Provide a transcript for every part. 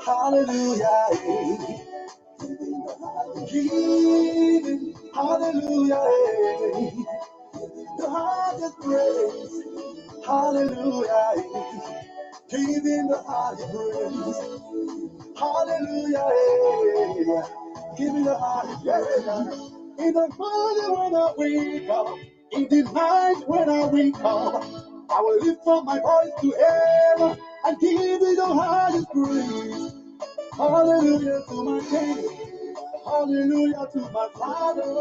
Hallelujah. Giving, hallelujah. The highest praise. Hallelujah. Giving the highest praise. Hallelujah. Giving the highest praise. In the morning when I wake up, in the night when I wake up, I will lift up my voice to heaven and give you the highest praise. Hallelujah to my King. Hallelujah to my Father.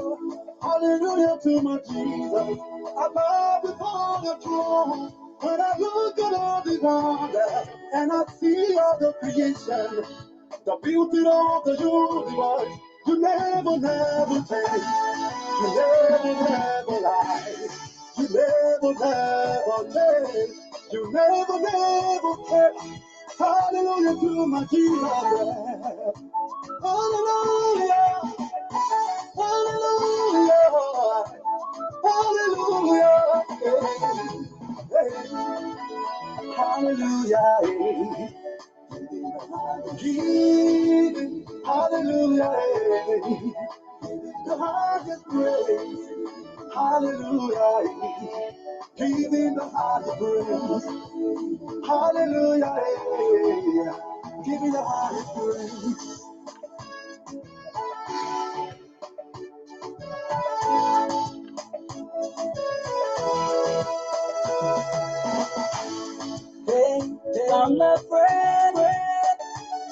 Hallelujah to my Jesus. I bow before the throne. When I look at all the wonder and I see all the creation, the beauty of the universe, you never, never change. You never, never lie. You never, never change. You never, never change. Hallelujah to my Jesus. Hallelujah. Hallelujah. Hallelujah. Hallelujah. Giving, hallelujah. The highest praise. Hallelujah. Giving the highest praise. Hallelujah. Giving the highest praise. Hey, I'm afraid,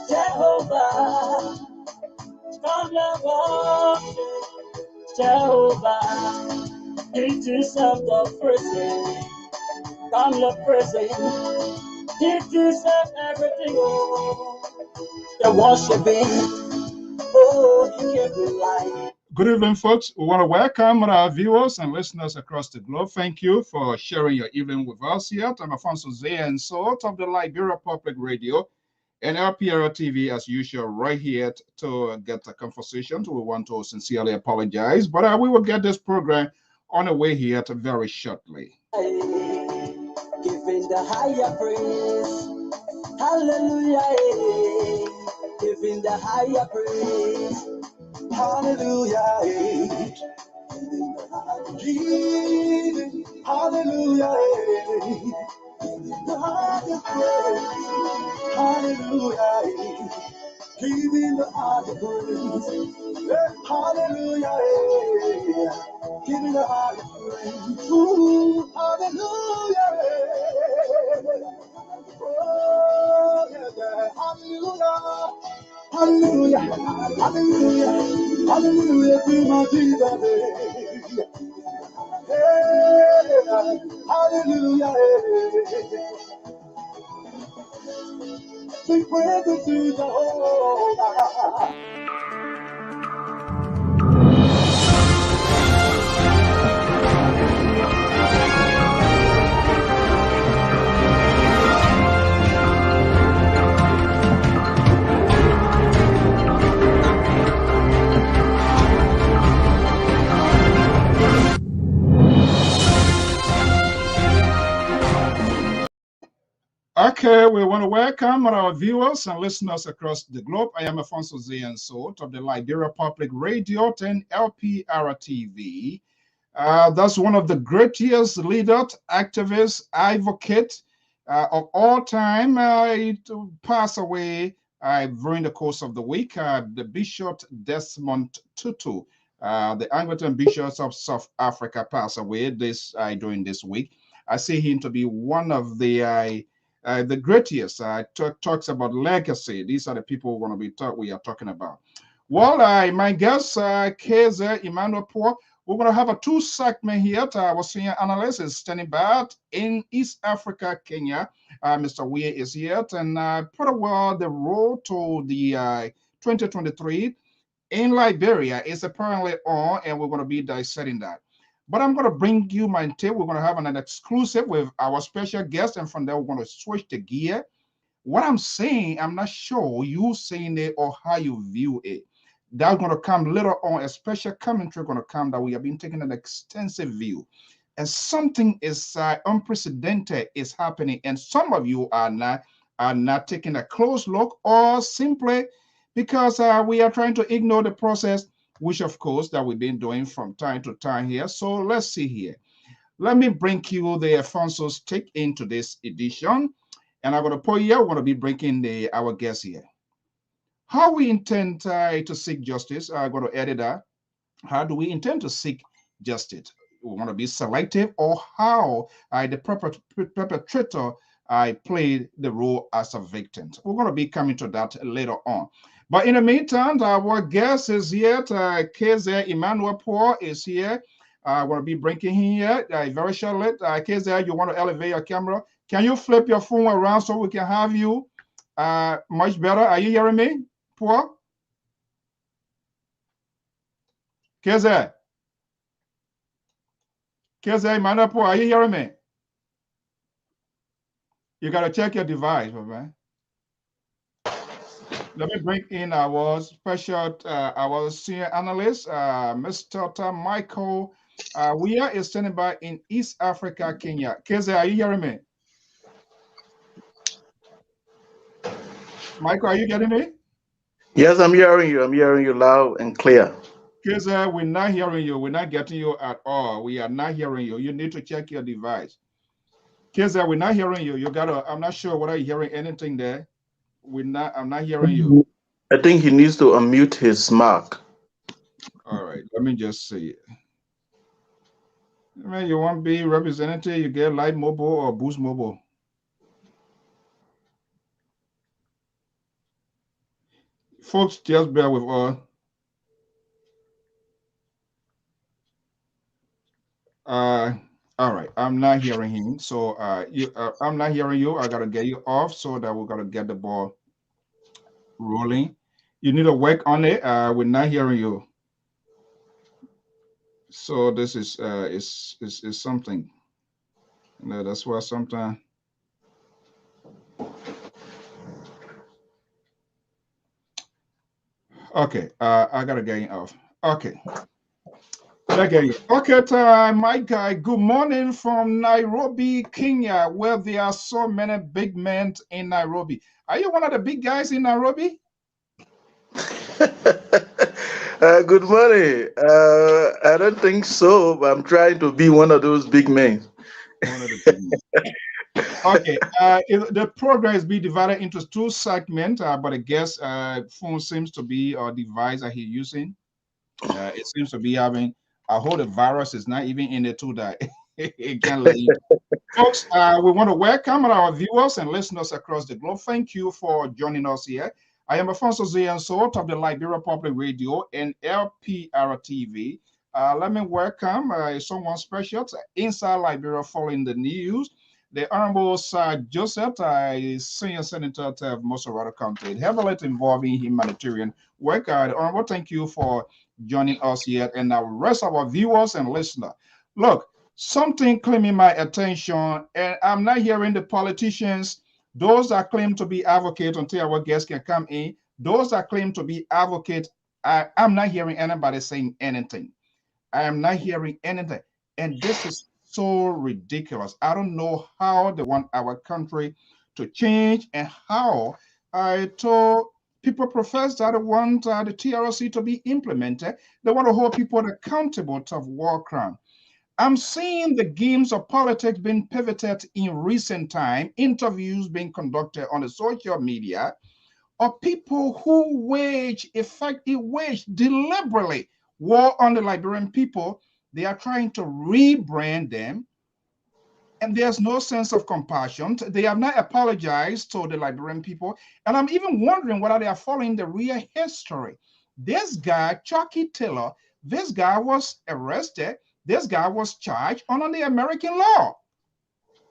Jehovah. I'm not walking, Jehovah. You deserve the prison. I'm the prison. You deserve everything. Oh, the worshiping. Oh, you give me life. Good evening, folks. We want to welcome our viewers and listeners across the globe. Thank you for sharing your evening with us here. I'm Alfonso Zay and Sort of the Liberia Public Radio and Lpr-Tv, as usual, right here to get a conversation. We want to sincerely apologize, but we will get this program on the way here very shortly. Giving the higher praise. Hallelujah. Giving the higher praise. Hallelujah. Giving, hallelujah. The highest praise. Hallelujah. Giving the highest praise. Hallelujah. Giving the highest praise. Ooh, hallelujah. Oh, yeah. Hallelujah. Hallelujah, hallelujah, hallelujah to my Jesus. Hey, hallelujah. Sing praises to Jehovah. Okay, we want to welcome our viewers and listeners across the globe. I am Alfonso Zay and Sort of the Liberia Public Radio and Lpr-Tv. That's one of the greatest leaders, activists, advocates of all time. It passed away during the course of the week. The Bishop Desmond Tutu, the Anglican bishops of South Africa, passed away during this week. I see him to be one of the greatest. Talks about legacy. These are the people we are talking about. Well, my guest, Keze Emmanuel, we're going to have a two segment here. Our senior analyst is standing by in East Africa, Kenya. Mr. Weir is here and put away the road to the 2023 in Liberia is apparently on, and we're going to be dissecting that. But I'm going to bring you my tape. We're going to have an exclusive with our special guest, and from there we're going to switch the gear. What I'm saying, I'm not sure you saying it or how you view it. That's going to come later on. A special commentary going to come that we have been taking an extensive view. And something is unprecedented is happening. And some of you are are not taking a close look, or simply because we are trying to ignore the process, which of course that we've been doing from time to time here. So let's see here. Let me bring you the Alfonso's take into this edition. And I'm going to put here, we're going to be bringing our guest here. How we intend to seek justice, I'm going to edit that. How do we intend to seek justice? We want to be selective, or how the perpetrator played the role as a victim. We're going to be coming to that later on. But in the meantime, our guest is here. KZ Emmanuel Poor is here. I want to be bringing him here very shortly. KZ, you want to elevate your camera? Can you flip your phone around so we can have you much better? Are you hearing me, Poor? KZ? KZ Emmanuel Poor, are you hearing me? You got to check your device, man. Let me bring in our special, our senior analyst, Mr. Michael. We are standing by in East Africa, Kenya. Keze, are you hearing me? Michael, are you getting me? Yes, I'm hearing you. I'm hearing you loud and clear. Keze, we're not hearing you. We're not getting you at all. We are not hearing you. You need to check your device. Keze, we're not hearing you. You gotta, I'm not sure whether you're hearing anything there. I'm not hearing you. I think he needs to unmute his mic. All right, let me just see. I mean, you want to be representative, you get Light Mobile or Boost Mobile. Folks, just bear with us. All right, I'm not hearing him. So I'm not hearing you. I gotta get you off so that we're gonna get the ball rolling. You need to work on it. We're not hearing you. So this is something. That's why sometimes. Okay, I gotta get you off. Okay. Okay, my guy, good morning from Nairobi, Kenya, where there are so many big men in Nairobi. Are you one of the big guys in Nairobi? Good morning. I don't think so, but I'm trying to be one of those big men. One of the big men. Okay, the program is being divided into two segments, but I guess phone seems to be a device that he's using. It seems to be having a whole the virus is not even in the two that it can leave. Folks, we want to welcome our viewers and listeners across the globe. Thank you for joining us here. I am Alfonso Zianso of the Liberia Public Radio and Lpr-Tv. Let me welcome someone special inside Liberia following the news. The Honorable Sir Joseph, Senior Senator of Mosorado County, heavily involved in humanitarian work. Honorable, thank you for joining us here and the rest of our viewers and listeners. Look, something claiming my attention, and I'm not hearing the politicians, those that claim to be advocates until our guests can come in, those that claim to be advocates, I'm not hearing anybody saying anything. I am not hearing anything. And this is so ridiculous. I don't know how they want our country to change and how I told people profess that they want the TRC to be implemented. They want to hold people accountable to war crime. I'm seeing the games of politics being pivoted in recent time, interviews being conducted on the social media of people who wage deliberately war on the Liberian people. They are trying to rebrand them, and there's no sense of compassion. They have not apologized to the Liberian people, and I'm even wondering whether they are following the real history. This guy, Chucky Taylor, this guy was arrested. This guy was charged under the American law.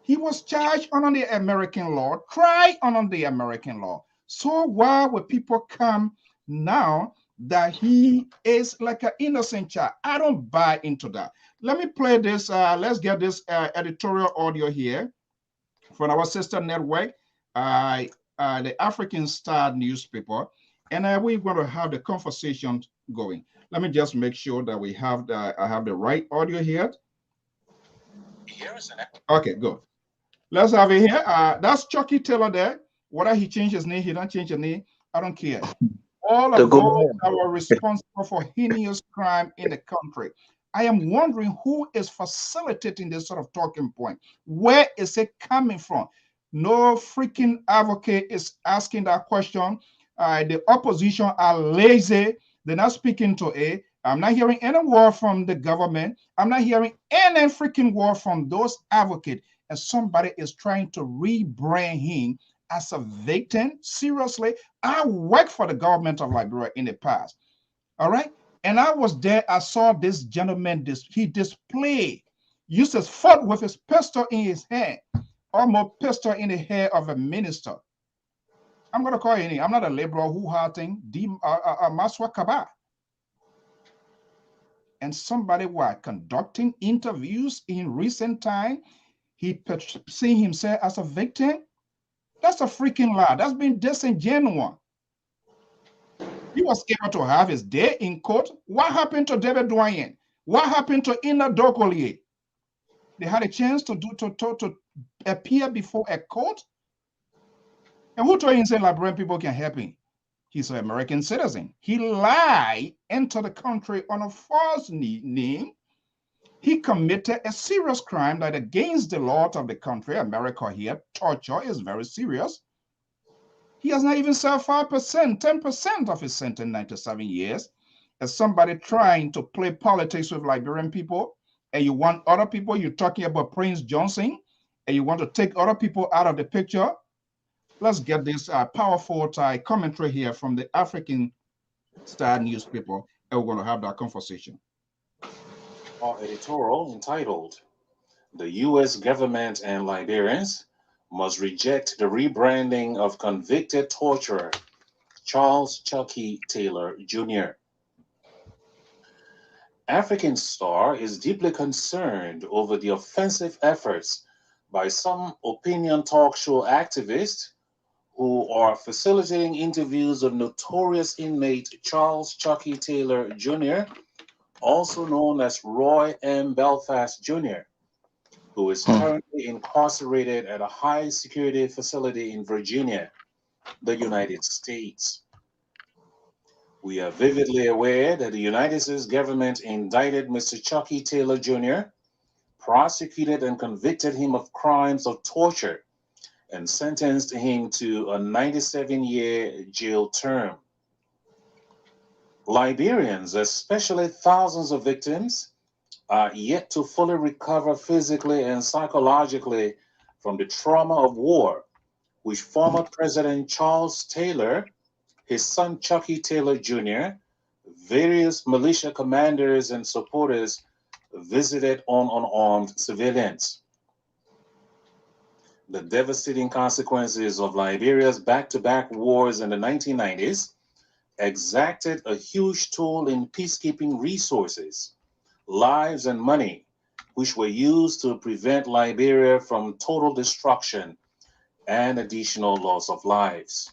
He was charged under the American law, tried under the American law. So why would people come now that he is like an innocent child? I don't buy into that. Let me play this. Let's get this editorial audio here from our sister network, the African Star newspaper, and we're going to have the conversation going. Let me just make sure that we have I have the right audio here. Okay, good. Let's have it here. That's Chucky Taylor there. Whether he changed his name, he don't change his name, I don't care. All To of go those on. that were responsible for heinous crime in the country. I am wondering who is facilitating this sort of talking point. Where is it coming from? No freaking advocate is asking that question. The opposition are lazy. They're not speaking to it. I'm not hearing any word from the government. I'm not hearing any freaking word from those advocates. And somebody is trying to rebrand him as a victim. Seriously, I worked for the government of Liberia in the past. All right. And I was there. I saw this gentleman, he displayed, used his foot with his pistol in his hand, almost pistol in the hair of a minister. I'm going to call you. I'm not a liberal hoo-ha-ting, Maswa Kaba. And somebody was conducting interviews in recent time. He seeing himself as a victim. That's a freaking lie. That's been disingenuous. He was able to have his day in court. What happened to David Doyen? What happened to Ina Dokolier? They had a chance to appear before a court. And who told him say Liberian people can help him? He's an American citizen. He lied into the country on a false name. He committed a serious crime that against the laws of the country, America here, torture is very serious. He has not even served 5%, 10% of his sentence, 97 years. As somebody trying to play politics with Liberian people, and you want other people, you're talking about Prince Johnson, and you want to take other people out of the picture. Let's get this powerful commentary here from the African Star newspaper, and we're going to have that conversation. Our editorial entitled, "The U.S. Government and Liberians Must Reject the Rebranding of Convicted Torturer Charles Chucky Taylor, Jr." African Star is deeply concerned over the offensive efforts by some opinion talk show activists who are facilitating interviews of notorious inmate Charles Chucky Taylor, Jr., also known as Roy M. Belfast, Jr., who is currently incarcerated at a high security facility in Virginia, the United States. We are vividly aware that the United States government indicted Mr. Chucky Taylor, Jr., prosecuted and convicted him of crimes of torture, and sentenced him to a 97-year jail term. Liberians, especially thousands of victims, are yet to fully recover physically and psychologically from the trauma of war, which former President Charles Taylor, his son Chucky Taylor Jr., various militia commanders and supporters visited on unarmed civilians. The devastating consequences of Liberia's back-to-back wars in the 1990s exacted a huge toll in peacekeeping resources, lives, and money, which were used to prevent Liberia from total destruction and additional loss of lives.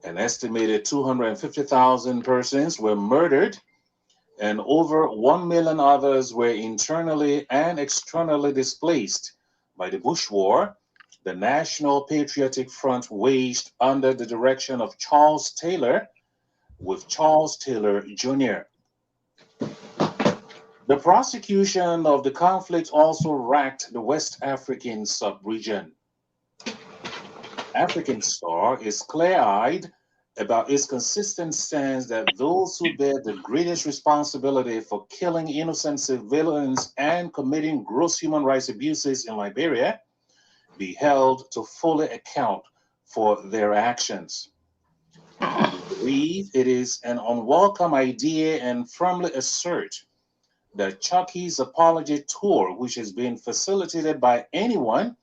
An estimated 250,000 persons were murdered, and over 1 million others were internally and externally displaced by the Bush War, the National Patriotic Front waged under the direction of Charles Taylor with Charles Taylor Jr. The prosecution of the conflict also racked the West African sub-region. African Star is clear-eyed about its consistent stance that those who bear the greatest responsibility for killing innocent civilians and committing gross human rights abuses in Liberia be held to fully account for their actions. We believe it is an unwelcome idea and firmly assert that Chucky's apology tour, which is being facilitated by anyone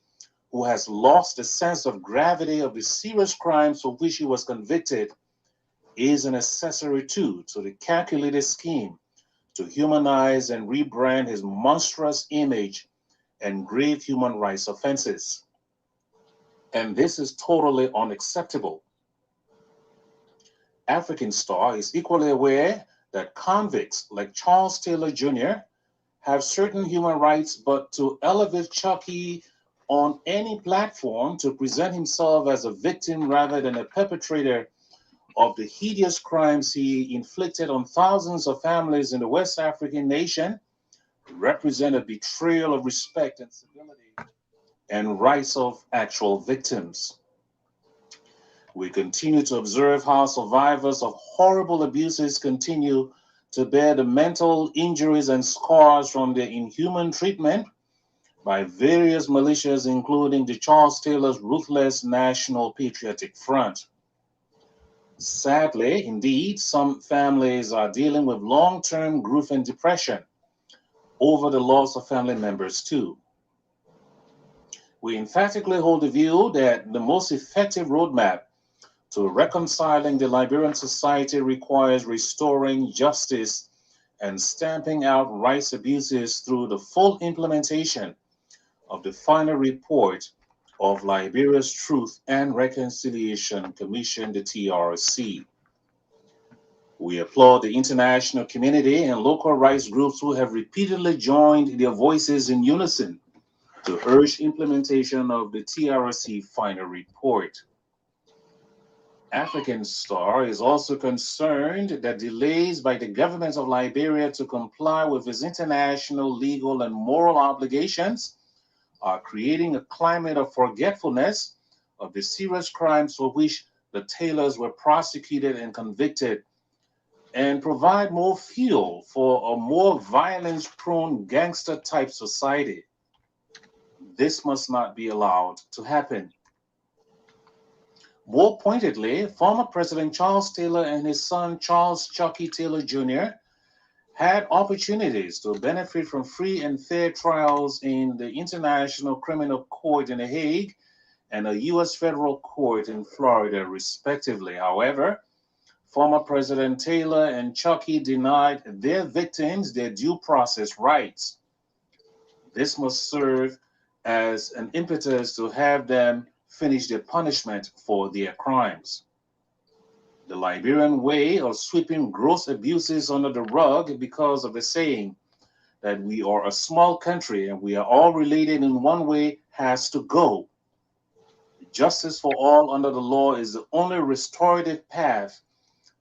who has lost the sense of gravity of the serious crimes for which he was convicted, is an accessory to the calculated scheme to humanize and rebrand his monstrous image and grave human rights offenses. And this is totally unacceptable. African Star is equally aware that convicts like Charles Taylor Jr. have certain human rights, but to elevate Chucky on any platform to present himself as a victim rather than a perpetrator of the hideous crimes he inflicted on thousands of families in the West African nation represent a betrayal of respect and civility and rights of actual victims. We continue to observe how survivors of horrible abuses continue to bear the mental injuries and scars from their inhuman treatment by various militias, including the Charles Taylor's ruthless National Patriotic Front. Sadly, indeed, some families are dealing with long-term grief and depression over the loss of family members too. We emphatically hold the view that the most effective roadmap to reconciling the Liberian society requires restoring justice and stamping out rights abuses through the full implementation of the final report of Liberia's Truth and Reconciliation Commission, the TRC. We applaud the international community and local rights groups who have repeatedly joined their voices in unison to urge implementation of the TRC final report. African Star is also concerned that delays by the government of Liberia to comply with its international legal and moral obligations are creating a climate of forgetfulness of the serious crimes for which the Taylors were prosecuted and convicted, and provide more fuel for a more violence-prone gangster-type society. This must not be allowed to happen. More pointedly, former President Charles Taylor and his son Charles Chucky Taylor Jr. had opportunities to benefit from free and fair trials in the International Criminal Court in The Hague and a U.S. federal court in Florida, respectively. However, former President Taylor and Chucky denied their victims their due process rights. This must serve as an impetus to have them finish their punishment for their crimes. The Liberian way of sweeping gross abuses under the rug because of the saying that we are a small country and we are all related in one way has to go. Justice for all under the law is the only restorative path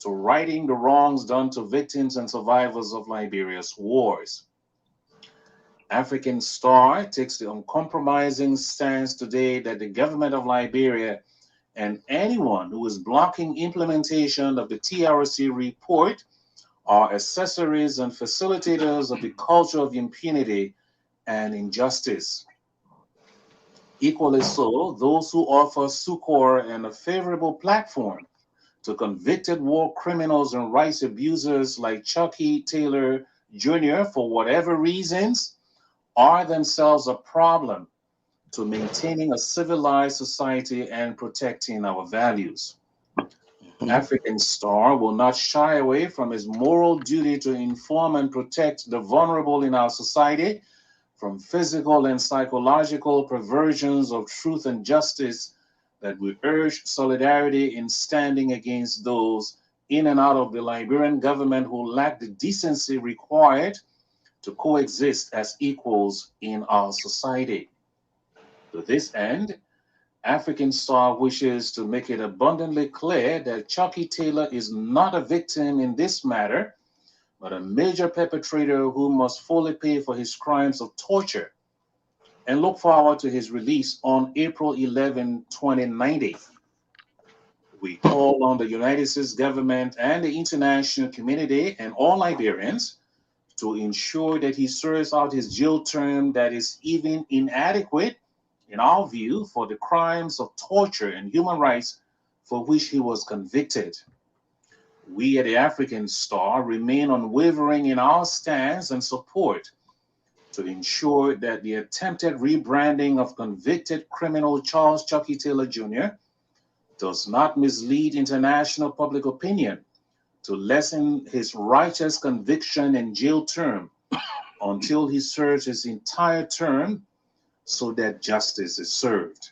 to righting the wrongs done to victims and survivors of Liberia's wars. African Star takes the uncompromising stance today that the government of Liberia and anyone who is blocking implementation of the TRC report are accessories and facilitators of the culture of impunity and injustice. Equally so, those who offer succor and a favorable platform to convicted war criminals and rights abusers like Chucky Taylor Jr. for whatever reasons are themselves a problem to maintaining a civilized society and protecting our values. African Star will not shy away from its moral duty to inform and protect the vulnerable in our society from physical and psychological perversions of truth and justice, that we urge solidarity in standing against those in and out of the Liberian government who lack the decency required to coexist as equals in our society. To this end, African Star wishes to make it abundantly clear that Chucky Taylor is not a victim in this matter, but a major perpetrator who must fully pay for his crimes of torture, and look forward to his release on April 11, 2090. We call on the United States government and the international community and all Liberians to ensure that he serves out his jail term that is even inadequate, in our view, for the crimes of torture and human rights for which he was convicted. We at the African Star remain unwavering in our stance and support to ensure that the attempted rebranding of convicted criminal Charles Chucky Taylor Jr. does not mislead international public opinion to lessen his righteous conviction and jail term until he serves his entire term, so that justice is served.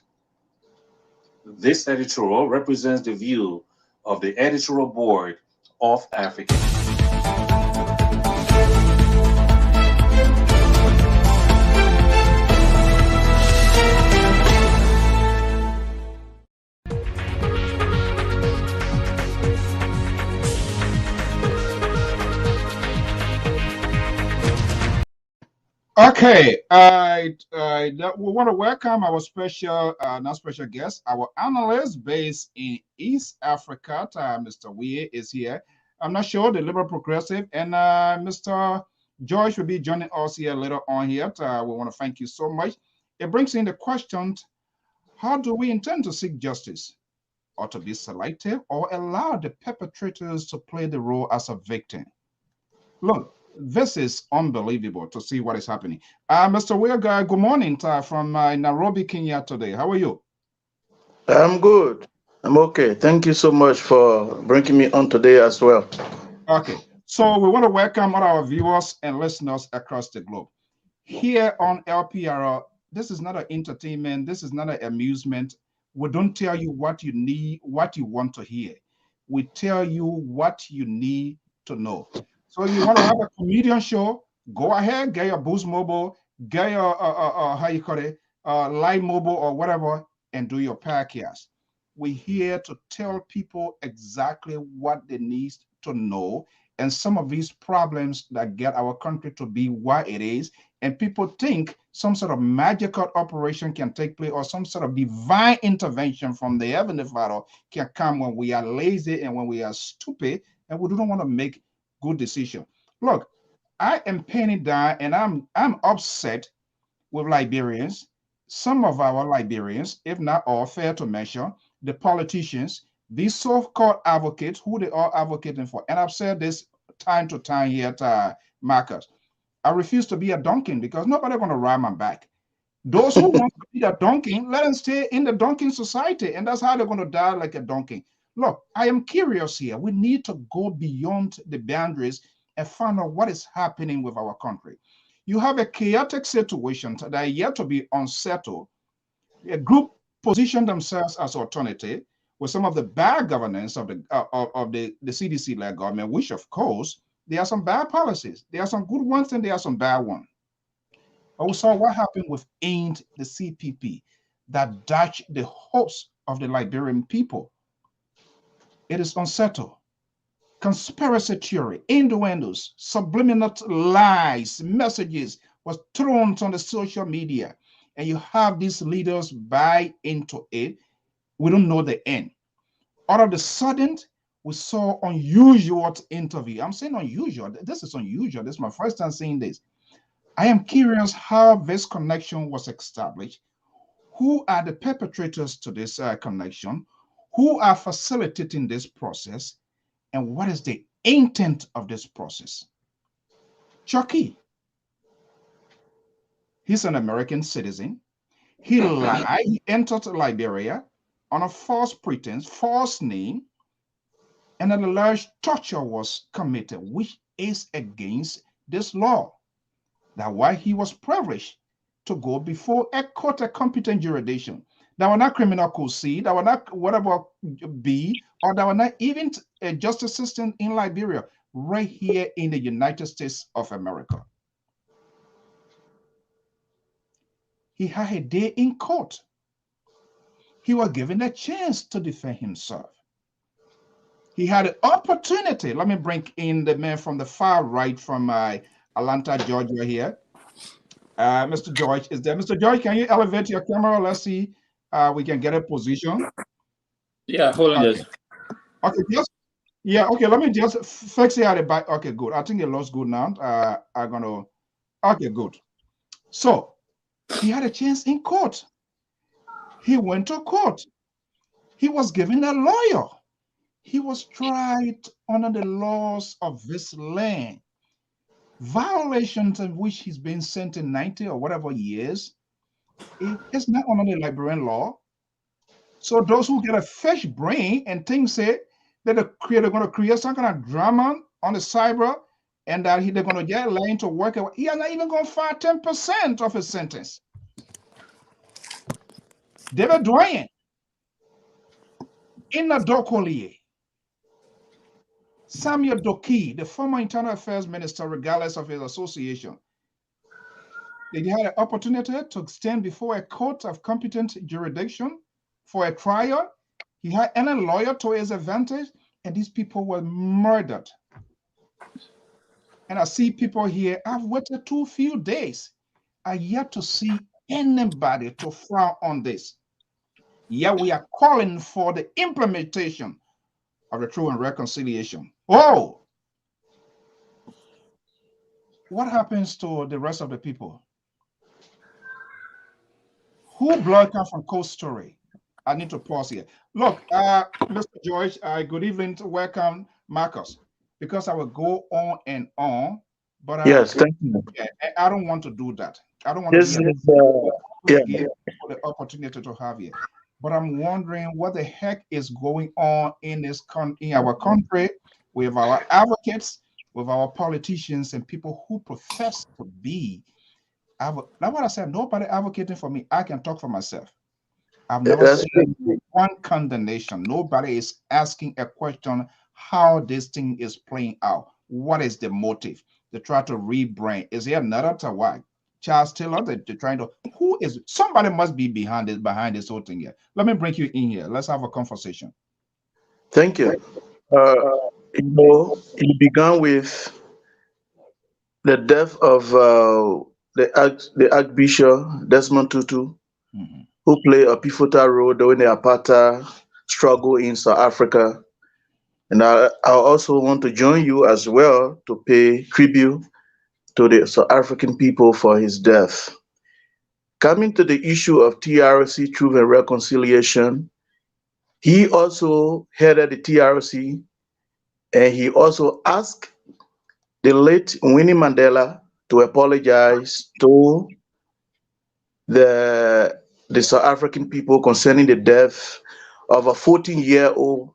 This editorial represents the view of the editorial board of African. Okay, we want to welcome our special, not special guest, our analyst based in East Africa. Mr. Wee is here. I'm not sure the Liberal Progressive, and Mr. George will be joining us here later on here. We want to thank you so much. It brings in the question: how do we intend to seek justice? Or to be selective, or allow the perpetrators to play the role as a victim? Look, this is unbelievable to see what is happening. Mr. Wilgar, good morning from Nairobi, Kenya today. How are you? I'm good. I'm okay. Thank you so much for bringing me on today as well. Okay, so we want to welcome all our viewers and listeners across the globe. Here on LPR, this is not an entertainment, this is not an amusement. We don't tell you what you need, what you want to hear. We tell you what you need to know. So you want to have a comedian show, go ahead, get your Boost Mobile, get your, how you call it, Live Mobile or whatever, and do your podcast. We're here to tell people exactly what they need to know and some of these problems that get our country to be what it is. And people think some sort of magical operation can take place or some sort of divine intervention from the Heavenly Father can come when we are lazy and when we are stupid and we don't want to make good decisions. Look, I am penning down and I'm upset with Liberians. Some of our Liberians, if not all, fair to mention, the politicians, these so-called advocates, who they are advocating for. And I've said this time to time here at Marcus. I refuse to be a donkey because nobody's going to ride my back. Those who want to be a donkey, let them stay in the donkey society, and that's how they're going to die like a donkey. Look, I am curious here. We need to go beyond the boundaries and find out what is happening with our country. You have a chaotic situation that are yet to be unsettled. A group position themselves as alternative with some of the bad governance of the CDC-led government, which of course there are some bad policies. There are some good ones and there are some bad ones. But we saw what happened with AINT, the CPP, that dashed the hopes of the Liberian people. It is unsettled. Conspiracy theory, innuendos, subliminal lies, messages was thrown on the social media, and you have these leaders buy into it. We don't know the end. All of a sudden, we saw unusual interview. I'm saying unusual. This is unusual. This is my first time seeing this. I am curious how this connection was established. Who are the perpetrators to this connection? Who are facilitating this process? And what is the intent of this process? Chucky, he's an American citizen. He lied. He entered Liberia on a false pretense, false name, and an alleged torture was committed, which is against this law. That's why he was privileged to go before a court, a competent jurisdiction. That were not criminal could see, that were not whatever be, or that were not even a justice system in Liberia, right here in the United States of America. He had a day in court. He was given a chance to defend himself. He had an opportunity. Let me bring in the man from the far right from Atlanta, Georgia here. Mr. George is there. Mr. George, can you elevate your camera? Let's see. We can get a position. Yeah, hold on. Okay. Okay, just yeah. Okay, let me just fix it at the back. Okay, good. I think it looks good now. I'm gonna. Okay, good. So he had a chance in court. He went to court. He was given a lawyer. He was tried under the laws of this land. Violations of which he's been sentenced 90 or whatever years. It's not under the Liberian law. So those who get a fish brain and think say that they're going to create some kind of drama on the cyber and that they're going to get Lane to work, he is not even going to file 10% of his sentence. David Dwayne, Ina Dokolier, Samuel Doki, the former Internal Affairs Minister, regardless of his association, they had an opportunity to stand before a court of competent jurisdiction for a trial. He had any lawyer to his advantage, and these people were murdered. And I see people here, I've waited 2 few days. are yet to see anybody to frown on this. Yet we are calling for the implementation of the Truth and Reconciliation. Oh, what happens to the rest of the people? Who blood comes from Cold Story? I need to pause here. Look, Mr. George, good evening. Welcome, Marcus. Because I will go on, but Yes, thank you. I don't want to do that. I don't want to This be is, give yeah, people the opportunity to have here. But I'm wondering what the heck is going on in in our country with our advocates, with our politicians, and people who profess to be. That's what I said. Nobody advocating for me. I can talk for myself. I've never that's seen one condemnation. Nobody is asking a question how this thing is playing out. What is the motive? They try to rebrand. Is there another Tawai? Charles Taylor, they're trying to, who is, somebody must be behind this whole thing here. Let me bring you in here. Let's have a conversation. Thank you. Uh, it began with the death of the Archbishop Desmond Tutu, Mhm. who played a pivotal role during the apartheid struggle in South Africa. And I also want to join you as well to pay tribute to the South African people for his death. Coming to the issue of TRC, Truth and Reconciliation, he also headed the TRC, and he also asked the late Winnie Mandela to apologize to the South African people concerning the death of a 14-year-old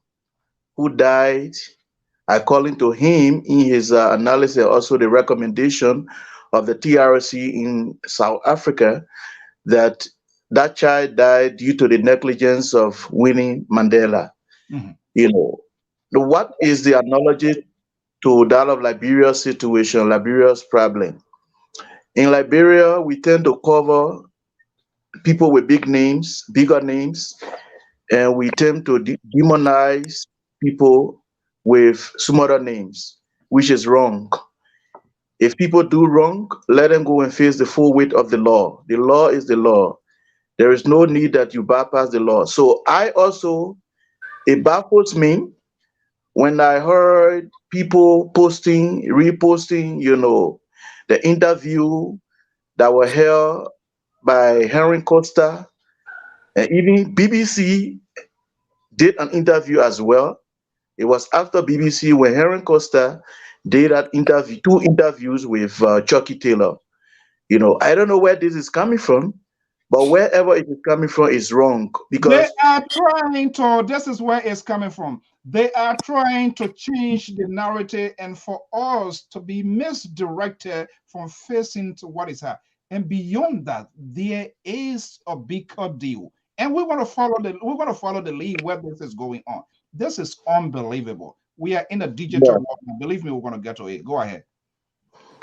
who died, according to him in his analysis, also the recommendation of the TRC in South Africa, that that child died due to the negligence of Winnie Mandela. Mhm. You know, what is the analogy to that of Liberia's situation, Liberia's problem? In Liberia, we tend to cover people with big names, bigger names, and we tend to demonize people with smaller names, which is wrong. If people do wrong, let them go and face the full weight of the law. The law is the law. There is no need that you bypass the law. So I also, it baffles me when I heard people posting, reposting, the interview that were held by Henry Costa, and even BBC did an interview as well. It was after BBC when Henry Costa did that interview, two interviews with Chucky Taylor. I don't know where this is coming from, but wherever it is coming from is wrong They because are trying to, this is where it's coming from. They are trying to change the narrative and for us to be misdirected from facing to what is happening. And beyond that, there is a bigger deal. And we want to follow the lead where this is going on. This is unbelievable. We are in a digital yeah, world. Believe me, we're going to get to it. Go ahead.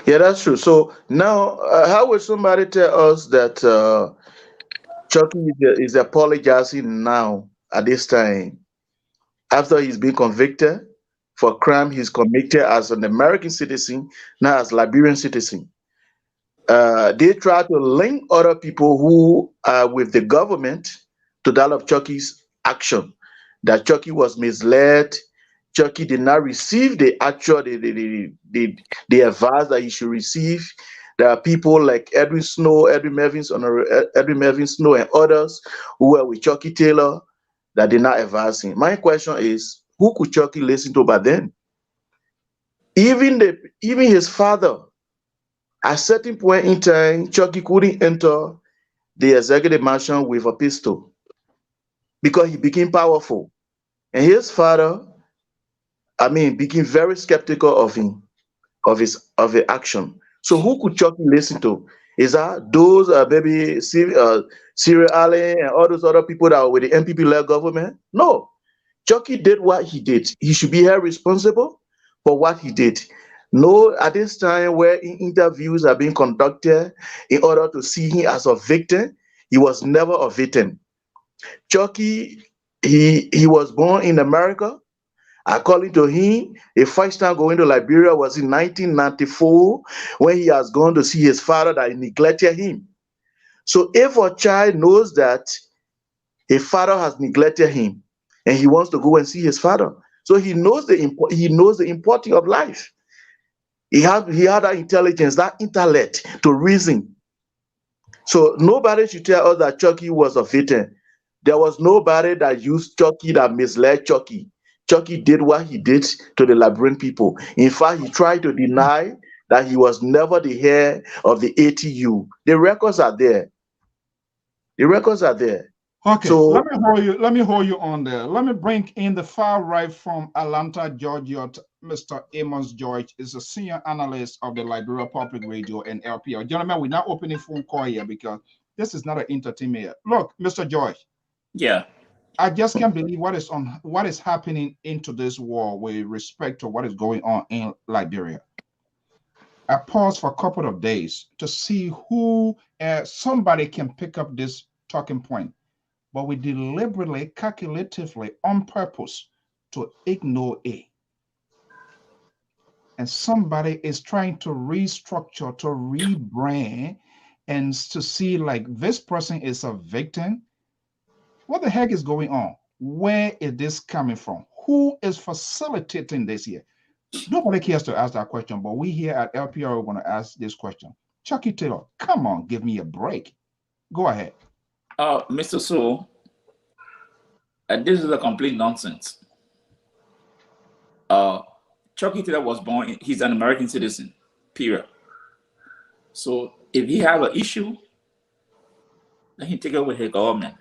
yeah, that's true. So now, how would somebody tell us that Chucky is apologizing now at this time after he's been convicted for crime he's committed as an American citizen, now as Liberian citizen? They try to link other people who are with the government to that of Chucky's action. That Chucky was misled. Chucky did not receive the actual the advice that he should receive. There are people like Edwin Snow, Edwin Melvin Snow, and others who were with Chucky Taylor that did not advise him. My question is, who could Chucky listen to by then? Even his father, at certain point in time, Chucky couldn't enter the executive mansion with a pistol because he became powerful. And his father, became very skeptical of him, of his action. So who could Chucky listen to? Is that those maybe Cyril Allen and all those other people that were with the NPP-led government? No. Chucky did what he did. He should be held responsible for what he did. No, at this time where interviews are being conducted in order to see him as a victim, he was never a victim. Chucky, he was born in America, According to him, the first time going to Liberia was in 1994 when he has gone to see his father that he neglected him. So if a child knows that a father has neglected him and he wants to go and see his father, so he knows the importance of life. He had that intelligence, that intellect to reason. So nobody should tell us that Chucky was a victim. There was nobody that used Chucky that misled Chucky. Chucky did what he did to the Liberian people. In fact, he tried to deny that he was never the heir of the ATU. The records are there. The records are there. Okay, So let me hold you on there. Let me bring in the far right from Atlanta, Georgia. Mr. Amos George is a senior analyst of the Liberia Public Radio and LPR. Gentlemen, we're not opening phone call here because this is not an entertainment. Look, Mr. George. Yeah. I just can't believe what is happening into this war with respect to what is going on in Liberia. I paused for a couple of days to see who somebody can pick up this talking point, but we deliberately, calculatively, on purpose to ignore it. And somebody is trying to restructure, to rebrand, and to see like this person is a victim. What the heck is going on? Where is this coming from? Who is facilitating this here? Nobody cares to ask that question, but we here at LPR are going to ask this question. Chucky Taylor, come on, give me a break. Go ahead. Mr. So, this is a complete nonsense. Chucky Taylor was born, he's an American citizen, period. So if he have an issue, then he take it with his government.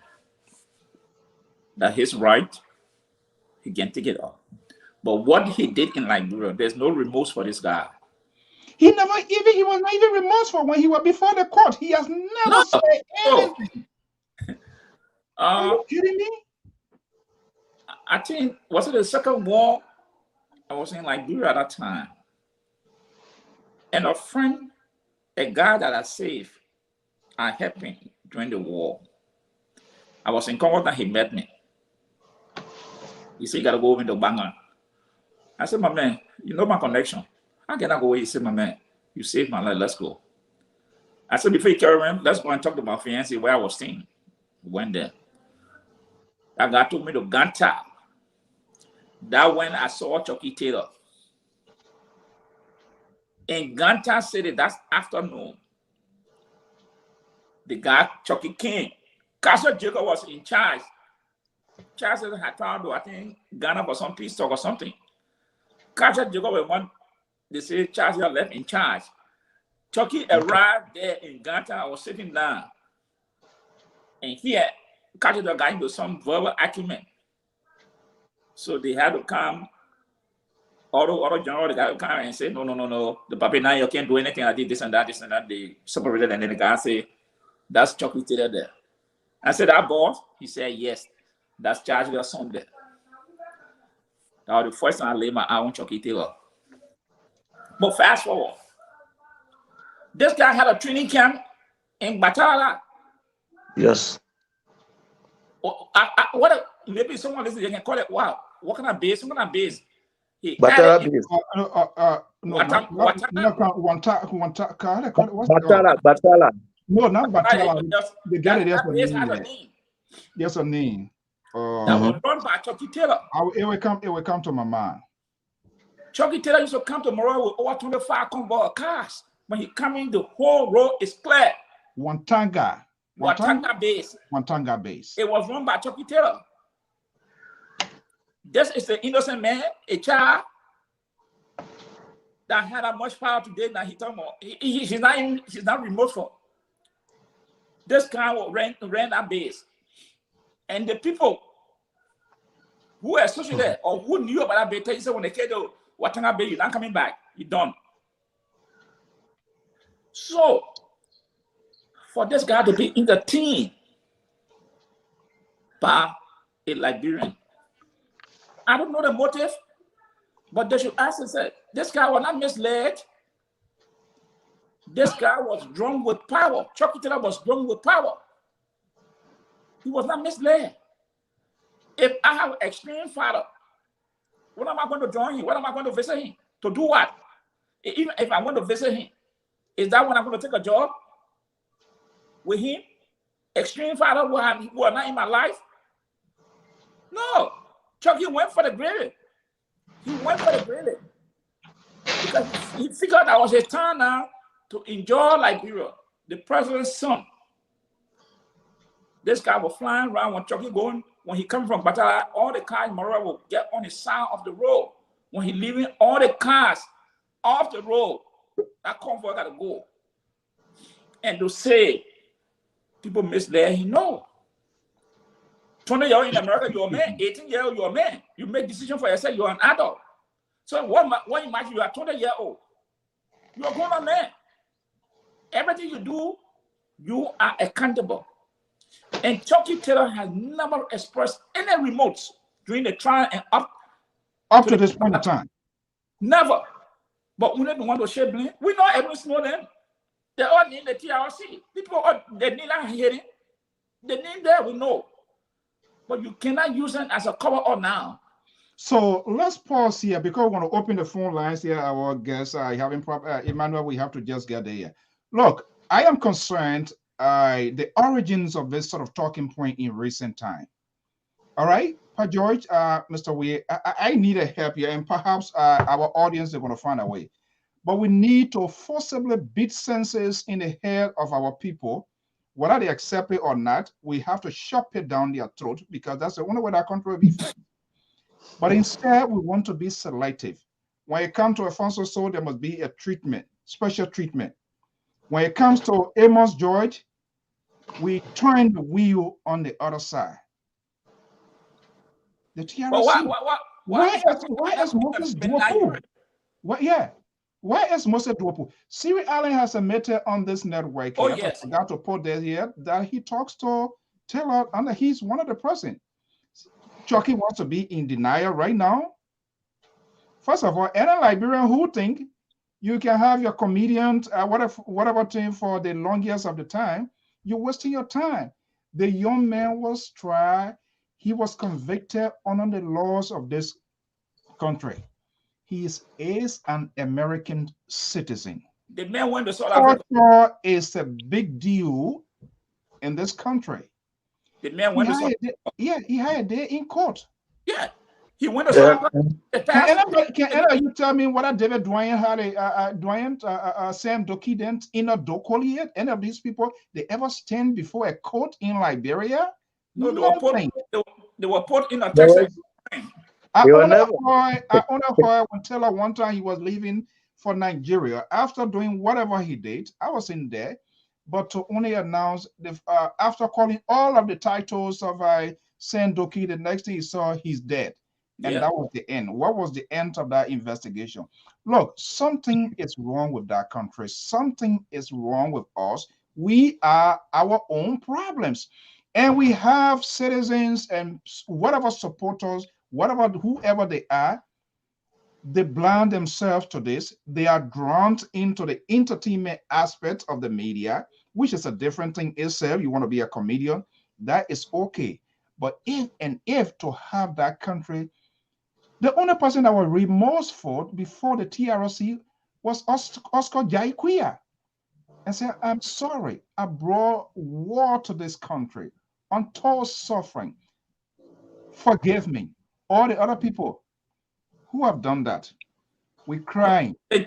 That's his right. He can take it off. But what he did in Liberia, there's no remorse for this guy. He was not even remorseful when he was before the court. He has never said anything. Are you kidding me? I think, was it the second war? I was in Liberia at that time. And a friend, a guy that I saved, I helped him during the war. I was in Congo and he met me. He said, you got to go over to Banga. I said, my man, you know my connection. How can I go away? He said, my man, you saved my life. Let's go. I said, before you carry him, let's go and talk to my fiancé where I was staying. We went there. That guy took me to Ganta. That when I saw Chucky Taylor. In Ganta City, that afternoon, the guy, Chucky King, Castle Jacob was in charge. Charles had found, I think, Ghana for some peace talk or something. Castle Jacob was one, they say Charles left in charge. Chucky arrived there in Ganta. I was sitting down. And here, Castle got into some verbal argument. So they had to come, all the general, they got to come and say, no. The papi now you can't do anything. I did this and that. They separated, and then the guy say, that's Chucky Taylor there. I said, that boss? He said, yes. That's Charles son there. That was the first time I laid my eye on Chucky Taylor. But fast forward. This guy had a training camp in Batala. yes. Maybe someone listening, they can call it, wow, what kind of base? What kind of base? Batala base. Batala. No, not Batala. They got it. There's a name. That was run by Chucky Taylor. It will come to my mind. Chucky Taylor used to come to Morocco with over 25 convoy of cars. When he come in, the whole road is clear. Wantanga base. Wantanga base. It was run by Chucky Taylor. This is the innocent man, a child that had that much power today. Now he talking about he's not remorseful. This guy ran that base, and the people who were associated there or who knew about that base, he said when they came to Watanga Bay, you're not coming back. You're done. So for this guy to be in the team by a Liberian, I don't know the motive, but they should ask themselves, this guy was not misled. This guy was drunk with power. Chucky Taylor was drunk with power. He was not misled. If I have an extreme father What am I going to join him? What am I going to visit him? To do what? Even if I want to visit him, is that when I'm going to take a job with him? Extreme father who are not in my life? No. Chucky went for the gravy. He went for the gravy. Because he figured that was his time now to enjoy Liberia, the president's son. This guy was flying around when Chucky going, when he coming from Batala, all the cars in Monrovia will get on the side of the road. When he leaving, all the cars off the road, that convoy got to go. And to say, people misled him, no. 20 years old in America, you're a man. 18 years old, you're a man. You make decisions for yourself, you're an adult. So what imagine you are 20 years old? You're a grown-up man. Everything you do, you are accountable. And Chucky Taylor has never expressed any remotes during the trial and up to this point in time. Never. But we don't want to share blame. We know everyone know them. They all need the TRC. People, they need not hearing. The name there, we know. But you cannot use them as a cover-up now. So let's pause here because we want to open the phone lines here. Our guests are having Emmanuel, we have to just get there. Look, I am concerned the origins of this sort of talking point in recent time. All right, Pa George, Mr. Wee, I need a help here, and perhaps our audience, they're going to find a way. But we need to forcibly beat senses in the head of our people, whether they accept it or not. We have to shove it down their throat because that's the only way that country will be free. But instead, we want to be selective. When it comes to Alfonso So, there must be a treatment, special treatment. When it comes to Amos George, we turn the wheel on the other side. The TRC. Why is Moses Duopo? Why is Moses Duopo? Siri Allen has admitted on this network here, yes. I forgot to put this here, that he talks to Taylor and he's one of the president. Chucky wants to be in denial right now. First of all, any Liberian who think you can have your comedian, whatever thing for the long years of the time, you're wasting your time. The young man was tried. He was convicted under the laws of this country. He is an American citizen. The man went to South Africa. Torture is a big deal in this country. The man went to South Africa. Yeah, he had a day in court. Yeah, he went to South Africa. Can you tell me what David Dwayne had Sam Doki didn't in a Dokoli yet? Any of these people, they ever stand before a court in Liberia? No, they were put in a Texas. I heard when Taylor one time he was leaving for Nigeria after doing whatever he did. I was in there, but to only announce after calling all of the titles of Sandoki, the next thing he saw, he's dead. And that was the end. What was the end of that investigation? Look, something is wrong with that country. Something is wrong with us. We are our own problems. And we have citizens and whatever supporters, whoever they are, they blind themselves to this. They are drawn into the entertainment aspect of the media, which is a different thing itself. You want to be a comedian, that is okay. But if to have that country, the only person that was remorseful before the TRC was Oscar Jaikuya. And said, I'm sorry, I brought war to this country, untold suffering. Forgive me. All the other people who have done that, we crying. We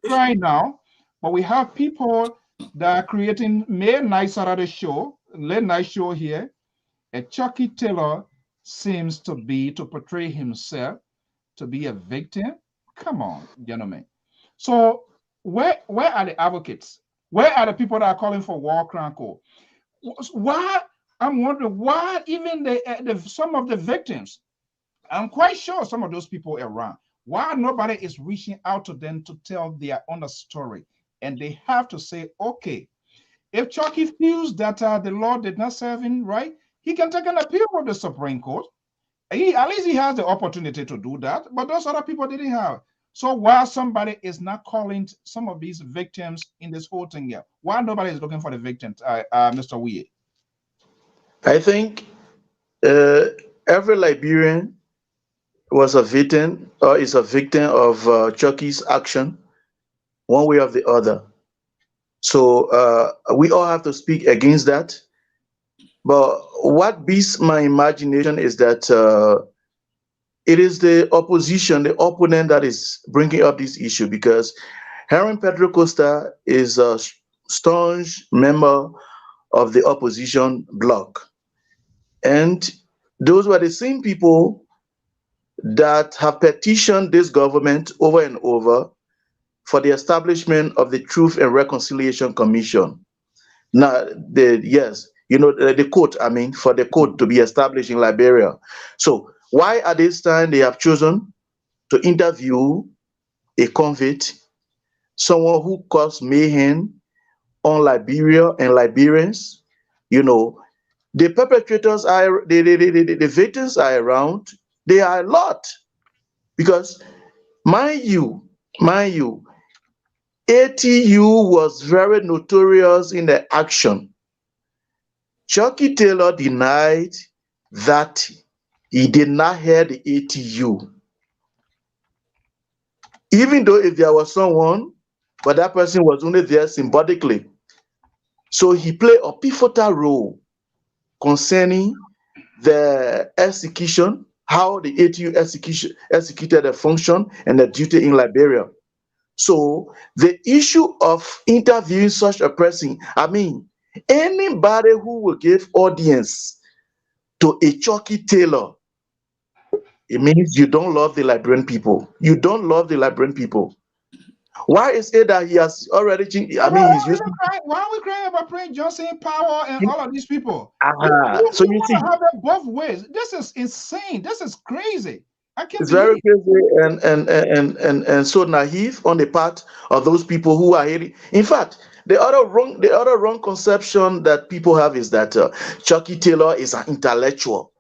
crying now, but we have people that are creating late night show here, and Chucky Taylor seems to portray himself to be a victim. Come on, gentlemen. So where are the advocates? Where are the people that are calling for war crime court? Why? I'm wondering why even some of the victims, I'm quite sure some of those people are around. Why nobody is reaching out to them to tell their own story? And they have to say, okay, if Chucky feels that the law did not serve him right, he can take an appeal with the Supreme Court. At least he has the opportunity to do that, but those other people didn't have. So why somebody is not calling some of these victims in this whole thing here? Why nobody is looking for the victims, Mr. Wee? I think every Liberian was a victim or is a victim of Chucky's action, one way or the other. So we all have to speak against that. But what beats my imagination is that it is the opposition, the opponent that is bringing up this issue, because Henry Pedro Costa is a staunch member of the opposition bloc. And those were the same people that have petitioned this government over and over for the establishment of the Truth and Reconciliation Commission. Now, the court, I mean, for the court to be established in Liberia. So why at this time they have chosen to interview a convict, someone who caused mayhem on Liberia and Liberians? The perpetrators are, the victims are around. They are a lot. Because, mind you, ATU was very notorious in the action. Chucky Taylor denied that he did not hear the ATU. Even though if there was someone, but that person was only there symbolically. So he played a pivotal role concerning the execution, how the ATU executed the function and the duty in Liberia. So the issue of interviewing such a person, I mean, anybody who will give audience to a Chucky Taylor, it means you don't love the Liberian people. You don't love the Liberian people. Why is it that he has already changed? I mean, he's using. Why are we crying about Prince Johnson, Power, and all of these people? So you see, want to have it both ways. This is insane. This is crazy. I can't it's very believe. crazy and so naive on the part of those people who are hating. In fact, the other wrong conception that people have is that Chucky Taylor is an intellectual.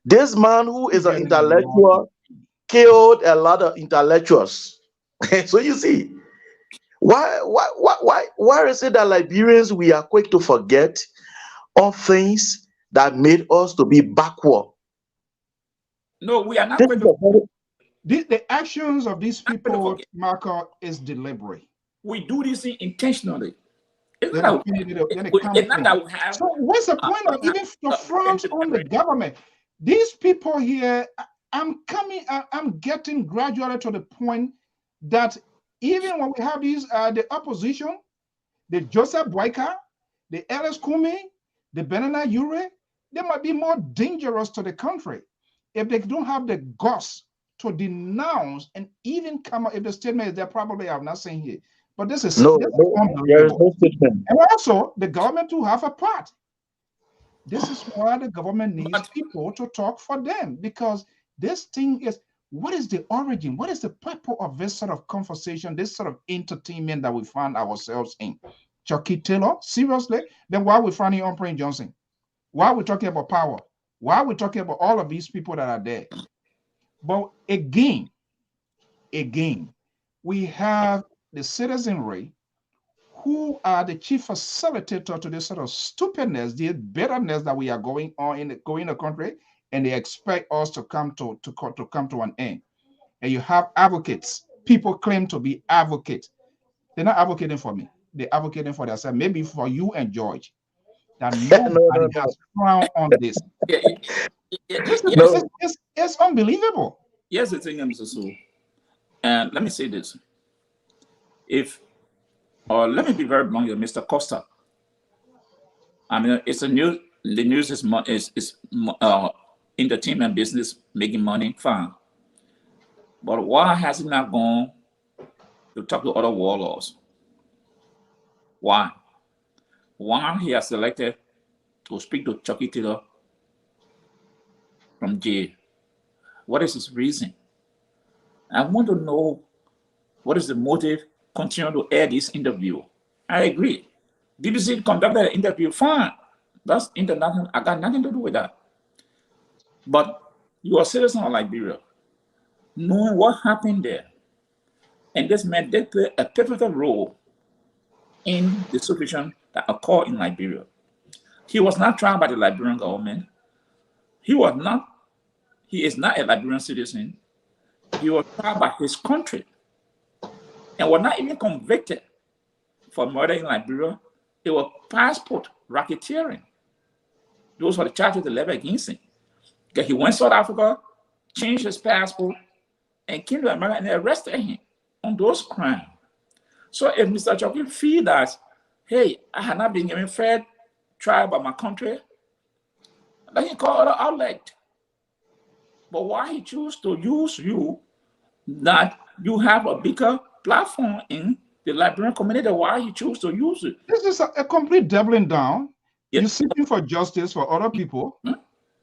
This man who is an intellectual killed a lot of intellectuals. So you see, why is it that Liberians, we are quick to forget on things that made us to be backward? No, we are not This quick is to a very- The actions of these people, Marco, is deliberate. we do this thing intentionally. It's They're not not putting it up, then it it's comes not in. that we have. So what's the point of even the front on the government? These people here, I'm getting gradually to the point that even when we have these the opposition, the Joseph Boyka, the Ellis Kumi, the Benana Ure, they might be more dangerous to the country if they don't have the guts to denounce and even come up. If the statement is there, probably I'm not saying here, but this is no, this is there is unbelievable. no statement. And also, the government to have a part. This is why the government needs people to talk for them, because this thing is, what is the origin? What is the purpose of this sort of conversation, this sort of entertainment that we find ourselves in? Chucky Taylor, seriously? Then why are we finding on Prince Johnson? Why are we talking about Power? Why are we talking about all of these people that are there? But again, we have the citizenry who are the chief facilitator to this sort of stupidness, the bitterness that we are going on in the country, and they expect us to come to an end. And you have advocates. People claim to be advocates. They're not advocating for me. They're advocating for themselves. Maybe for you and George. That nobody has frowned on this. It's unbelievable. Here's the thing, Mr. Sue. And let me say this. Let me be very blunt here, Mr. Costa. I mean, it's a news. The news is entertainment business, making money, fine. But why has he not gone to talk to other warlords? Why? Why he has selected to speak to Chucky Taylor from jail? What is his reason? I want to know what is the motive. Continue to air this interview. I agree. BBC conducted an interview, fine. That's international. I got nothing to do with that. But you are a citizen of Liberia, knowing what happened there, and this man did play a pivotal role in the situation that occurred in Liberia. He was not tried by the Liberian government. He is not a Liberian citizen. He was tried by his country and was not even convicted for murder in Liberia. It was passport racketeering. Those were the charges they leveled against him. Because he went to South Africa, changed his passport, and came to America and they arrested him on those crimes. So if Mr. Chucky feels that, hey, I have not been given fair trial by my country, then he call it an outlet. But why he choose to use you, that you have a bigger platform in the Liberian community, why he choose to use it? This is a complete doubling down. Yes. You're seeking for justice for other people.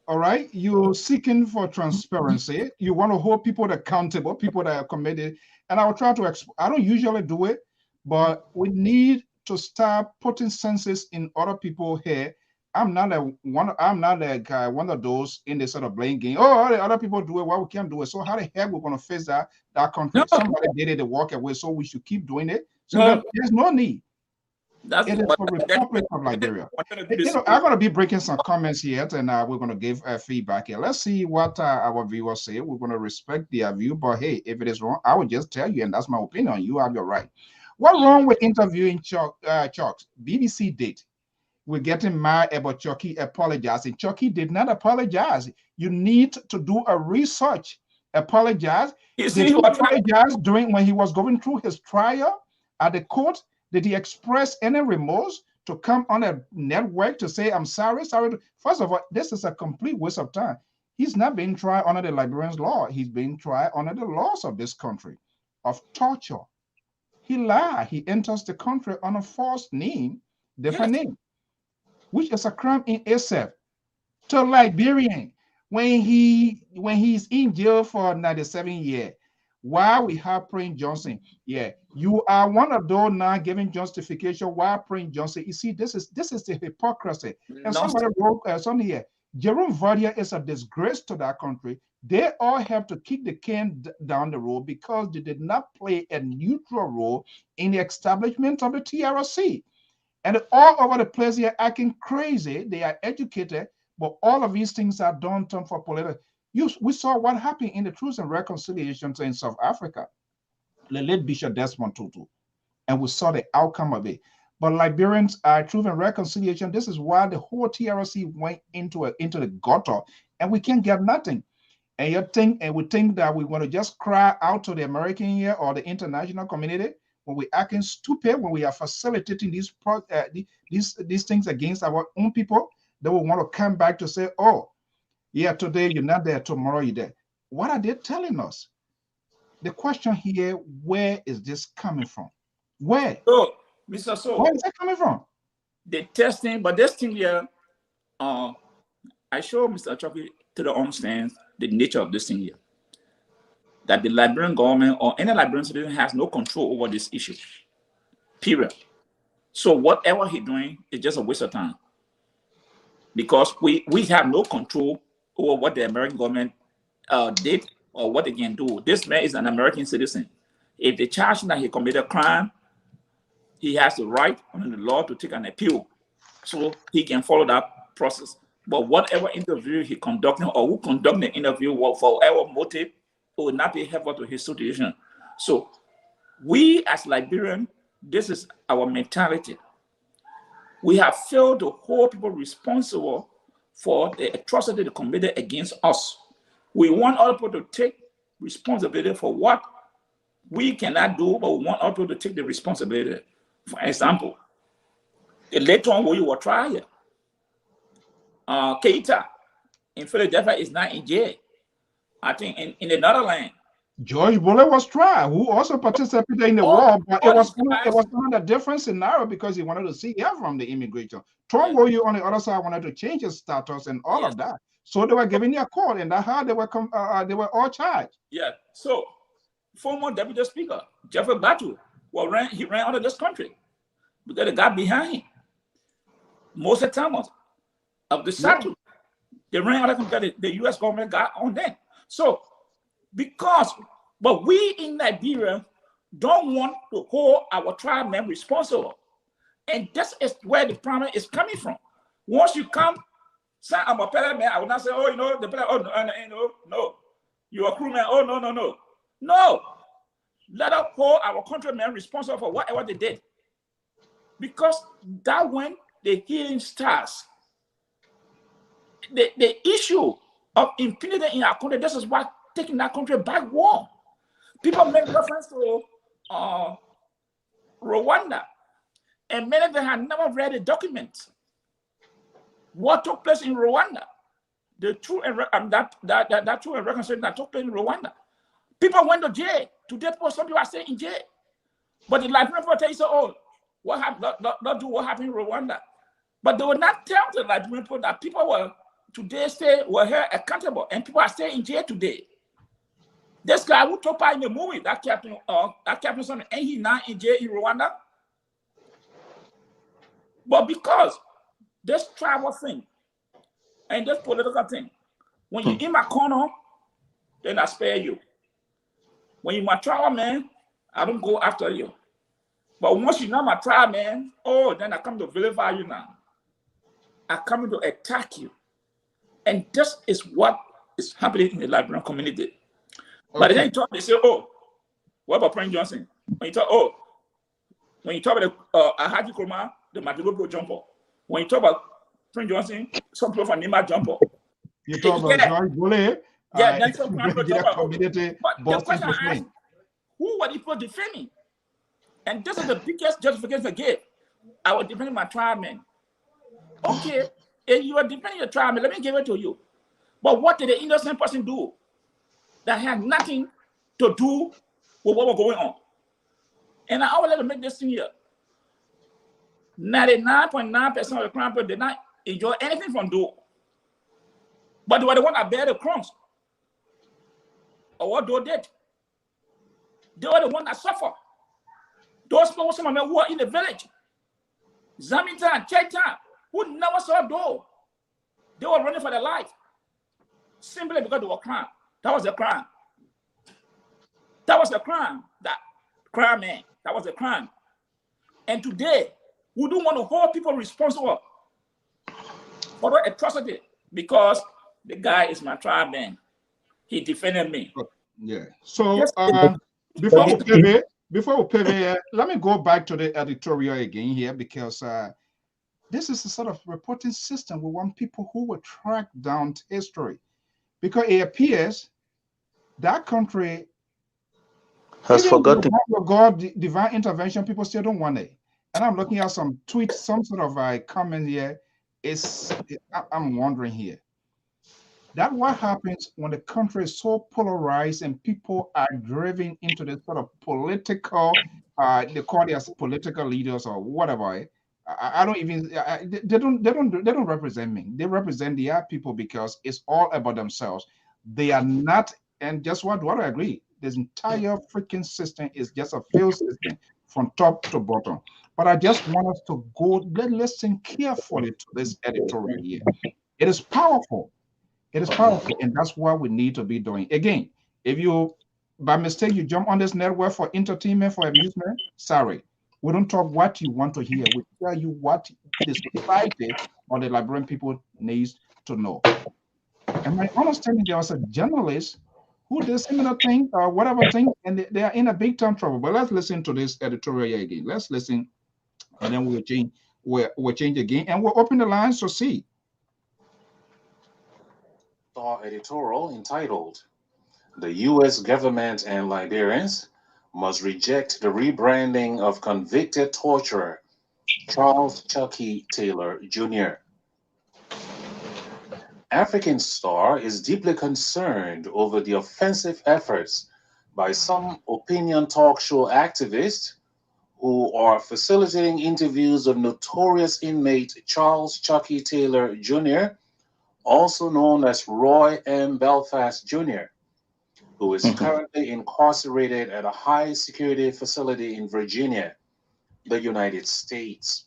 All right. You're seeking for transparency. You want to hold people accountable, people that are committed. And I will try to, I don't usually do it, but we need to start putting senses in other people here. I'm not one of those in the sort of blame game. Oh, the other people do it, why we can't do it? So how the heck we're going to face that country? No. Somebody did it, they walk away, so we should keep doing it. So No. there's no need. That's It is for Republic of Liberia. I'm going to be breaking some comments here, and we're going to give feedback here. Let's see what our viewers say. We're going to respect their view, but hey, if it is wrong, I will just tell you, and that's my opinion. You have your right. What's wrong with interviewing Chucks? BBC did. We're getting mad about Chucky apologizing. Chucky did not apologize. You need to do a research. Apologize. Did he apologize when he was going through his trial at the court? Did he express any remorse to come on a network to say, I'm sorry? First of all, this is a complete waste of time. He's not being tried under the Liberian law. He's being tried under the laws of this country of torture. He lied. He enters the country on a false name, different name, which is a crime in itself. To Liberian, when he's in jail for 97 years, while we have Prince Johnson, yeah, you are one of those now giving justification why Prince Johnson. You see, this is the hypocrisy. And somebody wrote something here. Jerome Vardia is a disgrace to that country. They all have to kick the can down the road because they did not play a neutral role in the establishment of the TRC. And all over the place, they are acting crazy. They are educated, but all of these things are done for political. We saw what happened in the Truth and Reconciliation in South Africa, the late Bishop Desmond Tutu, and we saw the outcome of it. But Liberians, Truth and Reconciliation, this is why the whole TRC went into the gutter, and we can't get nothing. And we think that we want to just cry out to the American here or the international community when we're acting stupid, when we are facilitating these things against our own people. They will want to come back to say, oh, yeah, today you're not there, tomorrow you're there. What are they telling us? The question here, where is this coming from? Where? So, Mr. So, where is that coming from? The testing, but this thing here, I show Mr. Chucky to the understand the nature of this thing here. That the Liberian government or any Liberian citizen has no control over this issue. Period. So whatever he's doing is just a waste of time. Because we have no control over what the American government did or what they can do. This man is an American citizen. If they charge him that he committed a crime, he has the right under the law to take an appeal. So he can follow that process. But whatever interview he conducted or who conducted the interview for whatever motive, it will not be helpful to his situation. So we as Liberians, this is our mentality. We have failed to hold people responsible for the atrocity they committed against us. We want other people to take responsibility for what we cannot do, but we want other people to take the responsibility. For example, the later on where you were tried, Keita in Philadelphia is not in jail. I think in the Netherlands. George Bullard was tried, who also participated in the war, but it was not a different scenario because he wanted to see help from the immigration. Tom Woyu on the other side wanted to change his status and all of that. So they were giving their call, and that's how they were all charged. Yeah. So former Deputy Speaker Jeffrey Batu, he ran out of this country because they got behind him. Most of the time of the South, they ran out of country. The U.S. government got on them. So, but we in Liberia don't want to hold our tribesmen responsible. And this is where the problem is coming from. Once you come So I'm a pellet man. I would not say, oh, you know, the pellet, oh, no. You're a crewman. Oh, no. No. Let us hold our countrymen responsible for whatever they did. Because that when the healing starts, the issue of impunity in our country, this is what taking that country back war. People make reference to Rwanda, and many of them had never read the document. What took place in Rwanda? The true and that true and reconciliation that took place in Rwanda. People went to jail. Today, some people are staying in jail. But the Liberian people tell you, oh, what happened? Not do what happened in Rwanda. But they will not tell the Liberian people that people were held accountable, and people are staying in jail today. This guy who took part in the movie, that captain something, and he now in jail in Rwanda. But because this tribal thing and this political thing, when you're in my corner, then I spare you. When you're my tribal man, I don't go after you. But once you're not my tribe man, oh, then I come to vilify you now. I come to attack you. And this is what is happening in the Liberian community. Okay. But then you talk, they say, oh, what about Prince Johnson? When you talk about Ahaji Kurma, the Madigo jumper. When you talk about Prince Johnson, some people from Nima jumper. You talk about George Bolle. Yeah, then some people talk about community. But the question I asked, who were the people defending? And this is the biggest justification I gave. I was defending my tribe men. Okay, if you are defending your tribe men, let me give it to you. But what did the innocent person do that had nothing to do with what was going on? And I always like to make this thing here. 99.9% of the crime people did not enjoy anything from do. But they were the one that bear the crumbs. Or what they did. They were the one that suffered. Those people, some of them who were in the village, Zamita and Cheta, who never saw a door. They were running for their life. Simply because they were crime. That was the crime. That was the crime. That crime, man. That was the crime. And today, we don't want to hold people responsible for the atrocity because the guy is my tribe man. He defended me. Yeah. So before we pivot, let me go back to the editorial again here because this is a sort of reporting system. We want people who will track down history because it appears that country has forgotten. God, divine intervention, people still don't want it. And I'm looking at some tweets, some sort of comment here. I'm wondering here. That's what happens when the country is so polarized and people are driven into this sort of political, they call it as political leaders or whatever. I don't even, they don't represent me. They represent the other people because it's all about themselves. They are not, and just what I agree. This entire freaking system is just a failed system from top to bottom. But I just want us to listen carefully to this editorial here. It is powerful. It is powerful, and that's what we need to be doing. Again, if you, by mistake, you jump on this network for entertainment, for amusement, sorry. We don't talk what you want to hear. We tell you what the society or the Liberian people needs to know. And my understanding, there was a journalist who did similar thing or whatever thing, and they are in a big time trouble. But let's listen to this editorial again. Let's listen, and then we'll change. We'll change again, and we'll open the lines to see. Our editorial entitled, "The U.S. government and Liberians must reject the rebranding of convicted torturer Charles Chucky Taylor Jr." African Star is deeply concerned over the offensive efforts by some opinion talk show activists who are facilitating interviews of notorious inmate Charles Chucky Taylor Jr., also known as Roy M. Belfast Jr., who is currently incarcerated at a high-security facility in Virginia, the United States.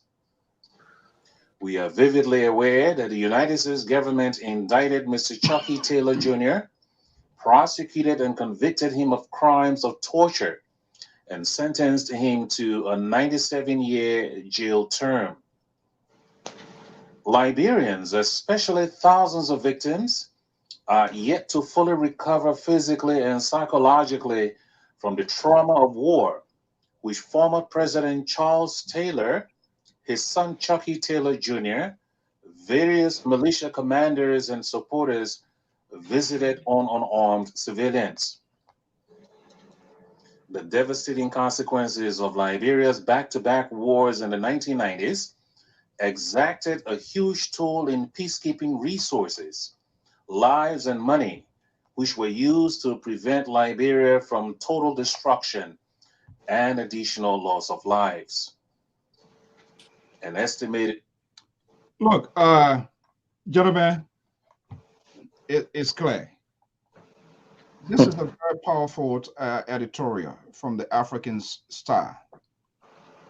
We are vividly aware that the United States government indicted Mr. Chucky Taylor Jr., prosecuted and convicted him of crimes of torture, and sentenced him to a 97-year jail term. Liberians, especially thousands of victims, are yet to fully recover physically and psychologically from the trauma of war, which former President Charles Taylor, his son Chucky Taylor Jr., various militia commanders and supporters visited on unarmed civilians. The devastating consequences of Liberia's back-to-back wars in the 1990s exacted a huge toll in peacekeeping resources, lives, and money, which were used to prevent Liberia from total destruction and additional loss of lives. An estimated. Look, gentlemen, it's clear. This is a very powerful editorial from the African Star.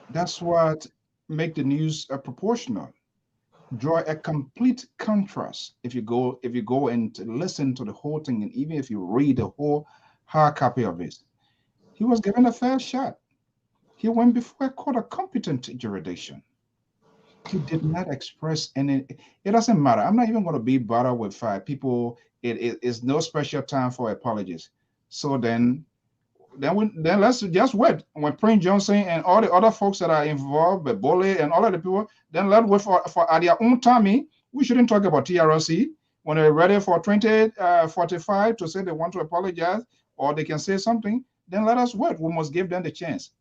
That's what make the news proportional. Draw a complete contrast if you go and listen to the whole thing, and even if you read the whole hard copy of it. He was given a fair shot. He went before a court of competent jurisdiction. He did not express any. It doesn't matter. I'm not even going to be bothered with people. It is no special time for apologies. So then let's just wait. When Prince Johnson and all the other folks that are involved, Bole and all of the people, then let's wait for at their own timing. We shouldn't talk about TRC when they're ready for 2045 to say they want to apologize or they can say something. Then let us wait. We must give them the chance.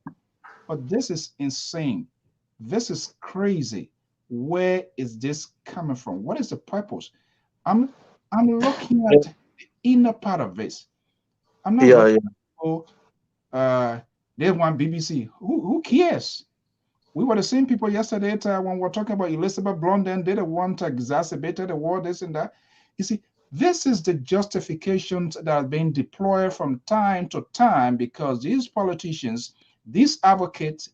But this is insane. This is crazy. Where is this coming from? What is the purpose? I'm looking at the inner part of this. I'm not looking at there's one BBC. Who cares? We were the same people yesterday when we were talking about Elizabeth Blunt, and they the one to exacerbate the war, this and that. You see, this is the justifications that are being deployed from time to time because these politicians, these advocates,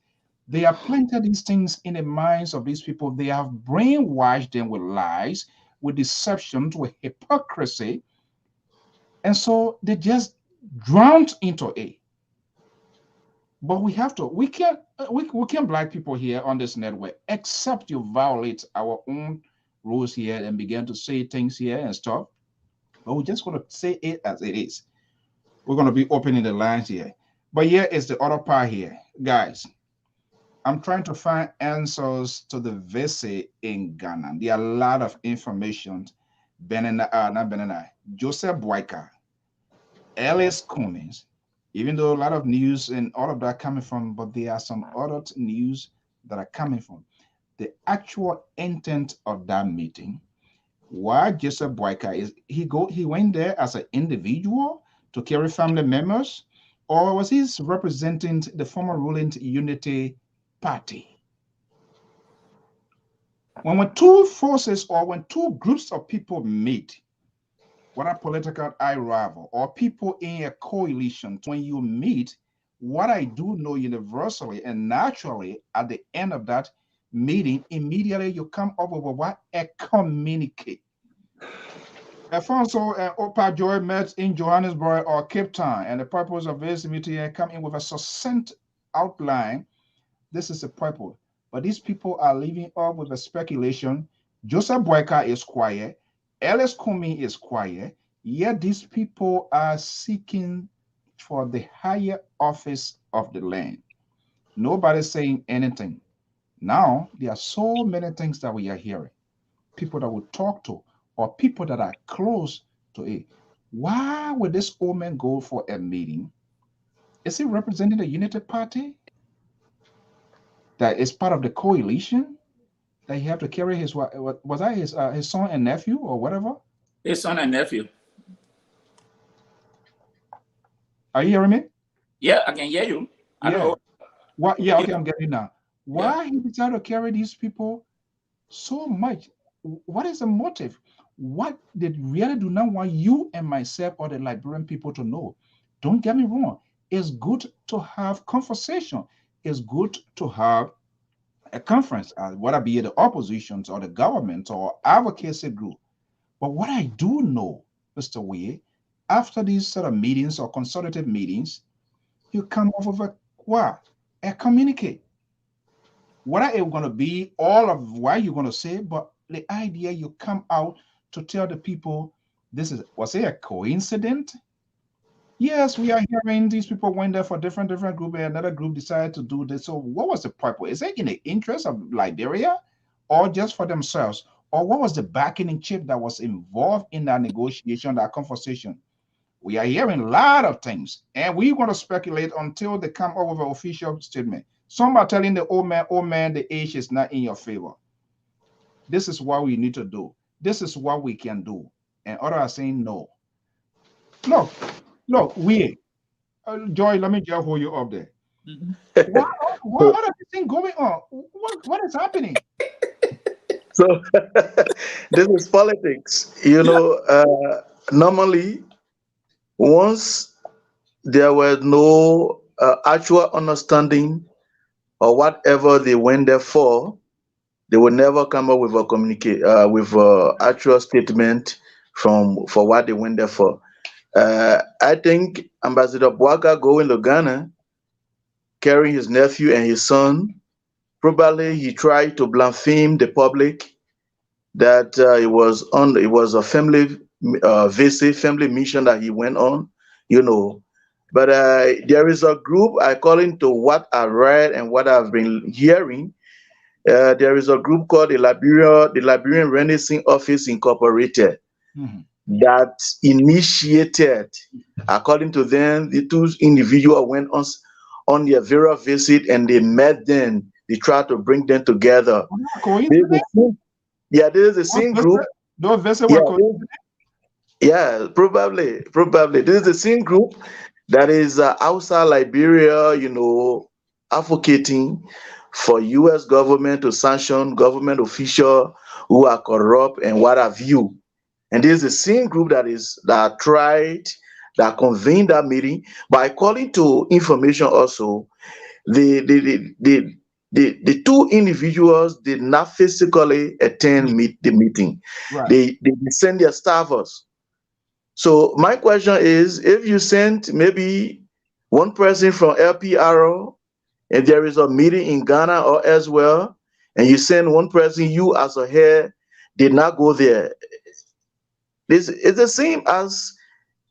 they have planted these things in the minds of these people. They have brainwashed them with lies, with deception, with hypocrisy. And so they just drowned into it. But we can't black people here on this network, except you violate our own rules here and begin to say things here and stuff. But we're just going to say it as it is. We're going to be opening the lines here. But here is the other part here. Guys, I'm trying to find answers to the visit in Ghana. There are a lot of information. Joseph Boyka, Ellis Cummings, even though a lot of news and all of that coming from, but there are some other news that are coming from. The actual intent of that meeting, why Joseph Boyka is he went there as an individual to carry family members, or was he representing the former ruling Unity Party? When two forces or when two groups of people meet, whether political eye rival or people in a coalition, when you meet, what I do know universally and naturally at the end of that meeting, immediately you come up with what? A communique. Alfonso and Opa Joy met in Johannesburg or Cape Town, and the purpose of this meeting come in with a succinct outline. This is the purpose. But these people are leaving up with a speculation. Joseph Boyka is quiet. Ellis Cummings is quiet. Yet these people are seeking for the higher office of the land. Nobody's saying anything. Now, there are so many things that we are hearing. People that we talk to or people that are close to it. Why would this old man go for a meeting? Is he representing the Unity Party? That is part of the coalition? That he have to carry his, what was that, his son and nephew or whatever? His son and nephew. Are you hearing me? Yeah, I can hear you. I know. What? Yeah, okay, I'm getting it now. Why he decided to carry these people so much? What is the motive? What they really do not want you and myself or the Liberian people to know? Don't get me wrong. It's good to have conversation. It's good to have a conference, whether it be the oppositions or the government or advocacy group. But what I do know, Mr. Weir, after these sort of meetings or consultative meetings, you come up with a communique. What are you going to be, all of what you're going to say, but the idea you come out to tell the people was it a coincidence? Yes, we are hearing these people went there for different group, and another group decided to do this. So what was the purpose? Is it in the interest of Liberia or just for themselves? Or what was the bargaining chip that was involved in that negotiation, that conversation? We are hearing a lot of things, and we're going to speculate until they come up with an official statement. Some are telling the old man, the age is not in your favor. This is what we need to do. This is what we can do. And others are saying no. Look, Joy, let me just hold you up there. What are these things going on? What is happening? So this is politics. Normally, once there was no actual understanding or whatever they went there for, they will never come up with a actual statement for what they went there for. I think Ambassador Bwaka going to Ghana, carrying his nephew and his son, probably he tried to blaspheme the public that it was a family visit, family mission that he went on, But there is a group, according to what I read and what I've been hearing, there is a group called the Liberian Renaissance Office Incorporated that initiated, according to them, the two individuals went on their various visit and they met them. They tried to bring them together. This is the same group. Yeah, probably. This is the same group that is outside Liberia, advocating for U.S. government to sanction government officials who are corrupt and what have you. And this is the same group that convened that meeting. By calling to information also, the two individuals did not physically attend the meeting. Right. They sent their staffers. So my question is, if you sent maybe one person from LPR, and there is a meeting in Ghana or elsewhere, and you send one person, you as a head did not go there. This is the same as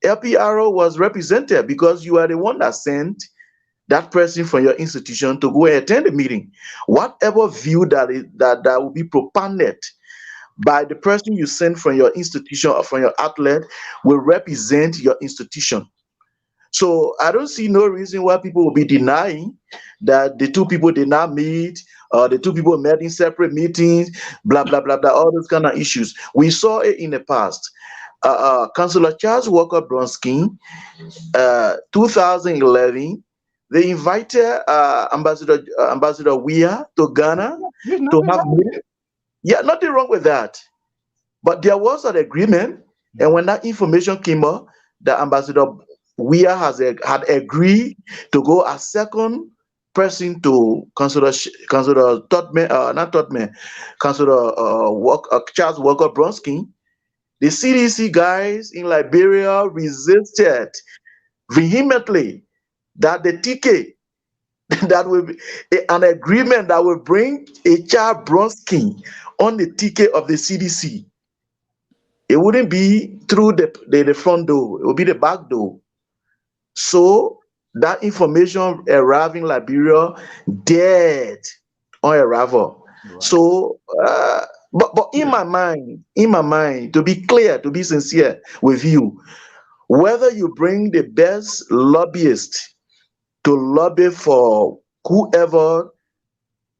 LPR was represented, because you are the one that sent that person from your institution to go and attend the meeting. Whatever view that will be propounded by the person you send from your institution or from your outlet will represent your institution. So I don't see no reason why people will be denying that the two people did not meet, or the two people met in separate meetings, blah, blah, blah, blah, all those kind of issues. We saw it in the past. Councillor Charles Walker Bronsky, 2011, they invited Ambassador Weah to Ghana to have meeting. Yeah, nothing wrong with that. But there was an agreement, and when that information came up, the Ambassador Weah had agreed to go as second person to Councillor Totman, not Totman, Councillor Charles Walker Bronsky. The CDC guys in Liberia resisted vehemently that the ticket that will be an agreement that will bring a Charles Bronsky on the ticket of the CDC. It wouldn't be through the front door, it would be the back door. So that information arrived in Liberia dead on arrival. Right. So but in my mind, to be clear, to be sincere with you, whether you bring the best lobbyist to lobby for whoever,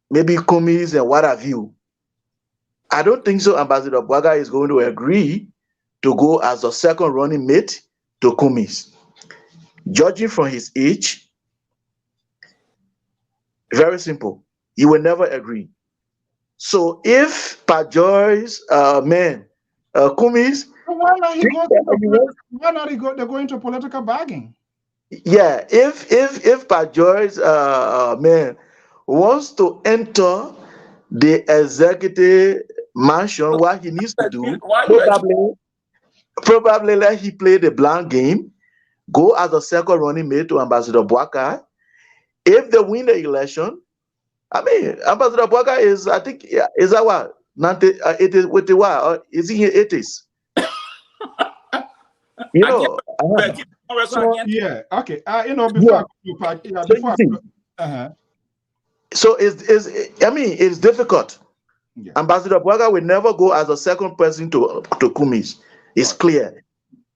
maybe commies and what have you, I don't think so Ambassador Bwaga is going to agree to go as a second running mate to commies. Judging from his age, very simple, he will never agree. So if Pajoy's commies, why not he go? They're going to political bargaining. Yeah, if Pajoy's man wants to enter the executive mansion, what he needs to do, probably let he play the blind game, go as a second running mate to Ambassador Bwaka. If they win the election, I mean, Ambassador Bwaka is, I think, is our It is with the what? Is he here 80s? You know, So yeah, okay. yeah. So before you see, so I mean, it's difficult. yeah, Ambassador Bwaga will never go as a second person to Kumis. It's right. clear.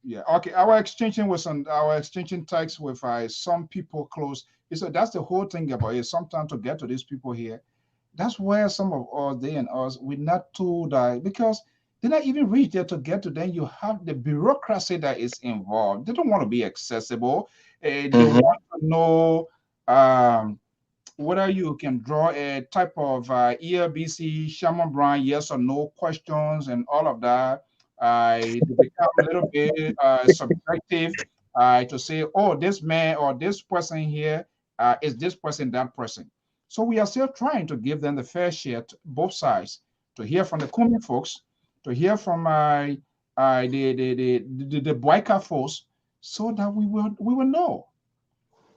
Yeah, okay. Our exchanging text with some people close. So that's the whole thing about it. Sometimes to get to these people here, that's where some of us, they and us, we're not told that because they're not even reach there to get to them. You have the bureaucracy that is involved. They don't want to be accessible. They want to know whether you can draw a type of ELBC, Sherman Brown, yes or no questions and all of that. They become a little bit subjective to say, oh, this man or this person here is this person, that person. So we are still trying to give them the fair share, to both sides, to hear from the Kumi folks, to hear from the Boyka folks, so that we will know.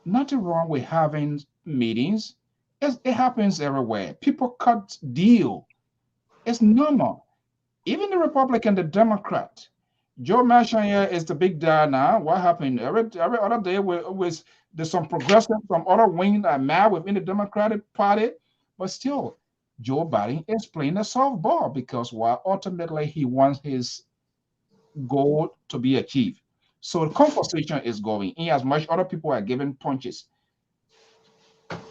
Nothing wrong with having meetings. It happens everywhere. People cut deal. It's normal. Even the Republican, the Democrat. Joe Manchin here is the big guy now. What happened? Every other day there's some progressive from other wing that are mad within the Democratic Party, but still, Joe Biden is playing a softball because ultimately he wants his goal to be achieved. So the conversation is going in as much other people are giving punches.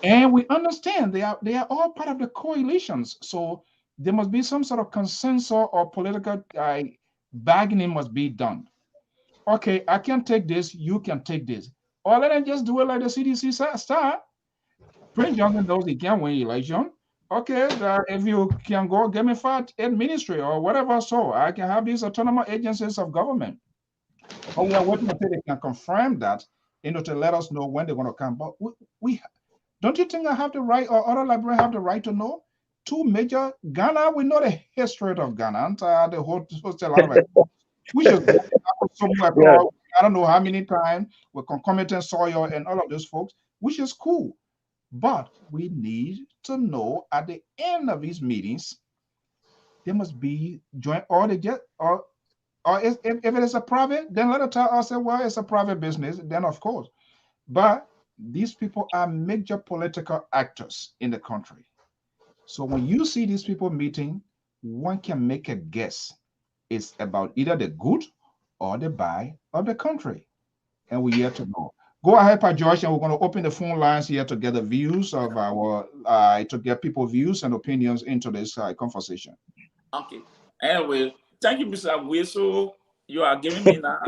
And we understand they are all part of the coalitions. So there must be some sort of consensus or political bargaining must be done. Okay, I can take this, you can take this. Or let them just do it like the CDC start. Prince Johnson knows he can win election. Okay, if you can go get me fight in ministry or whatever, so I can have these autonomous agencies of government. But we are waiting until they can confirm that, to let us know when they're going to come. But we don't you think I have the right, or other librarians have the right to know? Two major Ghana, we know the history of Ghana. And the whole we should go somewhere Yeah. across, I don't know how many times with concomitant soil and all of those folks, which is cool. But we need to know at the end of these meetings, there must be joint, or they get, or if it is a private, then let us tell us, well, it's a private business, then of course. But these people are major political actors in the country. So when you see these people meeting, one can make a guess. It's about either the good or the bad of the country. And we're here to know. Go ahead, Pa George, and we're going to open the phone lines here to get the views of our, to get people's views and opinions into this conversation. Okay. Anyway, thank you, Mr. Wiso. You are giving me now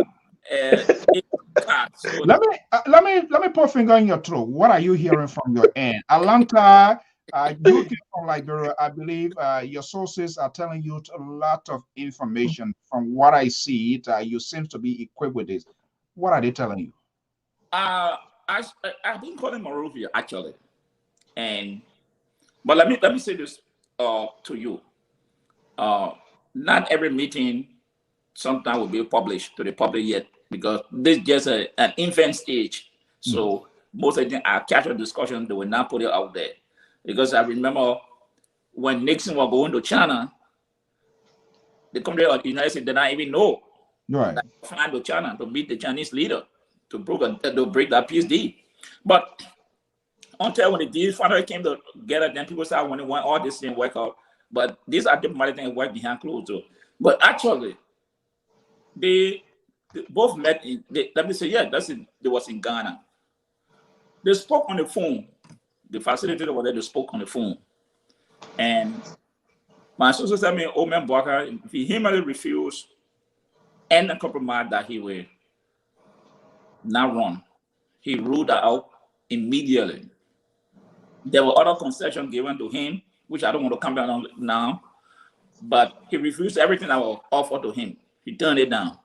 card. So let me put a finger in your throat. What are you hearing from your end? Atlanta, you came from Liberia. I believe your sources are telling you a lot of information. From what I see, you seem to be equipped with this. What are they telling you? I've been calling Monrovia actually, but let me say this to you. Not every meeting sometimes will be published to the public yet, because this is just an infant stage. So most of them are casual discussion. They will not put it out there, because I remember when Nixon was going to China, the country of the United States did not even know that flying to China to meet the Chinese leader to break that peace deal. But until when the deal finally came together, then people started wondering why all this didn't work out. But these are diplomatic things work behind closed doors. But actually, they both met. Let me say, yeah, they was in Ghana. They spoke on the phone. The facilitator was there. They spoke on the phone, and my sister said me, "Oh man, Barker, if he vehemently refused and compromise that he will not run, he ruled that out immediately." There were other concessions given to him, which I don't want to comment on now, but he refused everything that was offered to him. He turned it down.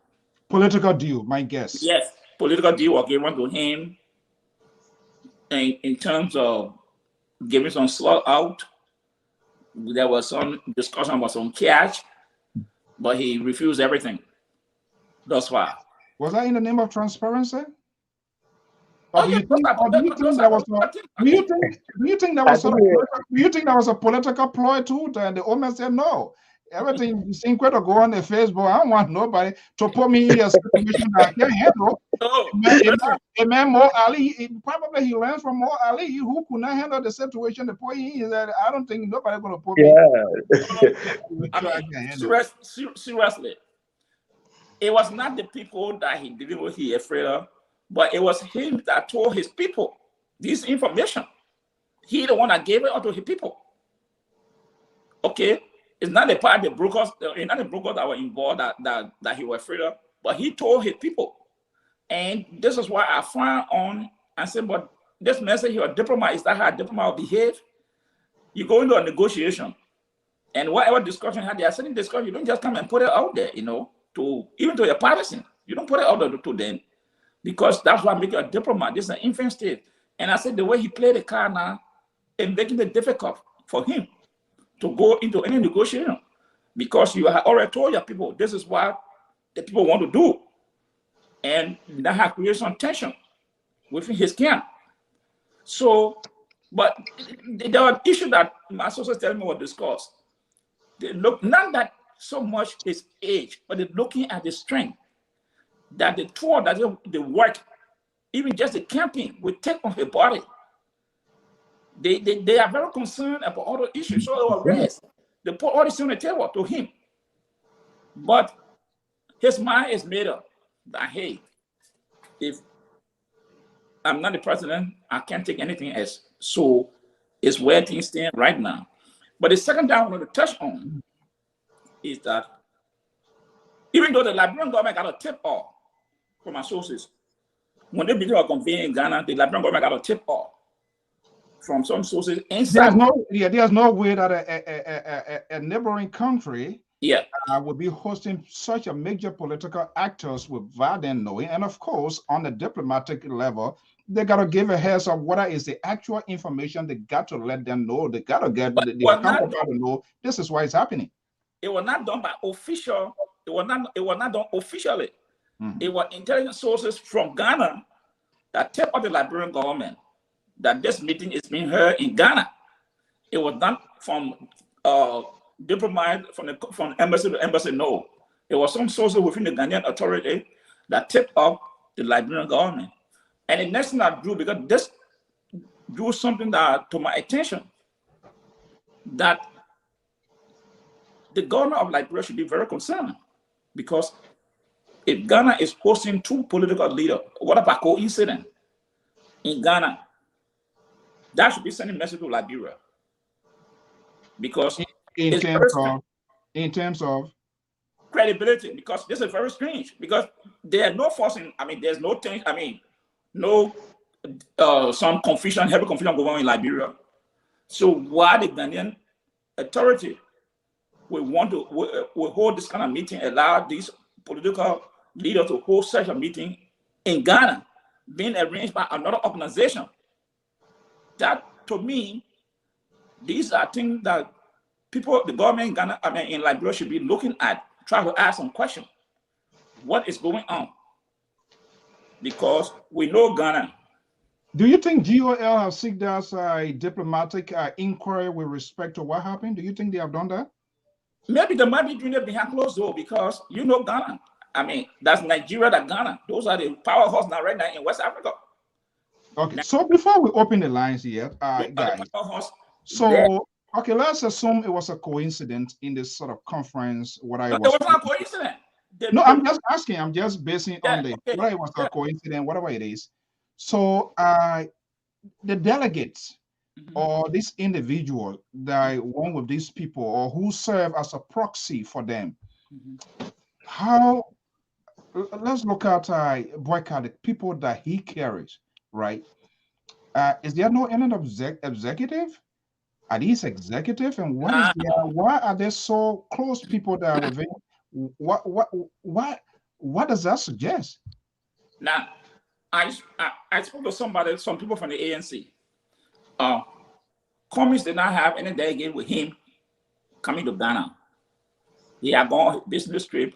Political deal, my guess. Yes, political deal was given to him in terms of giving some slot out. There was some discussion about some cash, but he refused everything thus far. Was that in the name of transparency? Or do you think? Or do you think that was? Do you think? Do you think that was sort of? Do you think that was a political ploy too? And the owner said no. Everything seemed quite to go on the Facebook. I don't want nobody to put me in a situation that I can't handle. A man Mo Ali, probably he learned from Mo Ali, who could not handle the situation. The point is that I don't think nobody going to put me. Seriously, it was not the people that he didn't know he afraid of, but it was him that told his people this information. He the one that gave it out to his people. Okay, it's not the part of the brokers, it's not the brokers that were involved that he was afraid of, but he told his people. And this is why I frown on and said, but this message you're a diplomat, is that how a diplomat will behave? You go into a negotiation, and whatever discussion had, there are certain discussion, you don't just come and put it out there, to even to your partisan. You don't put it out there to them, because that's what makes you a diplomat. This is an infant state. And I said the way he played the card now, it's making it difficult for him to go into any negotiation, because you have already told your people this is what the people want to do. And that has created some tension within his camp. So, but there were issues that my sources tell me were discussed. They look not that so much his age, but they're looking at the strength that the tour that they work, even just the camping, will take on his body. They are very concerned about all the issues. So they were raised. They put all this on the table to him. But his mind is made up that, hey, if I'm not the president, I can't take anything else. So it's where things stand right now. But the second thing I want to touch on is that even though the Liberian government got a tip off from my sources, when they began to convene in Ghana, the Liberian government got a tip off from some sources inside. There's no way that a neighboring country would be hosting such a major political actors without them knowing. And of course, on the diplomatic level, they got to give a heads up what is the actual information. They got to let them know. They got to get the counterpart to know this is why it's happening. It was not done by official. It was not done officially. It was intelligence sources from Ghana that tell the Liberian government that this meeting is being held in Ghana. It was not from diplomat from embassy to embassy. No, it was some sources within the Ghanaian authority that tipped off the Liberian government. And the next thing I drew, because this drew something that to my attention, that the government of Liberia should be very concerned, because if Ghana is hosting two political leaders, what about coincidence in Ghana? That should be sending a message to Liberia, because in terms of credibility, because this is very strange, because there's no forcing. I mean, there's no thing. I mean, no some confusion, heavy confusion going on in Liberia. So why the Ghanaian authority will want to will hold this kind of meeting, allow these political leaders to hold such a meeting in Ghana, being arranged by another organization? That, to me, these are things that people, the government in Ghana, in Liberia, should be looking at, try to ask some questions. What is going on? Because we know Ghana. Do you think GOL have seeked us a diplomatic inquiry with respect to what happened? Do you think they have done that? Maybe they might be doing it behind closed door, because you know Ghana. I mean, that's Nigeria, that Ghana. Those are the powerhouse now right now in West Africa. Okay, so before we open the lines here, guys, so okay, let's assume it was a coincidence in this sort of conference. It was not a coincidence. No, I'm just asking. I'm just basing on whether it was a coincidence, whatever it is. So the delegates or this individual that went with these people or who serve as a proxy for them, how? Let's look at Boyka, the people that he carries. Right? Is there no any executive? Are these executive? And what is there? Why are they so close people that are within? What does that suggest? Now, I spoke to some people from the ANC. Cummings did not have any delegate with him coming to Ghana. He had gone business trip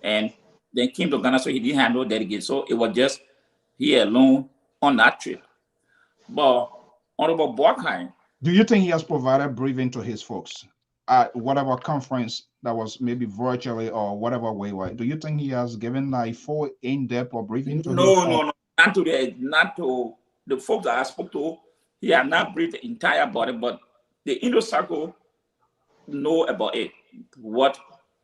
and then came to Ghana, so he didn't have no delegate. So it was just he alone on that trip. But Honorable Borkai, Do you think he has provided briefing to his folks at whatever conference that was maybe virtually or whatever way? Right? Do you think he has given like full in-depth or briefing to his? no, not to the folks that I spoke to. He had not briefed the entire body, but the inner circle know about it. What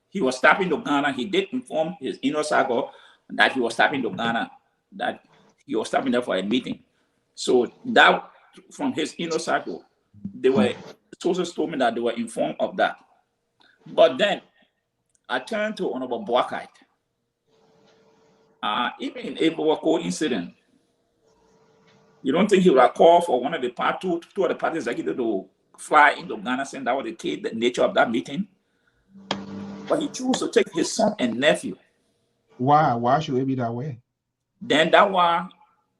he was stopping to Ghana, he did inform his inner circle that he was stopping to Ghana, that he was stopping there for a meeting. So that from his inner circle, they were sources told me that they were informed of that. But then I turned to Honorable Boakai. Even if it was a coincidence, you don't think he would have called for one of the two of the party executives to fly into Ghana, saying that was the nature of that meeting? But he chose to take his son and nephew. Why? Why should it be that way? Then that why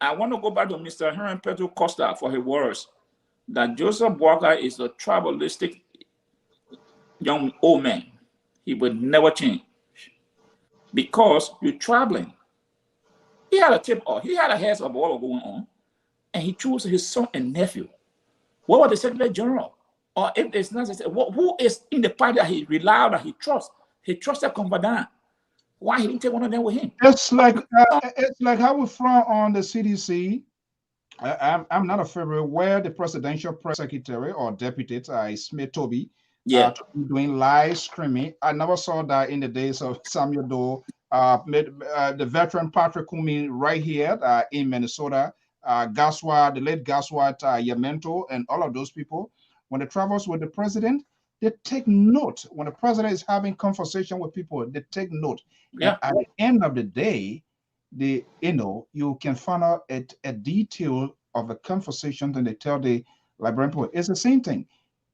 I want to go back to Mr. Herman Pedro Costa for his words that Joseph Boakai is a tribalistic young old man. He would never change because you're traveling. He had a tip off. He had a heads of what was going on, and he chose his son and nephew. What was the Secretary General? Or if there's not, who is in the party that he relied on, he trusts? He trusted Confidant. Why he didn't take one of them with him? It's like how we front on the CDC. I'm not a favorite where the presidential press secretary or deputy Smith Toby doing live streaming. I never saw that in the days of Samuel Doe. The veteran Patrick Kumi right here in Minnesota, Gaswa, the late Gaswa Yamento, and all of those people. When they travels with the president, they take note. When the president is having conversation with people, they take note. Yeah. And at the end of the day, you can find out a detail of a conversation, and they tell the librarian people it's the same thing,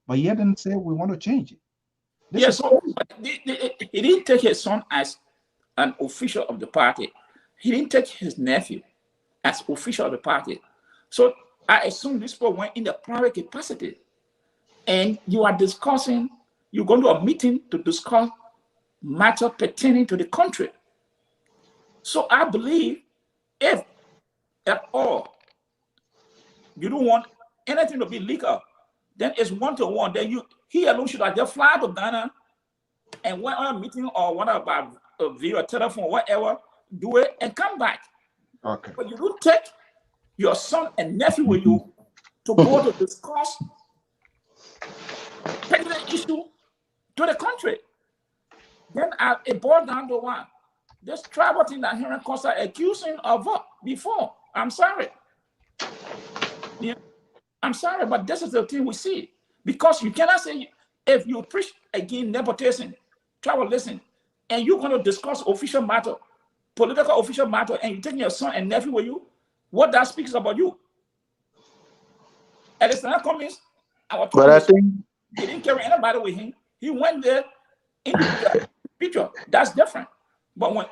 but yet didn't say we want to change it. So he didn't take his son as an official of the party. He didn't take his nephew as official of the party. So I assume this people went in the private capacity, and you are discussing. You're going to a meeting to discuss matter pertaining to the country. So I believe if at all you don't want anything to be legal, then it's one-to-one. Then he alone should have just fly to Ghana and went on a meeting or whatever via telephone, whatever, do it and come back. Okay. But you don't take your son and nephew with you to go to discuss pertinent issue to the country. Then it boiled down to one. This tribal thing that Henry Costa accusing of before. I'm sorry. Yeah, I'm sorry, but this is the thing we see. Because you cannot say, if you preach against nepotism, tribalism, and you're going to discuss official matter, political official matter, and you take your son and nephew with you, what that speaks about you. And it's not coming. But I think he didn't carry anybody with him. He went there in the picture. That's different. But when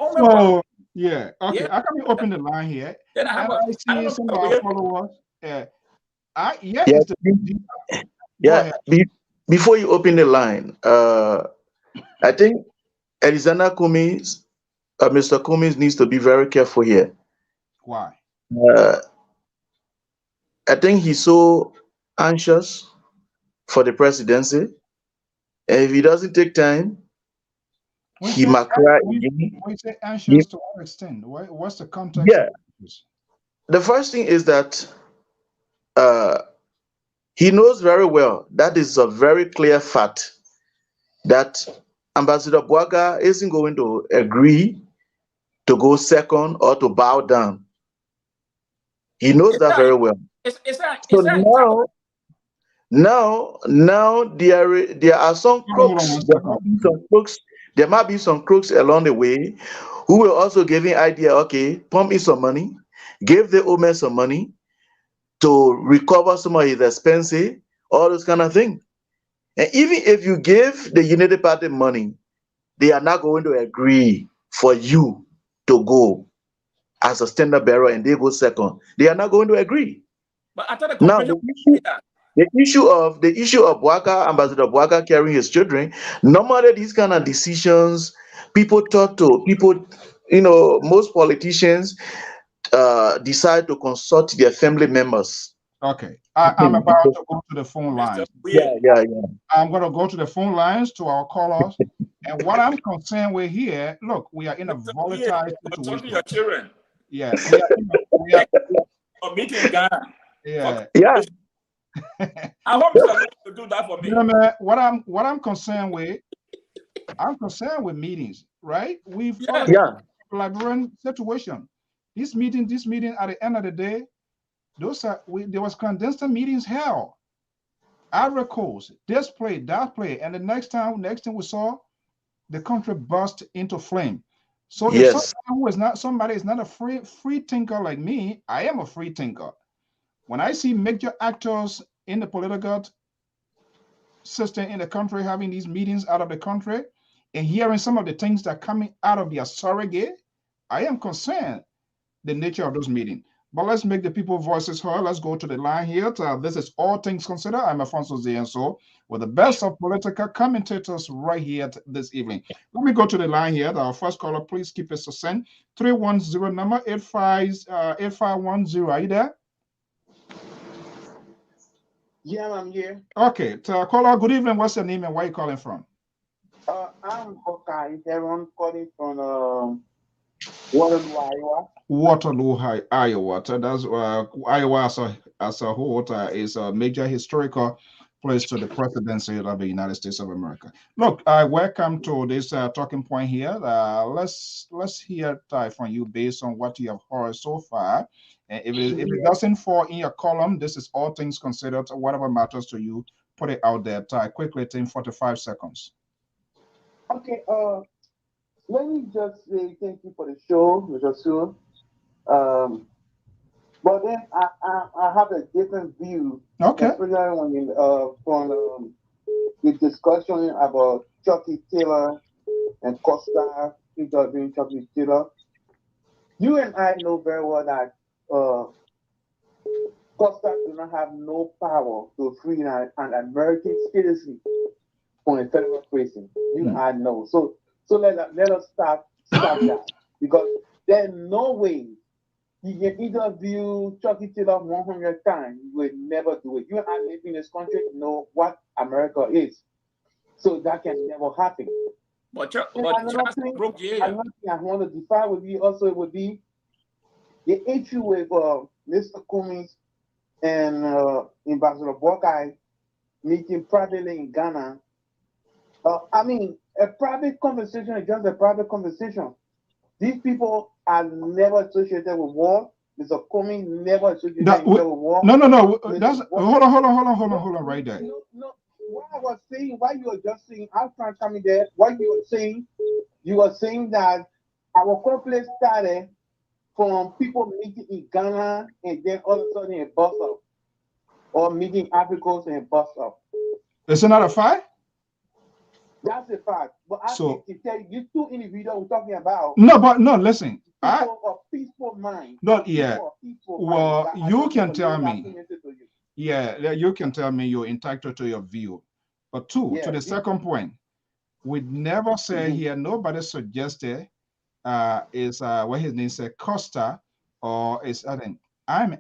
yeah, okay, I can open the line here. Then I have I see some of our followers. Before you open the line, I think Alexander Cummings, Mr. Cummings needs to be very careful here. Why? I think he's so anxious for the presidency, and if he doesn't take time, he might cry again. When you say anxious, to what extent? What's the context? Yeah. The first thing is that he knows very well that is a very clear fact that Ambassador Boakai isn't going to agree to go second or to bow down. He knows that very well. Now there are some crooks. There might be some crooks along the way who will also give him idea, okay, pump me some money, give the old man some money to recover some of his expenses, all those kind of things. And even if you give the United Party money, they are not going to agree for you to go as a standard bearer and they go second. They are not going to agree. But I thought the issue of Boakai, Ambassador Boakai carrying his children, normally these kind of decisions, people talk to people, most politicians, decide to consult their family members. Okay, I'm about to go to the phone lines. Yeah. I'm going to go to the phone lines to our callers. And what I'm concerned with here, look, we are in a volatile situation. Your children. Yeah, we are a meeting in Ghana. Yeah. I hope Mr. to do that for me. You know, what I'm concerned with, meetings, right? We've already Liberian situation. This meeting, at the end of the day, there was clandestine meetings held. Ivory Coast, this play, that play, and the next thing we saw, the country burst into flame. So if somebody is not a free thinker like me, I am a free thinker. When I see major actors in the political system in the country having these meetings out of the country and hearing some of the things that are coming out of their surrogate, I am concerned the nature of those meetings. But let's make the people voices heard. Let's go to the line here. This is All Things Considered. I'm Alfonso Zienso with the best of political commentators right here this evening. Let me go to the line here. Our first caller, please keep it succinct. 310 number 8510. Are you there? Yeah, I'm here. Okay. Caller, good evening. What's your name and where are you calling from? I'm Hawkeye Heron calling from Waterloo, Iowa. Waterloo, Iowa. That's Iowa as a whole is a major historical place to the presidency of the United States of America. Look, welcome to this talking point here. Let's hear from you based on what you have heard so far. And if it doesn't fall in your column, this is All Things Considered. Whatever matters to you, put it out there. Quickly, in 45 seconds. Okay. Let me just say thank you for the show, Mr. Sue. But then I have a different view. Okay. Especially when from the discussion about Chucky Taylor and Costa interviewing Chucky Taylor. You and I know very well that Costa do not have no power to free an American citizen from a federal prison. You and I know. So let us stop that, because there's no way you can interview Chucky Taylor 100 times. You will never do it. You and I live in this country know what America is. So that can never happen. Another thing I want to define with you also would be the issue with Mr. Cummings and Ambassador Buckeye meeting privately in Ghana. I mean, a private conversation is just a private conversation. These people are never associated with war. Mr. Cummings never associated with war. No. That's hold on right there. No. What I was saying, why you were just saying, I was trying to come in there. What you were saying that our conflict started from people meeting in Ghana and then all of a sudden it bust up, or meeting Africans and it bust up. Is it not a fact? That's a fact. But I can tell you two individuals we're talking about. No, listen. People of peaceful mind. Not yet. Well, you can tell me. Yeah, you can tell me you're entitled to your view. But to the second point, we never say here, nobody suggested is what his name said, Costa, or is I'm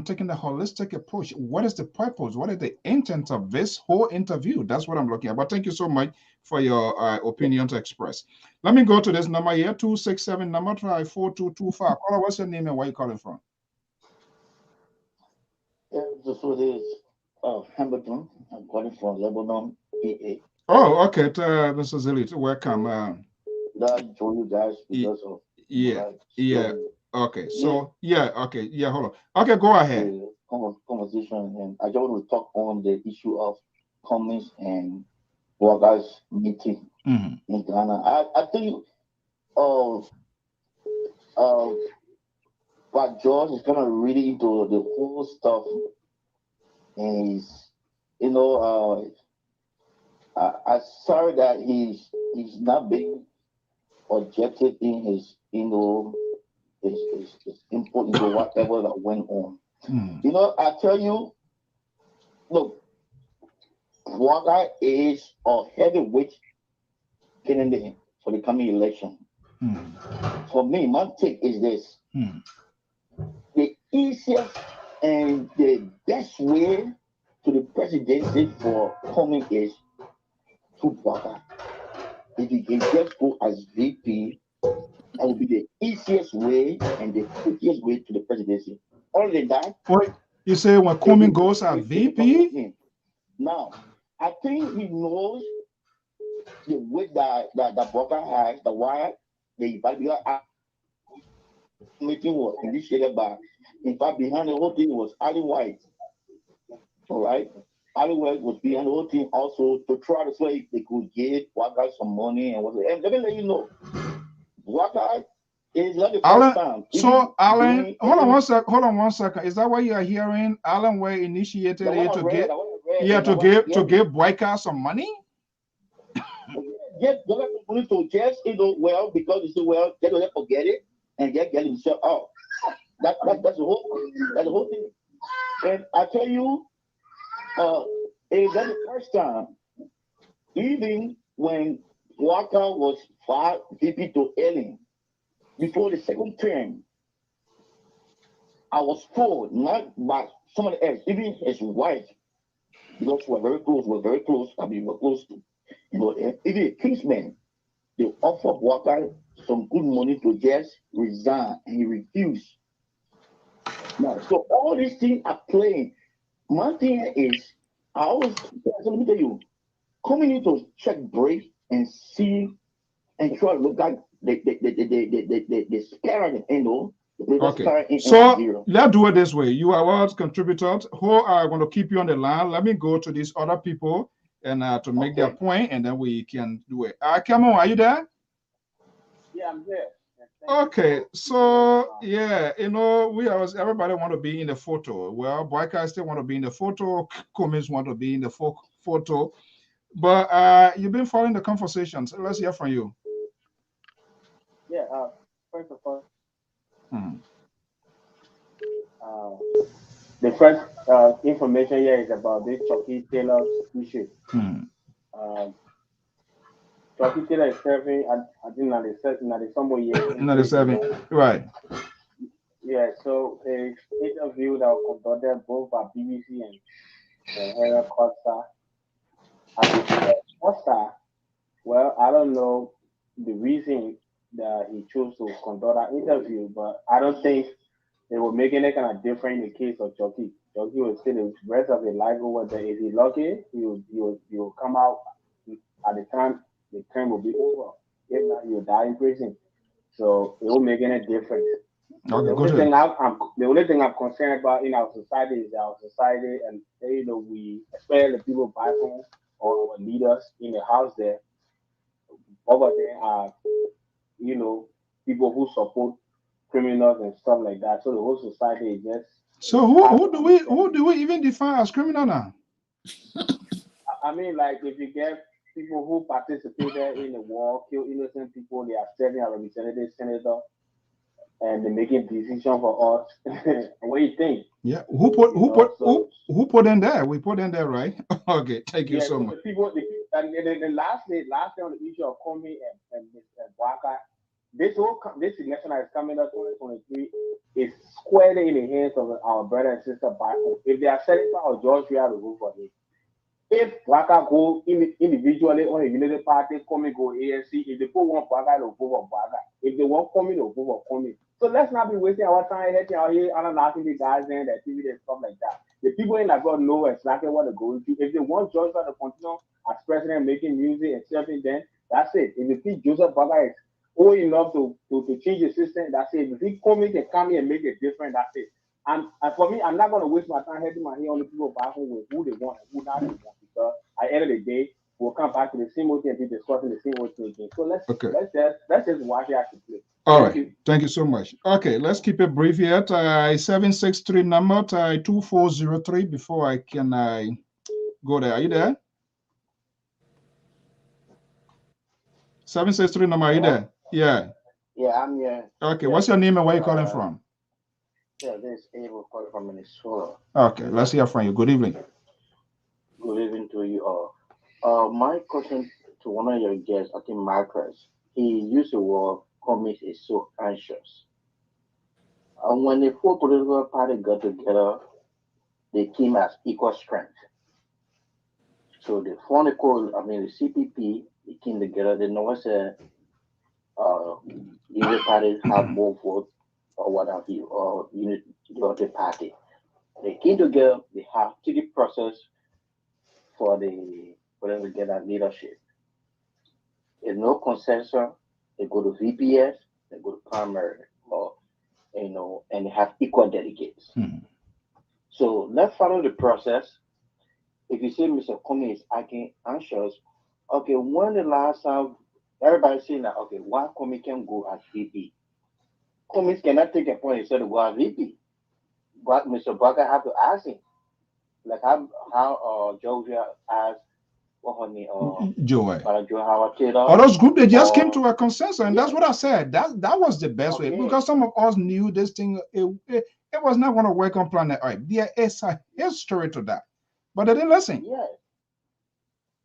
taking the holistic approach. What is the purpose? What is the intent of this whole interview? That's what I'm looking at. But thank you so much for your opinion to express. Let me go to this number here, 267 number, try 4225. Caller, what's your name and where are you calling from? This is Hamilton. I'm calling from Lebanon, PA. Oh, okay. Mr. Zilit, welcome. That told you guys because of Okay. So hold on. Okay, go ahead. Conversation, and I just want to talk on the issue of Cummings and workers meeting in Ghana. I think what George is kind of really into the whole stuff, and he's, I'm sorry that he's not being objective in his his input into whatever that went on. I tell you, look, Waka is a heavyweight candidate for the coming election. For me, my take is this. the easiest and the best way to the presidency for coming is through Baka. If he can just go as VP, that would be the easiest way and the quickest way to the presidency. Other than that, Wait, you say when Coming goes at VP? Now, I think he knows the way that Baka has, the why the Evaluation meeting was initiated by. In fact, behind the whole thing was Ali White. All right. Ali White was behind the whole thing also to try to say they could give Waka some money and what's. And let me let you know, Waka is not the first time. So Alan, hold on one second. Is that what you are hearing? Alan Way initiated it to get to give Boyka some money? Get money to just well because you say well, get to forget it and get himself out. That's the whole thing. And I tell you, it's not the first time. Even when Walker was fired VP to Ellen before the second term, I was told not by somebody else, even his wife, because we're very close. I mean, we're close to, even a kinsman, they offered Walker some good money to just resign, and he refused. Now, so all these things are playing. My thing is, let me tell you, coming into check break and see and try to look at the spirit of okay. So let's do it this way. You are all contributors who are going to keep you on the line. Let me go to these other people and to make their point, and then we can do it. Come on, are you there? Yeah, I'm there. Okay, so yeah, everybody want to be in the photo. Well, Boyka still want to be in the photo. Cummins want to be in the photo, but you've been following the conversations. Let's hear from you. Yeah. First of all, the first information here is about this Chucky Taylor issue. Chucky Taylor is serving, I think, somewhere here. 97, right. Yeah, so a interview that was conducted both by BBC and Henry Costa. Costa, well, I don't know the reason that he chose to conduct that interview, but I don't think they were making it kind of different in the case of Chucky. Chucky was still the rest of his life over there. If he's lucky, he will come out at the time the term will be over. If not, he'll die in prison. So it will make any difference. Okay, the only thing I'm concerned about in our society is our society, and we, especially the people back home or our leaders in the house there, over there are people who support criminals and stuff like that. So the whole society is just. So who do we even define as criminal now? I mean, like if you get people who participated in the war, kill innocent people, they are serving a representative senator, and they're making decisions for us. What do you think? Yeah, who put in there? We put in there, right? Okay, thank you so much. The last day on the issue of Comey and Waka, this election that is coming up 2023 is squarely in the hands of our brother and sister back home. If they are satisfied or George, we have to vote for him. If Waka go individually on a unity party, Comey go ANC. If they put one Waka, they'll vote for Waka. If they want Comey, they'll vote for Comey. So let's not be wasting our time heading out here analyzing the guys and the TV and stuff like that. The people in Lagos know exactly what they're going through. If they want Joshua to continue as president making music and serving, then that's it. If you think Joseph Baga is old enough to change the system, that's it. If he come in and come here and make a difference, that's it. And for me, I'm not going to waste my time heading my hair on the people back home with who they want and who not they want, because at the end of the day, we'll come back to the same old thing and be discussing the same old thing again. So let's just watch it actually play. All right. Thank you so much. Okay, let's keep it brief here. 763 number 2403 before I can go there. Are you there? 763 number, are you there? Yeah. Yeah, I'm here. Okay, what's your name and where you calling from? Yeah, this is Abel calling from Minnesota. Okay, let's hear from you. Good evening. Good evening to you all. My question to one of your guests, I think Marcus, he used the word Comey is so anxious. When the four political parties got together, they came as equal strength. So the four I mean the CPP, they came together. They know what's uh, the other parties have more votes or what have you, or the other party. They came together. They have to the process for them to get that leadership. If no consensus, they go to VPS, they go to primary, or and they have equal delegates. So let's follow the process. If you say Mr. Comey is acting anxious, okay, when the last time everybody's saying that, okay, why Comey can go as VP? Comey cannot take a point instead of go as VP. But Mr. Barker have to ask him, like how Georgia asked what her name, Joy. Joe Howard Taylor. All those groups, they just came to a consensus, and that's what I said. That was the best way, Okay. because some of us knew this thing. It was not going to work on planet Earth. There is a history to that, but they didn't listen. Yes.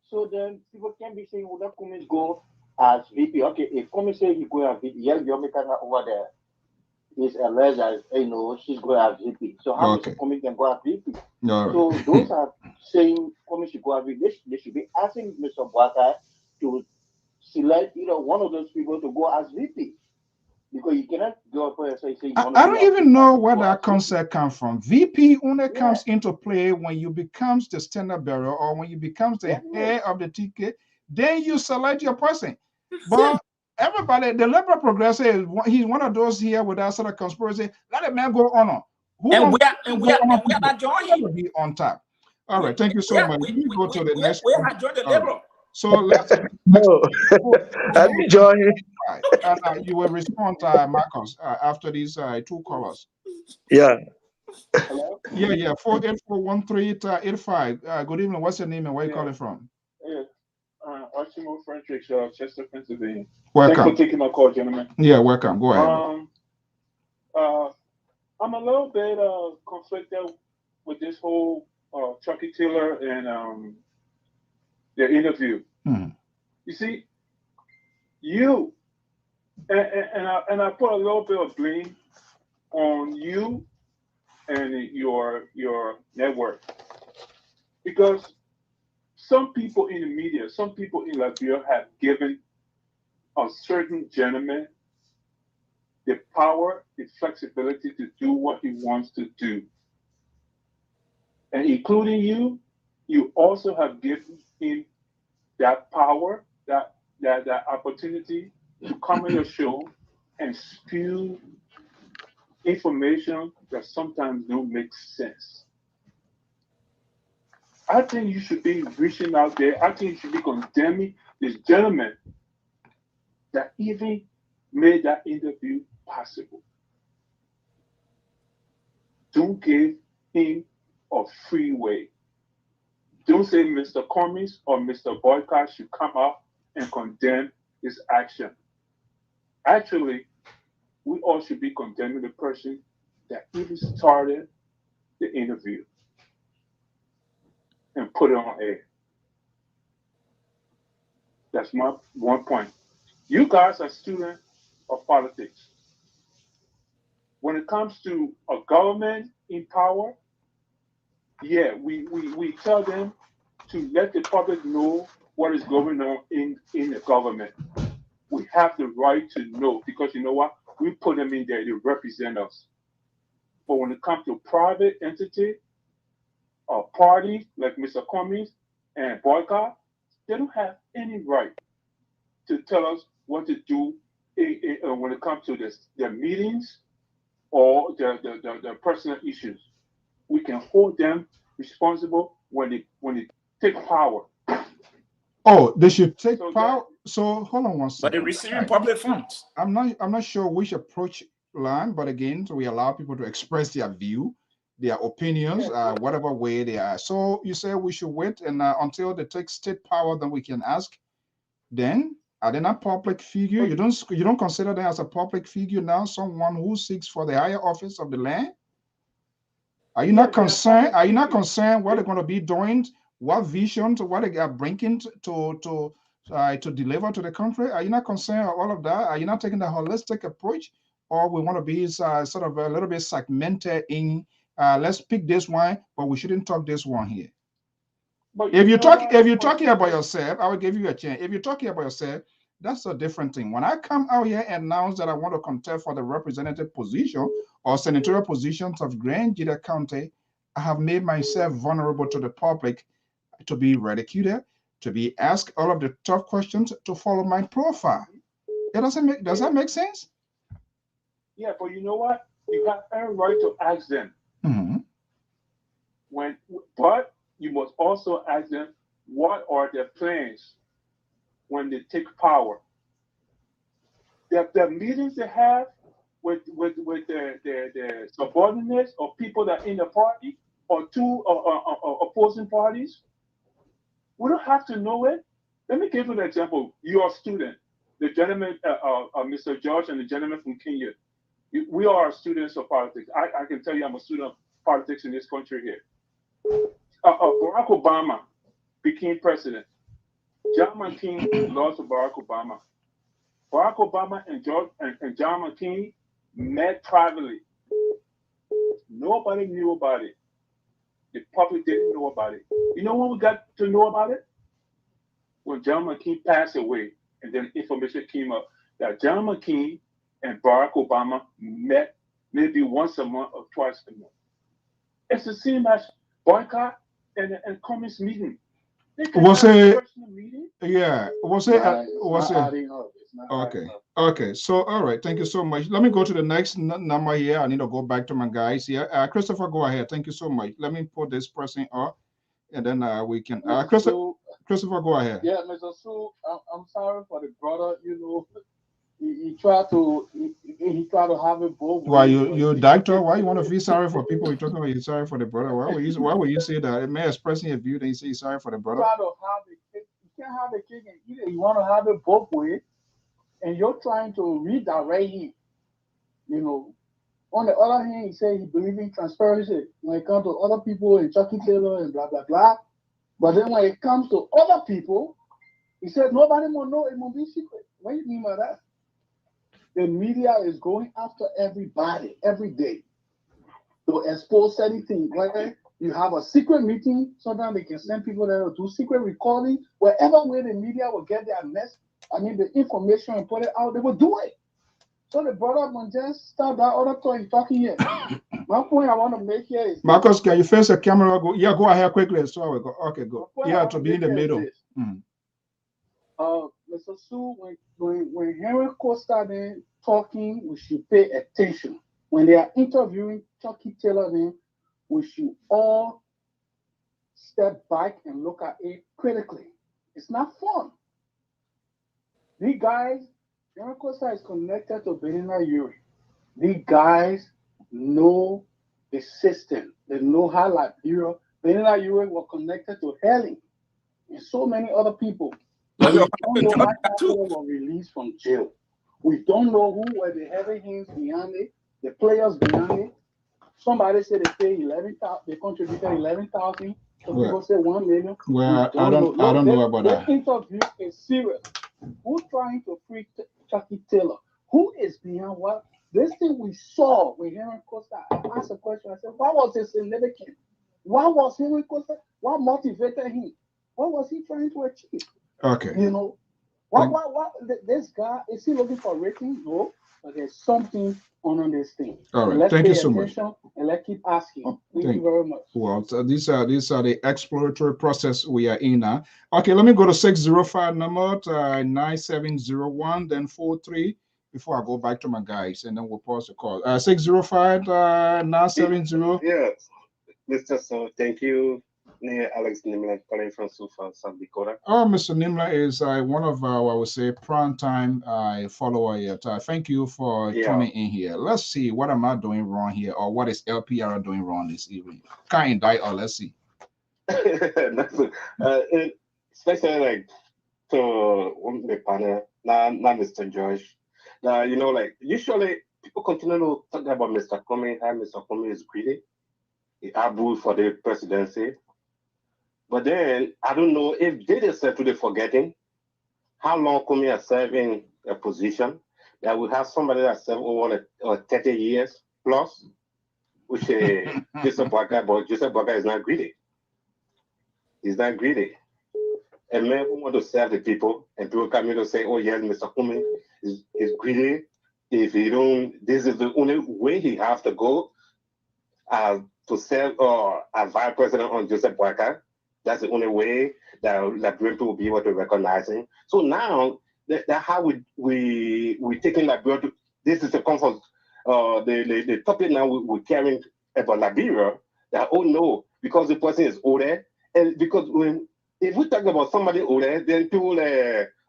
So then people can be saying, well, let Cummings go as VP. Okay, if Cummings say he go as VP, yeah, the American over there is alleged as, she's going as VP. So how Okay. Mr. Cummings can go as VP? No. So those are saying Cummings should go as VP. They should be asking Mr. Barker to select one of those people to go as VP. Because you cannot go up and say you want to I don't even know where that concept comes from. VP only comes into play when you becomes the standard bearer or when you becomes the head of the ticket. Then you select your person. But everybody, the liberal progressive, he's one of those here with that sort of conspiracy. Let a man go on. We are not joining. Be on top. All right, thank you so much. Let me go to the next. We have joined the liberal. So let's no. I didn't join him. You will respond, Marcus, after these two callers. Yeah. Hello? Yeah. 4841385. Good evening. What's your name and where you calling from? Yeah. Archimo Frederick, Chester, Pennsylvania. Welcome. Thanks for taking my call, gentlemen. Yeah, welcome. Go ahead. I'm a little bit conflicted with this whole Chucky Taylor and their interview. You see, and I put a little bit of blame on you and your network, because some people in the media, some people in Liberia have given a certain gentleman the power, the flexibility to do what he wants to do. And including you also have given him that power, that opportunity to come on your show and spew information that sometimes don't make sense. I think you should be reaching out there. I think you should be condemning this gentleman that even made that interview possible. Don't give him a free way. Don't say Mr. Cummings or Mr. Boycott should come up and condemn his action. Actually, we all should be condemning the person that even started the interview and put it on air. That's my one point. You guys are students of politics. When it comes to a government in power, yeah, we tell them to let the public know what is going on in the government. We have the right to know, because you know what? We put them in there to represent us. But when it comes to private entity or parties like Mr. Cummings and Boycott, they don't have any right to tell us what to do when it comes to their meetings or their personal issues. We can hold them responsible when they take power. Oh, they should take power. So hold on one second. But they're receiving public funds. I'm not sure which approach line, but again, so we allow people to express their view, their opinions, whatever way they are. So you say we should wait and until they take state power, then we can ask. Then are they not public figure? You don't consider them as a public figure now, someone who seeks for the higher office of the land? Are you not concerned? Are you not concerned what they're going to be doing? What vision to what they are bringing to deliver to the country? Are you not concerned of all of that? Are you not taking the holistic approach or we want to be sort of a little bit segmented in, let's pick this one, but we shouldn't talk this one here. But if you're talking about yourself, I will give you a chance. If you're talking about yourself, that's a different thing. When I come out here and announce that I want to contest for the representative position or senatorial positions of Grand Jita County, I have made myself vulnerable to the public, to be ridiculed, to be asked all of the tough questions, to follow my profile. Does that make sense? Yeah, but you know what? You have every right to ask them. Mm-hmm. But you must also ask them what are their plans when they take power. The meetings they have with their subordinates or people that are in the party or two opposing parties. We don't have to know it. Let me give you an example. You are a student. The gentleman, Mr. George, and the gentleman from Kenya. We are students of politics. I can tell you I'm a student of politics in this country here. Barack Obama became president. John McCain lost to Barack Obama. Barack Obama and John McCain met privately. Nobody knew about it. The public didn't know about it. You know when we got to know about it? When John McCain passed away, and then information came up that John McCain and Barack Obama met maybe once a month or twice a month. It's the same as boycott and Cummings meeting. Was it? Yeah. Was it? Okay. Okay. So, all right. Thank you so much. Let me go to the next number here. I need to go back to my guys here. Christopher, go ahead. Thank you so much. Let me put this person up, and then we can. Christopher, go ahead. Yeah, Mr. Sue, I'm sorry for the brother. You know, he tried to have it both ways. Why you doctor? Why you want to feel sorry for people? You're talking about you sorry for the brother. Why would you say that? It may expressing a view, then you say sorry for the brother. Try to have it. You can't have a cake and eat it. You want to have it both ways, and you're trying to redirect him. You know, on the other hand, he said he believes in transparency when it comes to other people and Chucky Taylor and blah blah blah. But then when it comes to other people, he said nobody will know. It will be secret. What do you mean by that? The media is going after everybody every day to expose anything. Like you have a secret meeting, sometimes they can send people there to do secret recording. Wherever way the media will get their the information and put it out, they will do it. So the brother will just start that other talk talking here. My point I want to make here is Marcus, can you face the camera? Go ahead quickly. So we go. Okay, go. Yeah, to be in the middle. Mr. Sue, when Henry Costa then talking, we should pay attention. When they are interviewing Chucky Taylor, then we should all step back and look at it critically. It's not fun. These guys, Henry Costa is connected to Benina Yuri. These guys know the system. They know how Liberia. Benina Yuri were connected to Helen and so many other people. But we don't know how people were released from jail. We don't know who were the heavy hands behind it, the players behind it. Somebody said they paid 11,000. They contributed 11,000. Some people say 1 million. Well, I don't know about that. This interview is serious. Who's trying to free Chucky Taylor? Who is behind what? This thing we saw with Henry Costa. I asked a question. I said, "What was his significance? What was Henry Costa? What motivated him? What was he trying to achieve?" Okay. You know, what this guy, is he looking for ratings? No, but there's something on this thing. All right. Thank you so much. And let's keep asking. Thank you very much. Well, so these are the exploratory process we are in now. Okay, let me go to 605 number 9701, then 43 before I go back to my guys, and then we'll pause the call. 605 970. Yes, Mr. So thank you. Alex Nimla calling from Sufa, South Dakota. Oh, Mr. Nimla is one of our, I would say, prime time follower yet. Thank you for tuning in here. Let's see, what am I doing wrong here, or what is LPR doing wrong this evening? Can't indict, or let's see. Especially like to the panel, not Mr. George. Now, you know, like usually people continue to talk about Mr. Comey, how Mr. Comey is greedy. He abu for the presidency. But then I don't know if they decided to forgetting how long Comey has served in a position, that we have somebody that's over 30 years plus, which Joseph Boakai, but Joseph Boakai is not greedy. He's not greedy. A man who wants to serve the people, and people come in to say, "Oh yes, Mr. Kumi is greedy. If he don't, this is the only way he has to go to serve as vice president on Joseph Boakai. That's the only way that Liberian people will be able to recognize him." So now that's how we taking Liberia to. This is the comfort. The topic now we're carrying about Liberia. That oh no, because the person is older, and because if we talk about somebody older, then people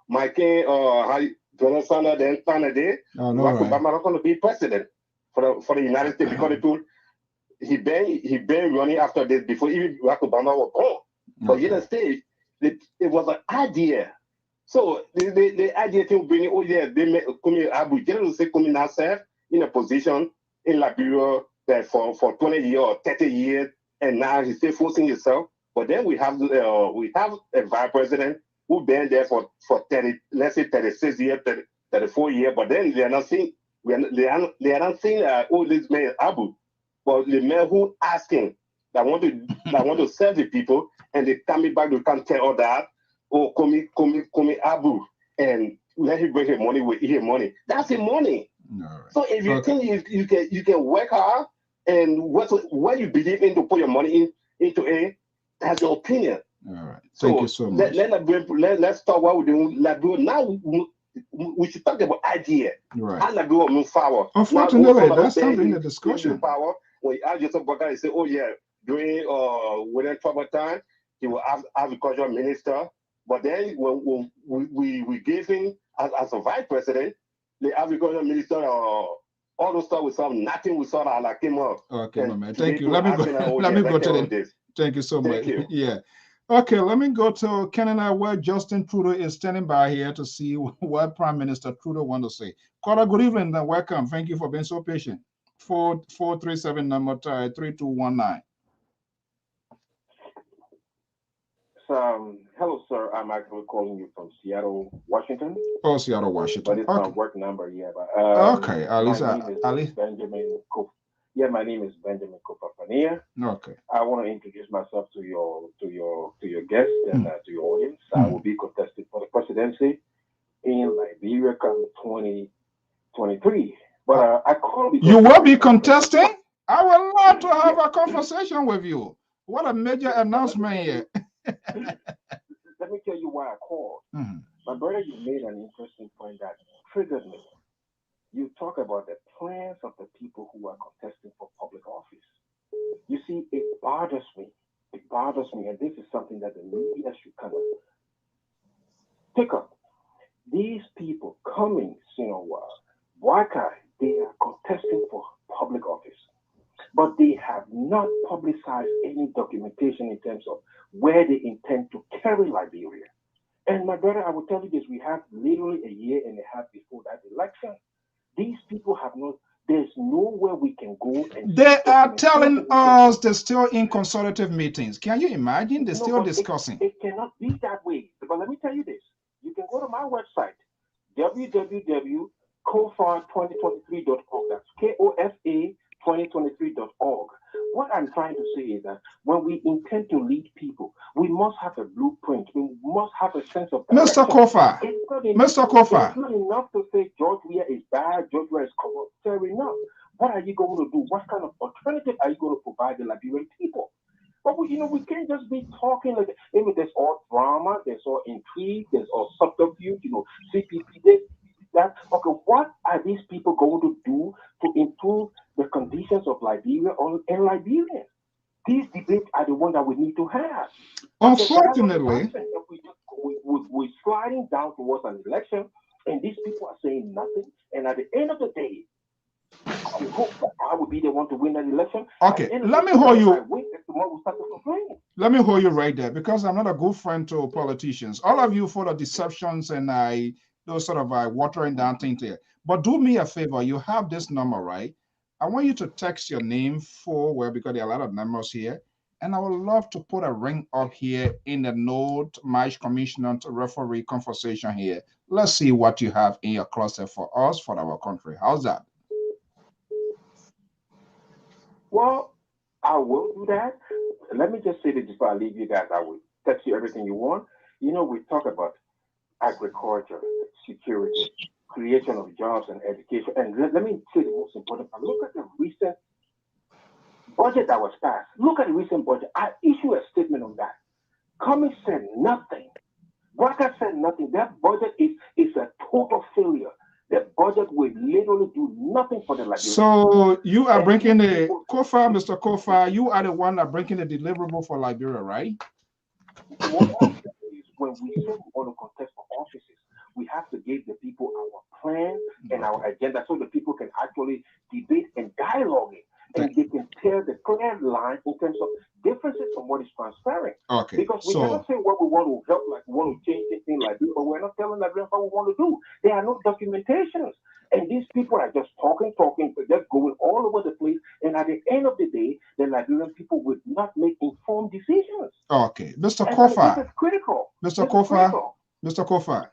Mike or Donald Sanders, then Kennedy, Barack Obama not going to be president for the United States because people he been running after this before even Barack Obama was born. But United States, it was an idea. So the idea to bring oh yeah, they make Abu General say come now serve in a position in Liberia that for 20 years or 30 years, and now he's still forcing himself. But then we have a vice president who been there for 30, let's say 36 years, 34 years. But then they are not seeing they are not saying oh this man is Abu, but the man who asking that want to serve the people, and they coming back to come tell all that oh come Abu and let him bring his money with his money. That's his money. So if you think you can work hard and what you believe in to put your money into it. That's your opinion. All right. Thank you so much. Let's talk what we're doing. Now we should talk about idea. Right. How Liberia will move forward. Unfortunately, that's not in the discussion. Power. When you ask yourself, you say, oh yeah, during within trouble time, he will have agricultural minister. But then when we gave him as a vice president, the agricultural minister all those stuff we saw, nothing we saw that came up. Okay, my man. Thank you. Let me go to this. Thank you so much. Yeah. Okay, let me go to Canada where Justin Trudeau is standing by here to see what Prime Minister Trudeau wants to say. Caller, good evening and welcome. Thank you for being so patient. 437 number 3219. Hello, sir. I'm actually calling you from Seattle, Washington. Oh, Seattle, Washington. But it's my work number, yeah. But, okay, at least Benjamin. Yeah, my name is Benjamin Kopafania. Okay. I want to introduce myself to your guests and to your audience. I will be contesting for the presidency in Liberia come 2023. But I called because you will be contesting. I would love to have a conversation with you. What a major announcement here. Let me tell you why I called. My brother, you made an interesting point that triggered me. You talk about the plans of the people who are contesting for public office. You see, it bothers me. It bothers me, and this is something that the media should kind of pick up. These people coming, Boakai, they are contesting for public office, but they have not publicized any documentation in terms of where they intend to carry Liberia. And my brother, I will tell you this, we have literally a year and a half before that election. These people have there's nowhere we can go. And they are telling us they're still in consultative meetings. Can you imagine? They're still discussing. It cannot be that way. But let me tell you this. You can go to my website, www.kofa2023.org. That's KOFA2023.org. What I'm trying to say is that when we intend to lead people, we must have a blueprint. We must have a sense of direction. Mr. Kofa, it's not enough to say George Weah is bad, George Weah is corrupt. Fair enough. What are you going to do? What kind of alternative are you going to provide the Liberian people? But we can't just be talking like there's all drama, there's all intrigue, there's all subterfuge, CPP this, that. Okay, what are these people going to do to improve the conditions of Liberia and Liberians? These debates are the ones that we need to have. Unfortunately, we're sliding down towards an election, and these people are saying nothing. And at the end of the day, I hope that I will be the one to win that election. Okay, let me hold you. Let me hold you right there, because I'm not a good friend to politicians. All of you for the deceptions and those sort of watering down things here. But do me a favor. You have this number, right? I want you to text your name because there are a lot of numbers here, And I would love to put a ring up here in the note match commissioner to referee conversation here. Let's see what you have in your closet for us, for our country. How's that? Well, I will do that. Let me just say this before I leave you guys. I will text you everything you want. You know, we talk about agriculture, security, creation of jobs and education. And let me say the most important part. Look at the recent budget that was passed. Look at the recent budget. I issue a statement on that. Cummings said nothing. Walker said nothing. That budget is a total failure. The budget will literally do nothing for the Liberians. So you are bringing the Kofa, Mr. Kofa, you are the one that bringing the deliverable for Liberia, right? What I'm saying is when we say we want to contest for offices, we have to give the people our plan and our agenda so the people can actually debate and dialogue it. And they can tell the clear line in terms of differences from what is transparent. Okay. Because we cannot say what we want to help, like we want to change things like this, but we're not telling Liberians what we want to do. There are no documentations. And these people are just talking, but just going all over the place. And at the end of the day, the Liberian people would not make informed decisions. Okay. Mr. Kofa. This is critical. Mr. Kofa. Mr. Kofa.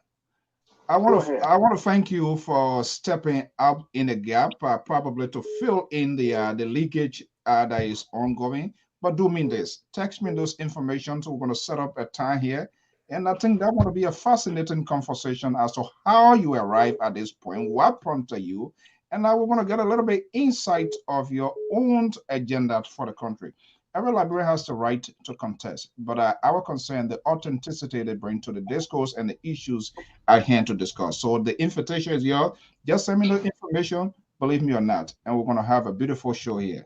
I want to thank you for stepping up in the gap, probably to fill in the leakage that is ongoing. But do mean this. Text me those information. So we're going to set up a time here. And I think that will be a fascinating conversation as to how you arrive at this point, what prompted you, and now we're going to get a little bit insight of your own agenda for the country. Every Liberian has the right to contest, but our concern, the authenticity they bring to the discourse and the issues at hand to discuss. So the invitation is yours. Just send me the information, believe me or not, and we're going to have a beautiful show here.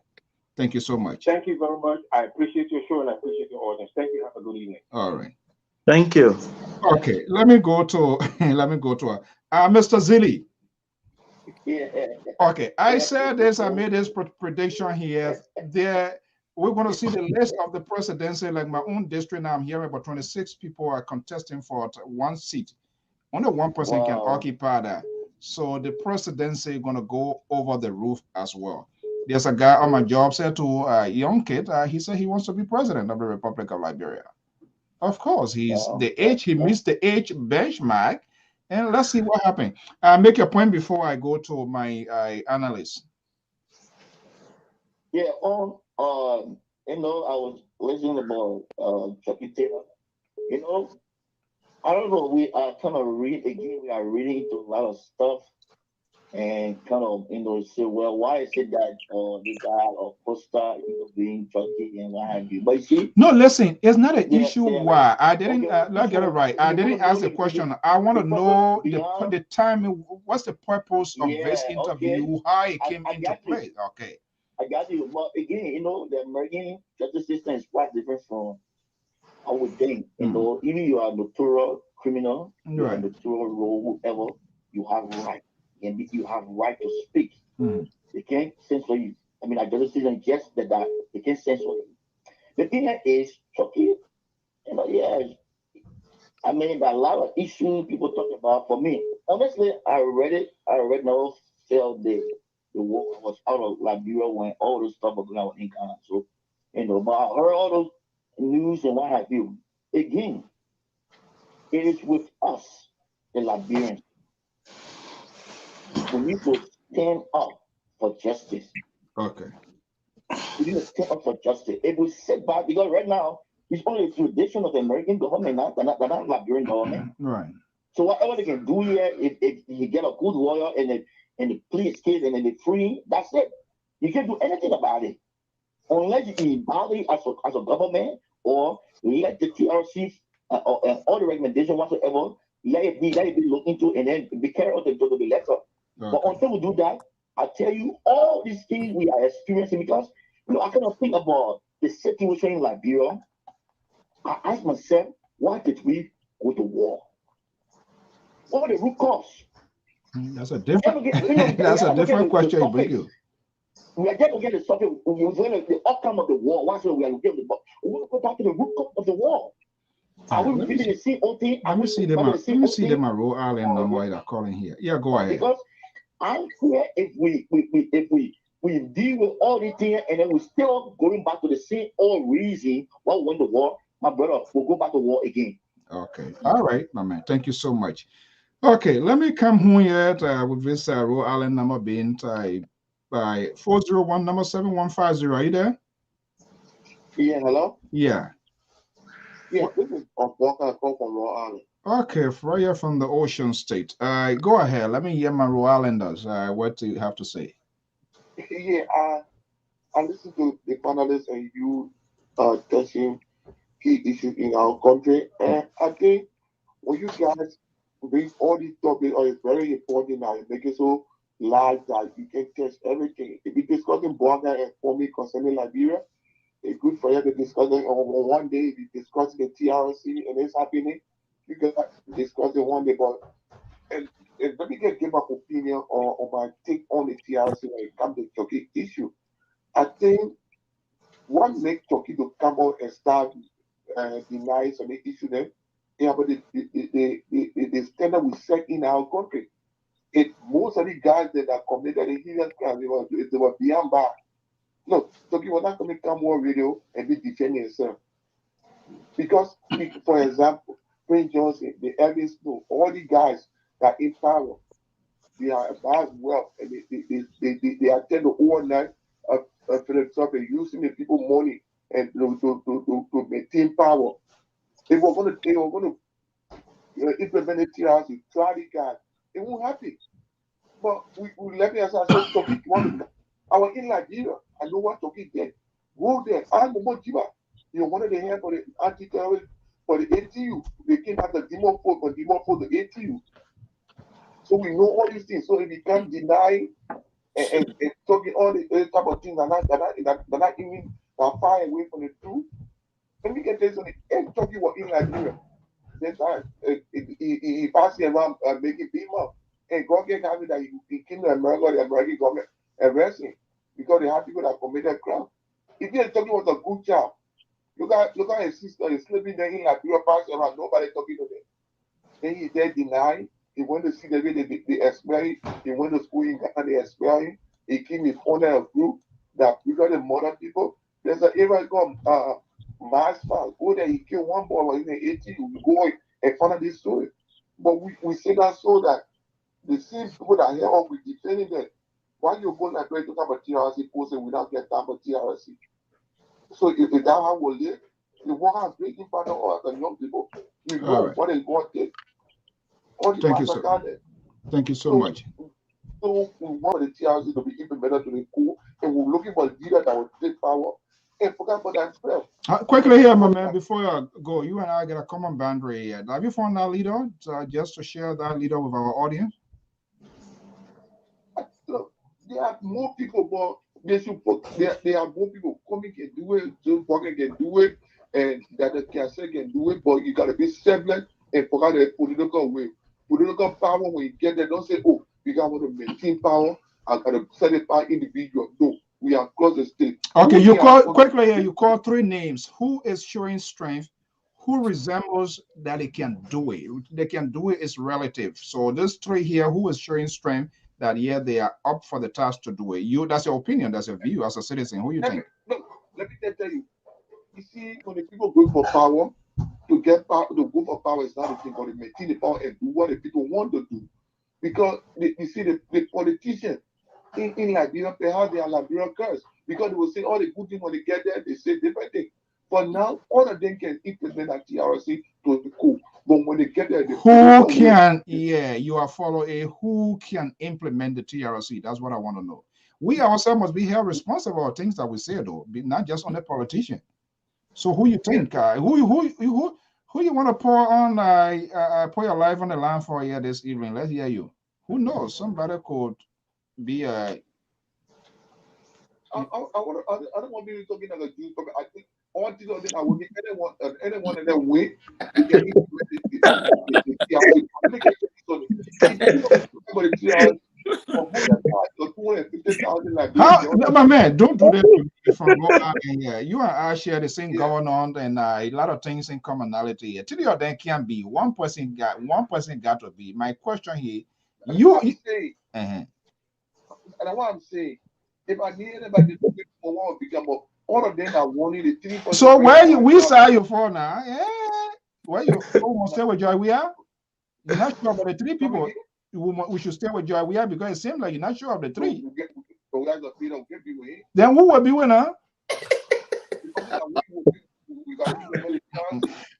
Thank you so much. Thank you very much. I appreciate your show and I appreciate your audience. Thank you. Have a good evening. All right. Thank you. Okay, let me go to Mr. Zilli. Yeah. Okay, I said this. I made this prediction here. We're going to see the list of the presidency. Like my own district now, I'm hearing about 26 people are contesting for one seat. Only one person can occupy that. So the presidency is going to go over the roof as well. There's a guy on my job said to a young kid, he said he wants to be president of the Republic of Liberia. Of course, he's the age, he missed the age benchmark. And let's see what happened. Make a point before I go to my analyst. Yeah, I was listening about Chucky Taylor. I don't know, we are kind of we are reading into a lot of stuff and kind of, say, well, why is it that this guy or Costa, being Chucky and what have you? But you see, no, listen, it's not an issue why I didn't let's get it right. I didn't ask the question. I want to know the time. What's the purpose of this interview? How it came into play? Okay, I got you. But again, the American justice system is quite different from, I would think, even you are a notorious criminal, you are a notorious role, whoever, you have right. And you have right to speak. They can't censor you. I mean, I just didn't guess that they can't censor you. The thing is, Chucky, yes. I mean, there are a lot of issues people talk about. For me, honestly, I never felt the war was out of Liberia when all this stuff was going on in Ghana. So, but I heard all those news and what have you. Again, it is with us, the Liberians. We need to stand up for justice. Okay. We need to stand up for justice. If we sit back, because right now, it's only a tradition of the American government, not Liberian government. Right. So whatever they can do here, if you get a good lawyer and the police case and then they free, that's it. You can't do anything about it. Unless you embody as a government or let the TRC and all the recommendations whatsoever, let it be looked into and then be careful to the letter. Okay. But until we do that, I tell you, all these things we are experiencing, because I cannot think about the situation in Liberia. I ask myself, why did we go to war? What are the root cause? That's a different. That's a different question, Brigil. We are going to get the subject. We're going to the outcome of the war. Why should we are getting the? We want to go back to the root cause of the war. Are we repeating the same old thing? Let me see them. Let me see them. Rhode Island number that calling here. Yeah, go ahead. Because I'm clear if we We deal with all these things, and then we still going back to the same old reason why we went to war. My brother will go back to war again. Okay. All right, my man. Thank you so much. Okay, let me come here with this Rhode Island number being by 401 number 7150. Are you there? Yeah, hello? Yeah. Yeah, this is Walker call from Rhode Island. Okay, Freya from the Ocean State. Go ahead. Let me hear my Rhode Islanders. What do you have to say? Yeah, I listened to the panelists and you touching key issues in our country, and I think when you guys bring all these topics, it's very important now. You make it so large that you can touch everything. If you're discussing Boga and for me concerning Liberia, it's good for you to discuss it on one day. If you discuss the TRC and it's happening, you can discuss it one day. But and let me give my opinion on my take on the TRC when it comes to Turkey issue. I think what makes Turkey to come out and start denying some issue them, yeah, but the standard we set in our country. Most of the guys that are committed in Indian crime, they were beyond bar. Look, Turkey was not going to come on radio and be defending itself. Because, for example, Prince Johnson, the Elvis Snow, all the guys that in power, they are about wealth and they attend the overnight of philanthropy, using the people money and to maintain power. They were going to implement the TRC, try the guys. It won't happen. But we let me as I said, Turkey want to. I was in Nigeria. I know what Turkey did. Go there. I'm a Jiba. You wanted to hear for the anti-terrorist for the ATU. They came at the demo for the ATU. So we know all these things. So if we can't deny and talking all the type of things that are not even far away from the truth, and we can tell you something. If Turkey was in Nigeria, then time he passed around making people. And God can have it that he came to America, the American government arrest him because they have people that committed crime. If you're talking about a good job, look at his sister, he's sleeping there in Liberia, passed around, nobody talking to them. Then he there denied. He went to see the way they expel him. He went to school in Ghana, they expel him. He came in front of a group that because they murder people. There's an area called Mass File. Go there, he killed one boy in the 80s. You go and find out this story. But we say that so that the same people that here on with defending them. Why you go and try to talk about TRC posting without getting time for TRC? So if that how we live, the world has great impact on us and young people. You know what is going to take. Thank you, sir. Thank you so much. So we want the TRC to be implemented to the core, and we're looking for a leader that will take power and forget about themselves. Quickly here, my man, before you go, you and I get a common boundary here. Have you found that leader just to share that leader with our audience? Look, there are more people, but there are more people coming can do it, Joe Walker can do it, and that the cancer can do it, but you gotta be selfless and forget the political way. Political power, when you get there, don't say, oh, we got to maintain power, I gotta set it by individual. No, we are across the state. Okay, you call quickly here, you call three names. Who is showing strength? Who resembles that they can do it? They can do it is relative. So these three here, who is showing strength that yeah, they are up for the task to do it. That's your opinion, that's your view as a citizen. Who you think? Let me tell you. You see, when the people go for power, to get power, to go for power is not a thing, but to maintain the power and do what the people want to do. Because you see, the politicians in Liberia, they have their Liberian curse. Because they will say all the good things when they get there, they say different things. But now, all of them can implement that TRC to the coup. But when they get there, who can, you are following who can implement the TRC? That's what I want to know. We ourselves must be held responsible for things that we say, though, not just on the politician. So who you think? Who you want to pour on? Put your life on the line for here this evening. Let's hear you. Who knows? Somebody could be a. I don't want to be talking as a Jew. I think all these other things I will be anyone in their way. They can How, my man, don't do that to me from here. You and I share the same going on and a lot of things in commonality. Till you then can be one person got to be. My question here, and what I'm saying, If I need anybody to pick for one become all of them are wanting the 3%. So where you we are you for now? Yeah. Where you almost stay with Joy we are? You're not sure about the three people. We should stay with Joy we are because it seems like you're not sure of the three. Then who will be winner?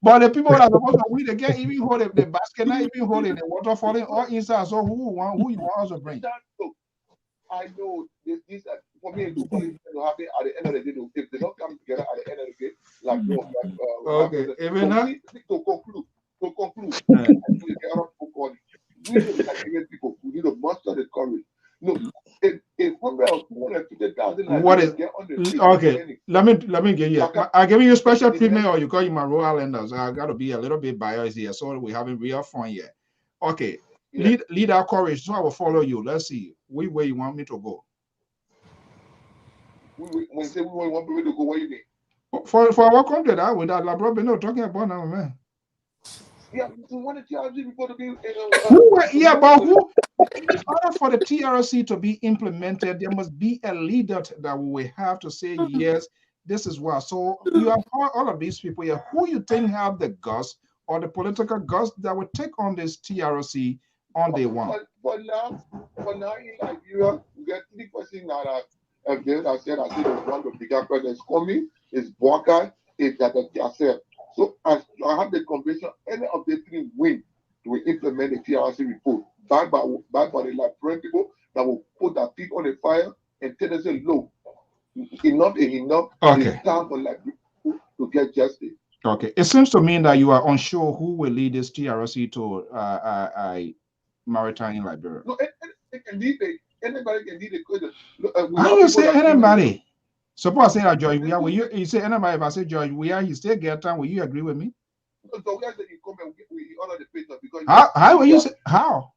But the people that are supposed to win, they can't even hold it, the basket, not even hold it, the water falling all inside. So who you want us to bring? I know this for me, two politics will happen at the end of the day. If they don't come together at the end of the day, like okay, even to conclude, I know you get a lot of people calling. We need Nigerian people. We need to muster the courage. No, if 100 or 250,000 what is get on the street, okay? Let me give you. I give you special treatment, or you call you my Rhode Islanders. I got to be a little bit biased here, so we having real fun here. Okay, yeah. lead our courage, so I will follow you. Let's see where you want me to go. When you say we want people to go, where you mean? For our country, that with that, probably not talking about now, man. Yeah, we want the TRC people to be. Yeah, but who? In order for the TRC to be implemented, there must be a leader that we will have to say yes. This is what. So you have all of these people here. Who you think have the guts or the political guts that would take on this TRC on day one? But now in Nigeria, we get 3% now that I said there's one of the bigger presidents coming is Bwaka, is that yourself. So as I have the conviction, any of the three win to implement the TRC report backed by the Liberian people that will put their feet on the fire and tell us, look, enough is enough. Okay. It's time for Liberian people to get justice. Okay. It seems to me that you are unsure who will lead this TRC to maritime in Liberia. No, anybody can lead it. How you say anybody? Suppose I say that George, will you say anybody? If I say George, you still get time. Will you agree with me? So we have to come and we honor the paper because how will you say how?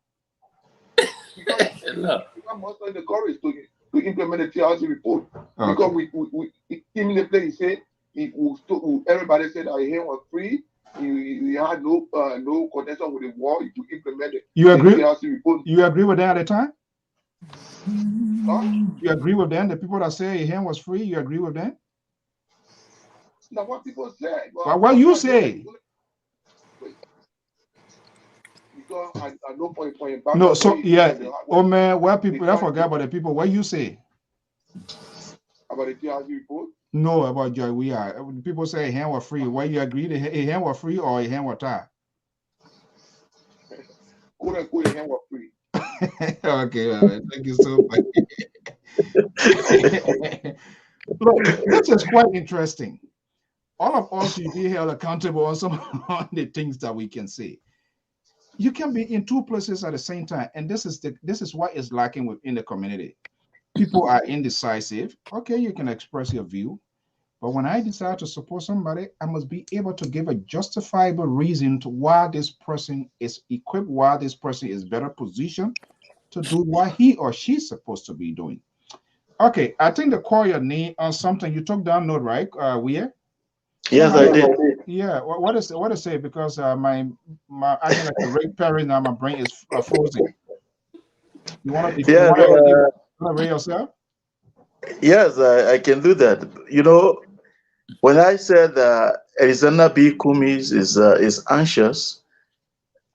Because we must have the courage to implement the TRC report. Okay. Because we immediately say everybody said that he was free. He had no connection with the war to implement it. You agree? You agree with that at the time? Huh? You agree with them? The people that say he was free, you agree with them? Now what people say. But what you say? Because I know point back. No, so yeah. Oh man, what people I forgot about the people. What you say? About the TRC report? No, about Joy. We are people say hand was free. Why you agree the hand was free or a hand was tied? Quote unquote, hand was free. Okay, man. Thank you so much. Look, this is quite interesting. All of us should be held accountable on some of the things that we can say. You can be in two places at the same time, and this is what is lacking within the community. People are indecisive. Okay, you can express your view, but when I decide to support somebody, I must be able to give a justifiable reason to why this person is equipped, why this person is better positioned to do what he or she's supposed to be doing. Okay, I think the call your name on something you took down note, right? Yes, I did. Yeah, what is it? Because my I think like a great parent now, my brain is frozen. You want to rate yourself? Yes, I can do that. You know, when I said Arizona B. Kumis is anxious,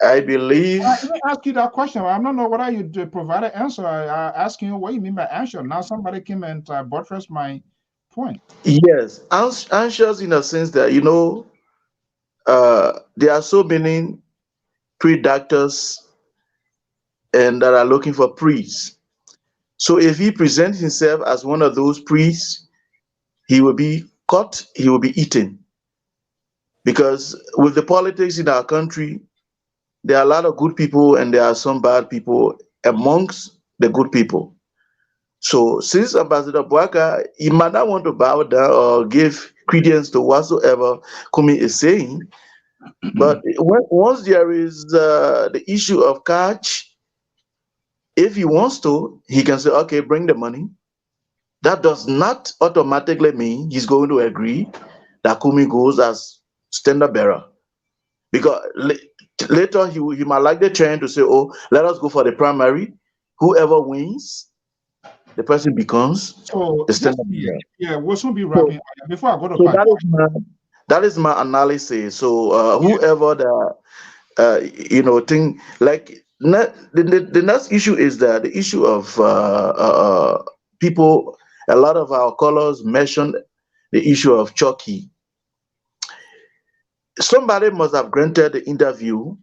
I believe. Let me ask you that question. I don't know whether you provide an answer. I asking you what you mean by anxious. Now somebody came and buttressed my point. Yes, anxious in the sense that, you know, there are so many pre-doctors and that are looking for priests. So if he presents himself as one of those priests, he will be caught, he will be eaten. Because with the politics in our country, there are a lot of good people and there are some bad people amongst the good people. So since Ambassador Bwaka, he might not want to bow down or give credence to whatsoever Kumi is saying, but once there is the issue of catch, if he wants to, he can say, okay, bring the money. That does not automatically mean he's going to agree that Kumi goes as standard bearer. Because later he might like the trend to say, oh, let us go for the primary. Whoever wins, the person becomes So the just standard bearer. yeah, we'll soon be So, wrapping up. Before I go to so Pastor. that is my analysis. So whoever the thing like the next issue is that the issue of people. A lot of our callers mentioned the issue of Chucky. Somebody must have granted the interview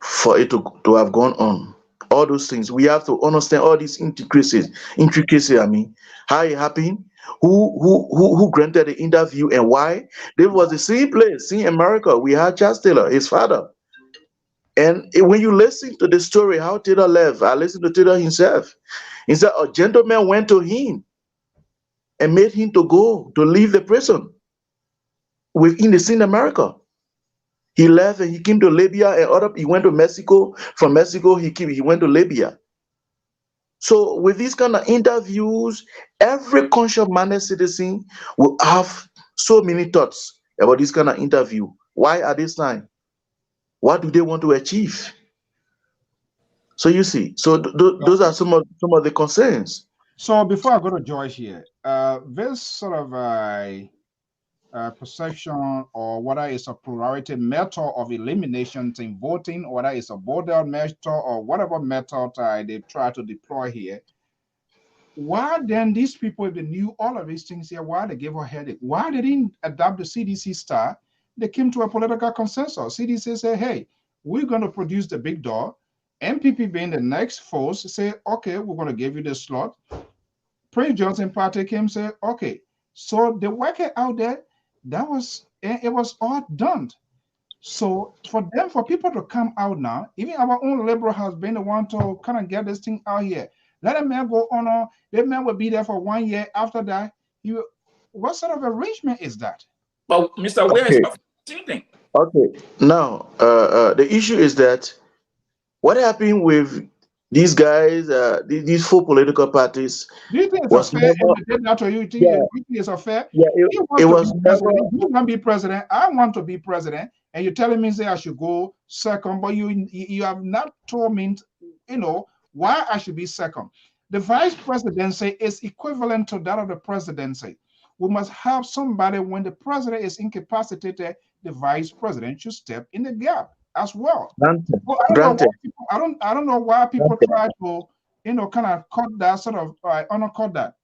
for it to have gone on. All those things we have to understand, all these intricacies. I mean, how it happened, who granted the interview, and why. There was the same place, in America. We had Charles Taylor, his father, and when you listen to the story, how Taylor left, I listened to Taylor himself. He said a gentleman went to him and made him to go to leave the prison within the scene America. He left and he came to Libya and he went to Mexico. From Mexico, he went to Libya. So with these kind of interviews, every conscious-minded citizen will have so many thoughts about this kind of interview. Why at this time? What do they want to achieve? So you see, so those are some of the concerns. So before I go to Joyce here, this sort of perception, or whether it's a plurality method of elimination in voting, whether it's a border method or whatever method they try to deploy here, why then these people, if they knew all of these things here, why they gave a headache? Why they didn't adopt the CDC style? They came to a political consensus. CDC said, hey, we're going to produce the big dog. MPP being the next force say, okay, we're going to give you the slot. Prince Johnson party came and said, okay. So the worker out there, it was all done. So for people to come out now, even our own liberal has been the one to kind of get this thing out here. Let a man go on. That man will be there for 1 year. After that, what sort of arrangement is that? But Mr. Ware is thing. Okay. Now, the issue is that what happened with these guys, these 4 political parties. Do you think it's fair? If they did that to you, do you think it's fair? Yeah, it was never. You want to be president. I want to be president, and you're telling me say I should go second, but you have not told me, why I should be second. The vice presidency is equivalent to that of the presidency. We must have somebody when the president is incapacitated, the vice president should step in the gap as well. Granted. I don't know why people try to, kind of cut that sort of undercut that.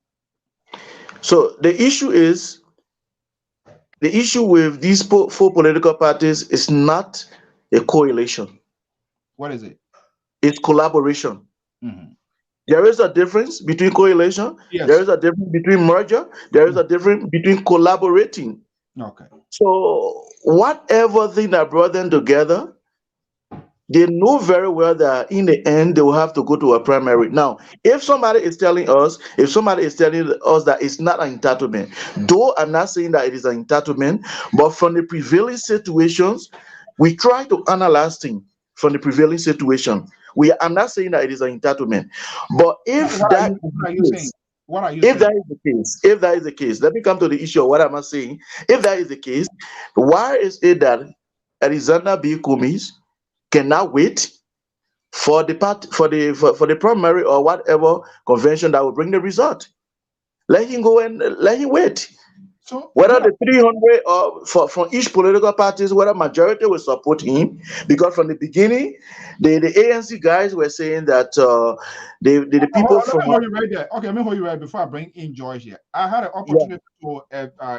So the issue with these 4 political parties is not a coalition. What is it? It's collaboration. Mm-hmm. There is a difference between coalition. Yes. There is a difference between merger. There is a difference between collaborating. Okay. So whatever thing that brought them together, they know very well that in the end they will have to go to a primary. Now, if somebody is telling us that it's not an entitlement, though I'm not saying that it is an entitlement, but from the prevailing situations, we try to analyze things from the prevailing situation. I'm not saying that it is an entitlement, but if that is the case, let me come to the issue of what am I saying. If that is the case, why is it that Alexander B. Cummings cannot wait for the primary or whatever convention that will bring the result? Let him go and let him wait. So whether the 300 or from each political parties, whether majority will support him, because from the beginning, the ANC guys were saying that the people from. Let me hold you right there. Okay, let me hold you right before I bring in George here. I had an opportunity to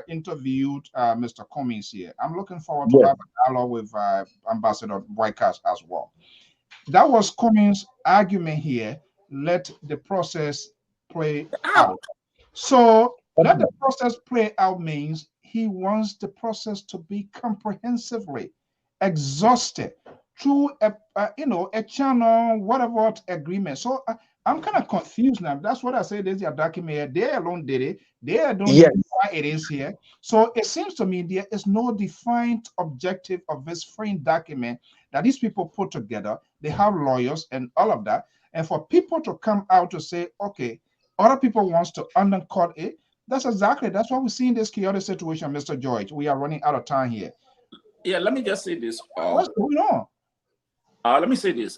interview Mr. Cummings here. I'm looking forward to have a dialogue with Ambassador Boycott as well. That was Cummings' argument here. Let the process play out. So let the process play out means he wants the process to be comprehensively exhausted through a channel, whatever agreement. So I'm kind of confused now. That's what I say. There's your document. They alone did it. They don't know why it is here. So it seems to me there is no defined objective of this framed document that these people put together. They have lawyers and all of that. And for people to come out to say, okay, other people wants to undercut it. That's what we see in this chaotic situation, Mr. George. We are running out of time here. Yeah, let me just say this. What's going on? Let me say this.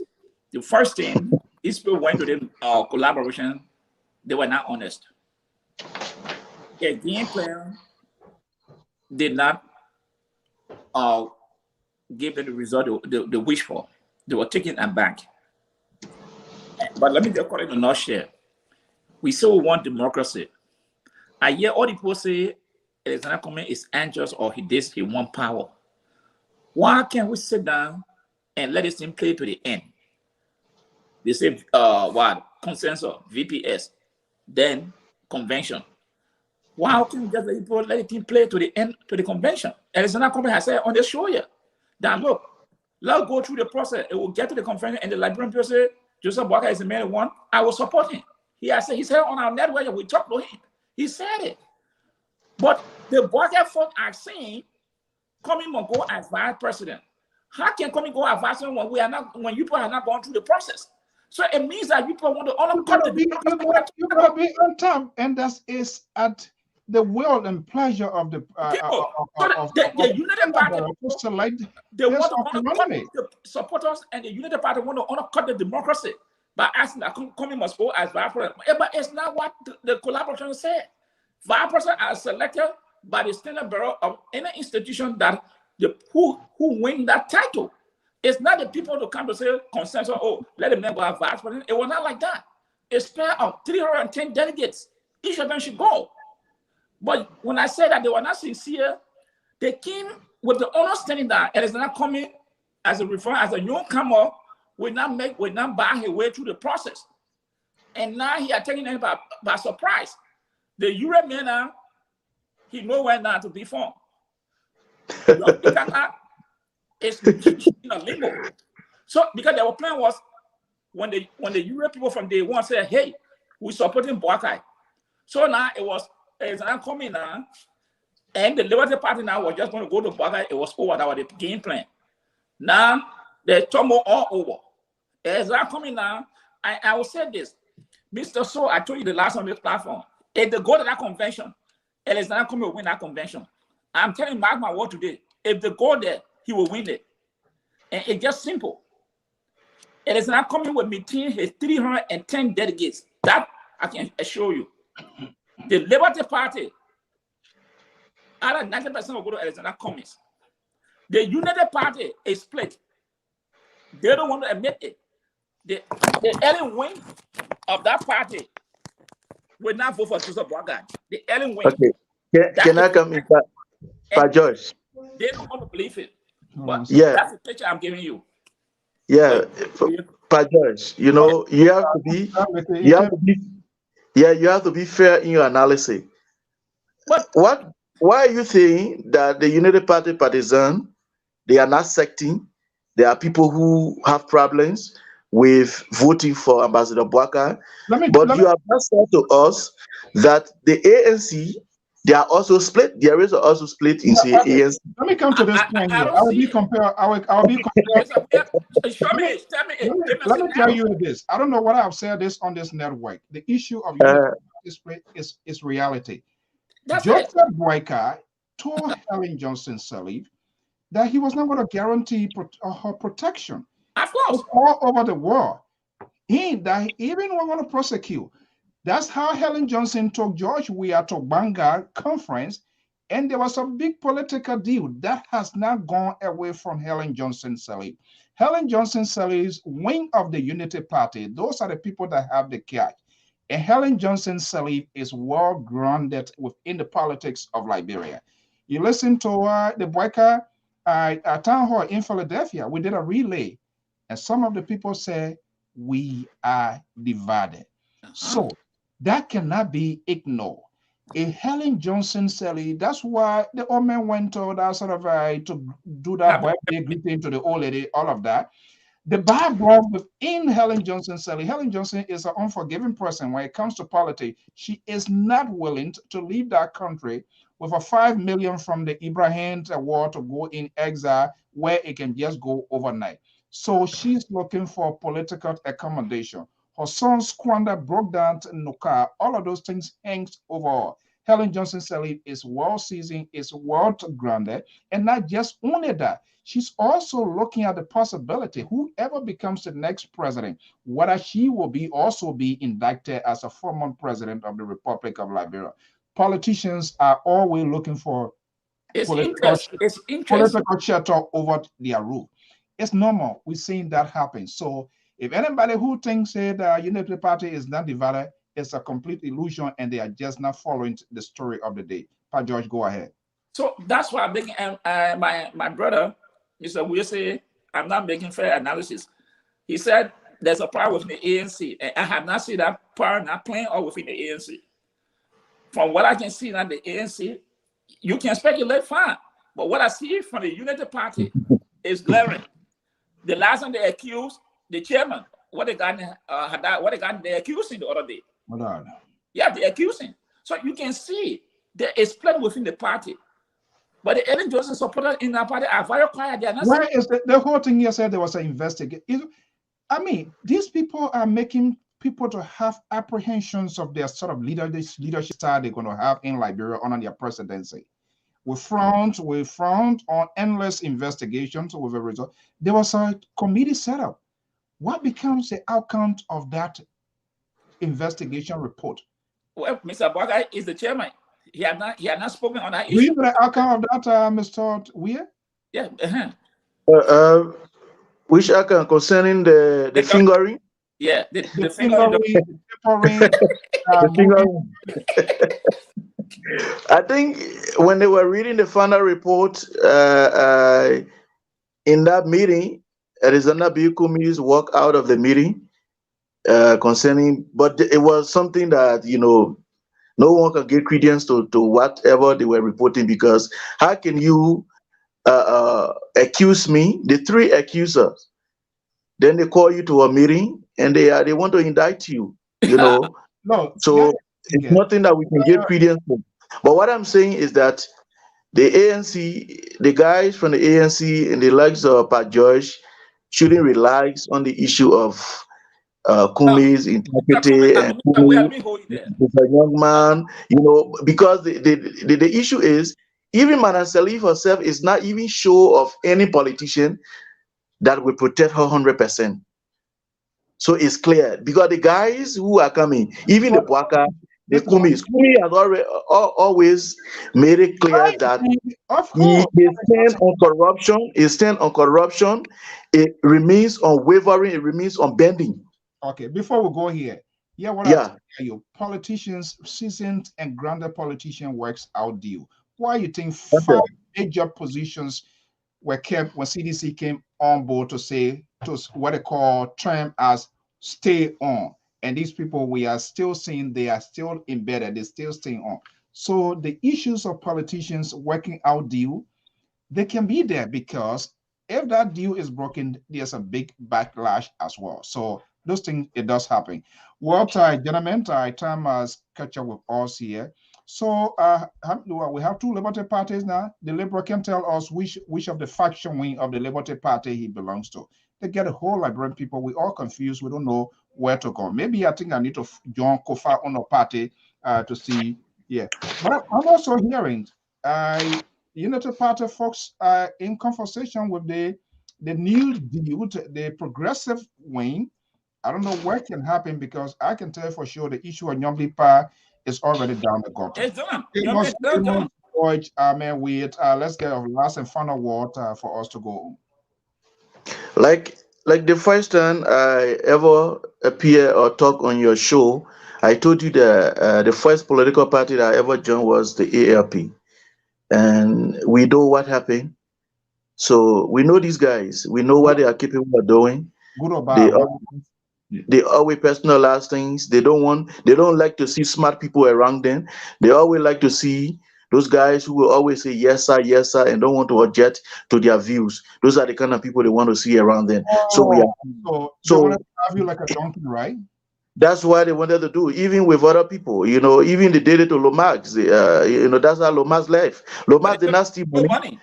The first thing, these people went to the collaboration, they were not honest. Their game plan did not give them the result they wish for. They were taken aback. But let me just call it a nutshell. We say we want democracy. I hear all the people say Alexander Cummings is anxious or he want power. Why can't we sit down and let this thing play to the end? They say what? Consensus, VPS, then convention. Why can't we just let the thing play to the end, to the convention? Alexander Cummings has said on the show here that look, let's go through the process. It will get to the convention, and the Liberian people say Joseph Boakai is the man who won. I will support him. He has said, he said on our network, and we talked to him. He said it. But the Boakai folk are saying, Cummings must go as vice president. How can Cummings go as vice president when you people have not gone through the process? So it means that you people want to undercut the democracy. You gotta be on top, and that is at the will and pleasure of the United Party to select they want to undercut the supporters, and the United Party want to undercut the democracy by asking that Cummings must go as vice president. But it's not what the collaboration said. Vice president are selected by the standard bureau of any institution that who win that title. It's not the people to come to say consensus, oh, let the man go as vice president. It was not like that. It's pair of 310 delegates. Each of them should go. But when I said that they were not sincere, they came with the understanding that Alexander Cummings as a newcomer will not buy his way through the process. And now he are taking them by surprise. The European now, he nowhere now to be found. It's in a limbo. So because their plan was when the European people from day one said, hey, we're supporting Boakai. So now it was Alexander Cummings now, and the Liberty Party now was just going to go to Boakai. It was over. That was the game plan. Now the turmoil all over. Alexander Cummings now, I will say this, Mr. So I told you the last on this platform. If they go to that convention, Alexander Cummings will win that convention. I'm telling you, mark my word today. If they go there, he will win it. And it's just simple. Alexander Cummings will maintain his 310 delegates. That I can assure you. The Liberty Party, out of 90% will go to Alexander Cummings. The United Party is split. They don't want to admit it. The early wing of that party will not vote for Joseph Boakai. The early wing. Okay. Can I come in, Pa Joyce? They don't want to believe it. But yeah, that's the picture I'm giving you. Yeah, Pa Joyce, you know, you have to be fair in your analysis. Why are you saying that the United Party partisan, they are not secting? There are people who have problems with voting for Ambassador Boakai, but you have not said to us that the ANC, they are also split. There is also split in ANC. Let me come to this point here. I'll be compared. Let me tell you this. I don't know what I've said this on this network. The issue of split is reality. Joseph Boakai told Helen Johnson Sirleaf that he was not going to guarantee her protection. Of course. All over the world. That even we're going to prosecute. That's how Helen Johnson took George Weah to Bangor conference, and there was a big political deal that has not gone away from Helen Johnson Sirleaf. Helen Johnson Sirleaf's wing of the Unity Party, those are the people that have the cash. And Helen Johnson Sirleaf is well grounded within the politics of Liberia. You listen to the Boakai town hall in Philadelphia. We did a relay, and some of the people say we are divided. So that cannot be ignored. If Helen Johnson Sirleaf, that's why the old man went to that sort of to do that birthday greeting to the old lady, all of that. The background within Helen Johnson Sirleaf, Helen Johnson is an unforgiving person when it comes to politics. She is not willing to leave that country with a $5 million from the Ibrahim war to go in exile where it can just go overnight. So she's looking for political accommodation. Her son squandered, broke down to Nuka. All of those things hangs over her. Helen Johnson Sirleaf is well seasoned, is well grounded, and not just only that, she's also looking at the possibility whoever becomes the next president, whether she will be also be indicted as a former president of the Republic of Liberia. Politicians are always looking for political shelter over their rule. It's normal. We're seeing that happen. So if anybody who thinks that the Unity Party is not divided, it's a complete illusion, and they are just not following the story of the day. Pa George, go ahead. So that's why I'm making my brother, Mr. Will say, I'm not making fair analysis. He said there's a power within the ANC, and I have not seen that power not playing out within the ANC. From what I can see now, the ANC, you can speculate fine, but what I see from the Unity Party is glaring. The last time they accused the chairman, what they got, they accused him the other day. Yeah, they accused him. So you can see there is split within the party. But the Ellen Johnson supporters in that party are very quiet. They are not. Why is the whole thing you said there was an investigation? I mean, these people are making people to have apprehensions of their sort of leadership style they're going to have in Liberia under their presidency. We frowned on endless investigations with a result. There was a committee set up. What becomes the outcome of that investigation report? Well, Mr. Boga is the chairman. He had not spoken on that issue. Do you know the outcome of that, Mr. Weir? Yeah. Which outcome concerning the fingering? Yeah, the fingering. The fingering. I think when they were reading the final report in that meeting, Arizona Bill committees walked out of the meeting concerning, but it was something that, no one can give credence to whatever they were reporting, because how can you accuse me, the three accusers, then they call you to a meeting and they want to indict you, No, so it's nothing that we can give credence to. But what I'm saying is that the ANC, the guys from the ANC and the likes of Pat George shouldn't rely on the issue of Kumi's integrity and Kumi is a young man, because the issue is, even Madam Sirleaf herself is not even sure of any politician that will protect her 100%. So it's clear, because the guys who are coming, even the Bwaka, the Kumi has always made it clear that he stand on corruption. It remains unwavering. It remains unbending. Okay, before we go here, I tell you, politicians, seasoned and grounded politician works out deal. Why you think 5 major positions were kept when CDC came on board to what they call term as stay on? And these people, we are still seeing they are still embedded, they're still staying on. So the issues of politicians working out deal, they can be there, because if that deal is broken, there's a big backlash as well. So those things, it does happen. Well, gentlemen, time has catch up with us here. So we have 2 Liberty parties now. The Liberal can tell us which of the faction wing of the Liberty Party he belongs to. They get a whole Liberian people. We all confused. We don't know where to go. Maybe I think I need to join Kofa on a party to see. Yeah, but I'm also hearing Unity Party folks in conversation with the new deal, the progressive wing. I don't know what can happen, because I can tell for sure the issue of Nyomlipa is already down the gutter. It's done. Let's get a last and final word for us to go home. Like the first time I ever appear or talk on your show, I told you that the first political party that I ever joined was the ALP, and we know what happened. So we know these guys. We know what they are capable of doing. Good or bad? They always personalize things. They don't like to see smart people around them. They always like to see those guys who will always say yes sir, and don't want to object to their views. Those are the kind of people they want to see around them. So they want to have you like a donkey, right? That's why they wanted to do, even with other people. Even they did it to Lomax. That's how Lomax left. Lomax did not steal money.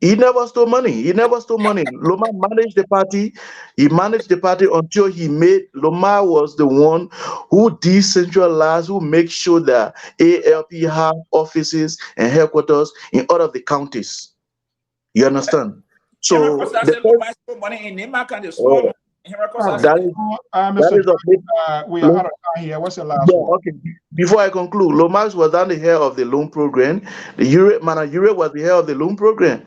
He never stole money. He never stole money. Loma managed the party. He managed the party until he made. Loma was the one who decentralized, who make sure that ALP have offices and headquarters in all of the counties. You understand? Henry So Costa the said, "Look, first, my money in Nema kind of small oh, money." Henry All Costa right. said, that is Mr. that is a big. We are out of time here. What's the last Yeah, word? okay. Before I conclude, Lomax was on the head of the loan program. The Euro was the head of the loan program.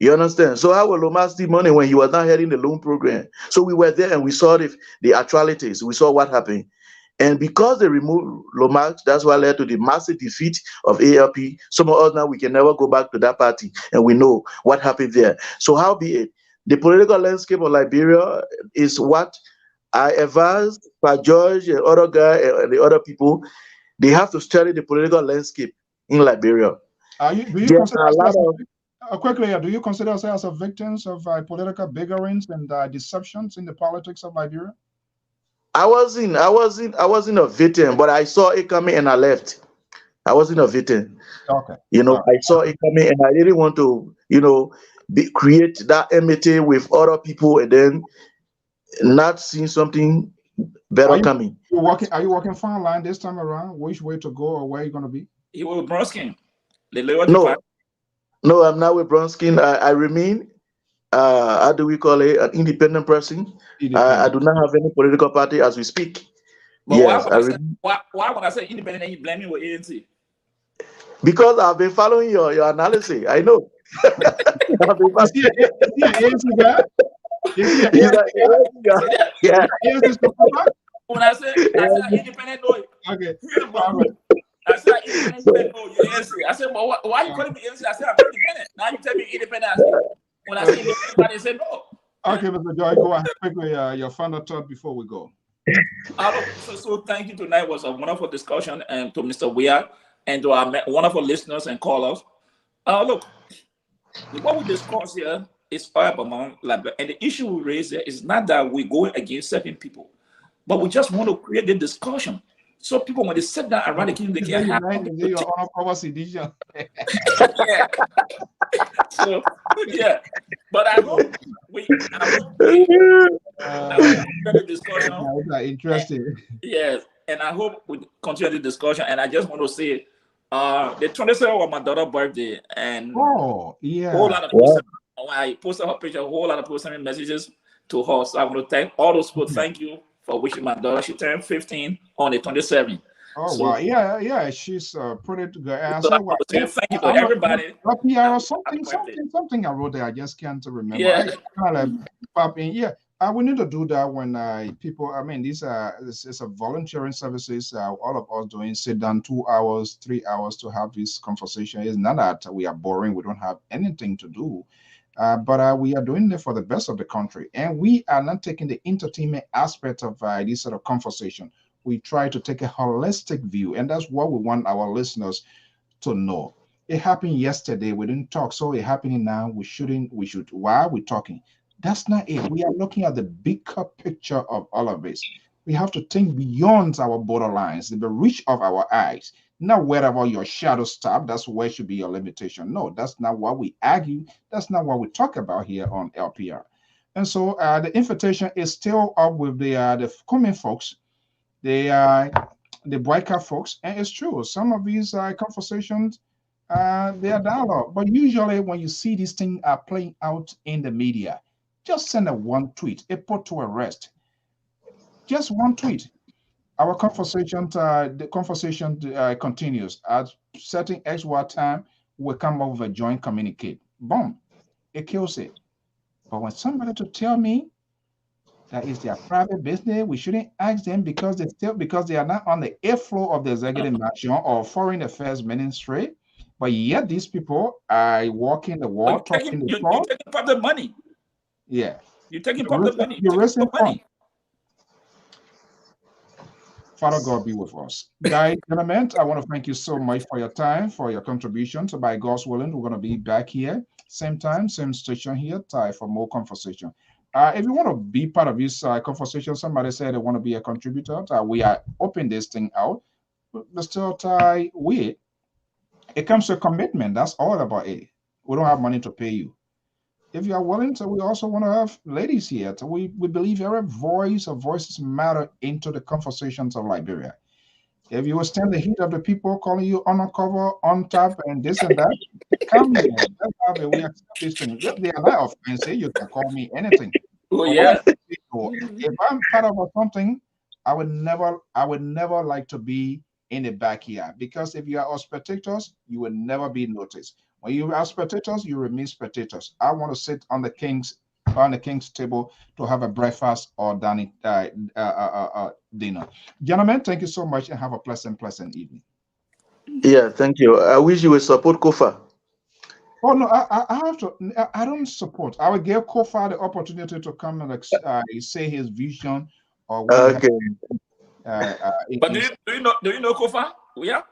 You understand? So how will Lomax steal money when he was not heading the loan program? So we were there and we saw the actualities. We saw what happened. And because they removed Lomax, that's what led to the massive defeat of ALP. Some of us now we can never go back to that party, and we know what happened there. So how be it? The political landscape of Liberia is what I advise for George and other guy and the other people. They have to study the political landscape in Liberia. Do you There consider are a lot yourself of quickly? Do you consider yourself as victims of political bigotries and deceptions in the politics of Liberia? I wasn't a victim, but I saw it coming and I left. I wasn't a victim. Okay. I saw it coming and I didn't want to, create that enmity with other people and then not seeing something Are better you coming. Are you walking fine line this time around? Which way to go or where you going to be? "He was Bronskin, the Liberty No, Party." no, I'm not with Bronskin. I remain, how do we call it, an independent person. I Independent. do not have any political party as we speak. But why Yes, when I say independent, then you blame me with ANC? because I've been following your analysis. I know. I've been Is he an ANC guy? Is he an He's ANC like, guy? See that? yeah. ANC supporter? When I say independent, no, Okay. here, but All right. I said independent, you said no, you ANC. I said, but why you calling me ANC? I said I'm independent. Now you tell me independent. I say, when I say independent party, they say no. Okay, Mr. Joy, go ahead quickly. Your final thought before we go. So thank you. Tonight was a wonderful discussion, and to Mr. Weir and to our wonderful listeners and callers. Look, what we discuss here is all about Liberia, and the issue we raise here is not that we're going against certain people, but we just want to create the discussion so people, when they sit down around the kitchen, they can have something to your honor cover edition. yeah. So yeah, but I hope we the discussion. Interesting. Yes, and I hope we continue the discussion. And I just want to say, the 27th was my daughter's birthday, and yeah, a whole lot of people. When I posted her picture, a whole lot of people sending messages to her. So I want to thank all those people. Thank you for wishing my daughter. She turned 15 on the 27th. Oh wow, yeah, she's pretty good. So thank you to everybody. Lpr something I wrote there. I just can't remember. Yeah. I kind of pop in. Yeah, we need to do that when people. I mean, this is a volunteering services. All of us doing sit down 2 hours, 3 hours to have this conversation. It's not that we are boring. We don't have anything to do. But we are doing it for the best of the country, and we are not taking the entertainment aspect of this sort of conversation. We try to take a holistic view, and that's what we want our listeners to know. It happened yesterday. We didn't talk, so it's happening now. We shouldn't. We should. Why are we talking? That's not it. We are looking at the bigger picture of all of this. We have to think beyond our borderlines, the reach of our eyes. Not wherever your shadow stop, that's where should be your limitation. No, that's not what we argue. That's not what we talk about here on LPR. And so the invitation is still up with the coming folks, the boycott folks, and it's true. Some of these conversations, they are dialogue. But usually, when you see these things are playing out in the media, just send a one tweet, a put to a rest. Just one tweet. Our conversation, the conversation continues at certain XY time. We come up with a joint communicate. Boom, it kills it. But when somebody to tell me that is their private business, we shouldn't ask them because they are not on the airflow of the executive mansion or foreign affairs ministry. But yet these people are walking the wall, talking the talk. You're taking public money. Yeah. You're taking public money. You're raising money. Father God be with us. Guys, gentlemen, I want to thank you so much for your time, for your contributions. By God's willing, we're going to be back here, same time, same station here, for more conversation. If you want to be part of this conversation, somebody said they want to be a contributor. We are opening this thing out. But still, it comes to a commitment. That's all about it. We don't have money to pay you. if you are willing, so we also want to have ladies here. So we believe every voice or voices matter into the conversations of Liberia. If you will stand the heat of the people calling you undercover, on top, and this and that, come here. Let's have it. We accept this thing. If they are not offensive, you can call me anything. Oh But when yeah. if I'm part of something, I would never like to be in the backyard, because if you are spectators, you will never be noticed. When you are spectators, you remain spectators. I want to sit on the king's table to have a breakfast or dining dinner. Gentlemen, thank you so much and have a pleasant evening. Yeah, thank you. I wish you would support Kofa. Oh no, I have to. I don't support. I would give Kofa the opportunity to come and say his vision or what he has. But do you know Kofa? Yeah.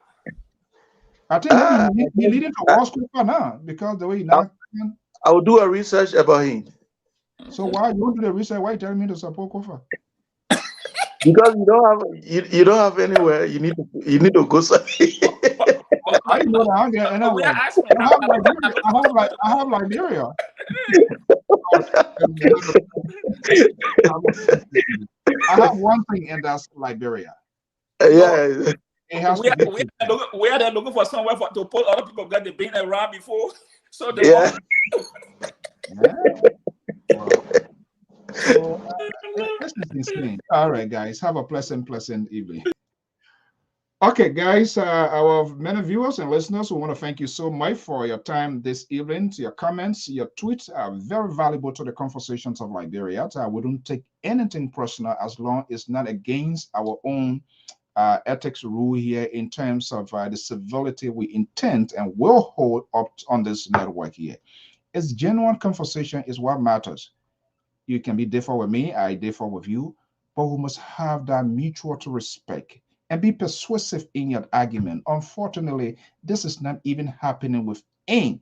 I think maybe he leading towards Kofa now, because the way he now. I will do a research about him. So why you don't do the research? Why you telling me to support Kofa? Because you don't have anywhere. You need to go somewhere. I know that I'm getting anywhere. I have Liberia. I have one thing, and that's Liberia. Yeah. It has we are there looking for somewhere to put other people that they've been around before. So they yeah. So, this is insane. All right, guys, have a pleasant evening. Okay, guys, our many viewers and listeners, we want to thank you so much for your time this evening. Your comments, your tweets are very valuable to the conversations of Liberia. We don't take anything personal as long as it's not against our own ethics rule here in terms of the civility we intend and will hold up on this network here. It's genuine conversation is what matters. You can be different with me, I differ with you, but we must have that mutual respect and be persuasive in your argument. Unfortunately, this is not even happening within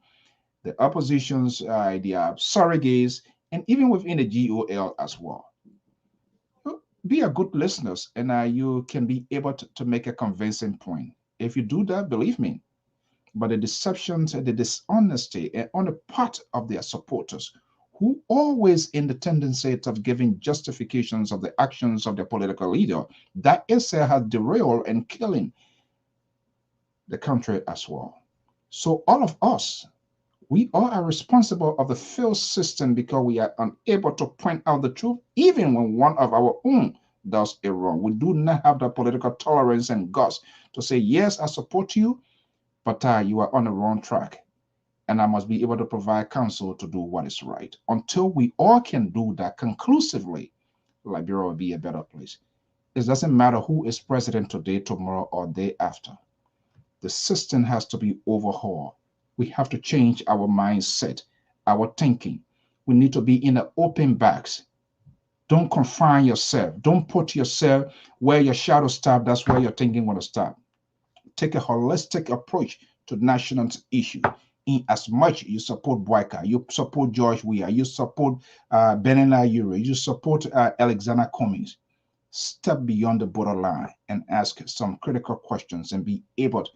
the oppositions, the surrogates, and even within the GOL as well. Be a good listener, and you can be able to make a convincing point. If you do that, believe me, but the deceptions and the dishonesty on the part of their supporters, who always in the tendency of giving justifications of the actions of their political leader, that itself has derailed and killing the country as well. So all of us, we are responsible of the failed system because we are unable to point out the truth, even when one of our own does it wrong. We do not have the political tolerance and guts to say, yes, I support you, but you are on the wrong track. And I must be able to provide counsel to do what is right. Until we all can do that conclusively, Liberia will be a better place. It doesn't matter who is president today, tomorrow, or day after. The system has to be overhauled. We have to change our mindset, our thinking. We need to be in the open box. Don't confine yourself. Don't put yourself where your shadow stops. That's where your thinking want to stop. Take a holistic approach to national issue. In as much you support Boyka, you support George Weah, you support Benina Ure, you support Alexander Cummings, step beyond the borderline and ask some critical questions and be able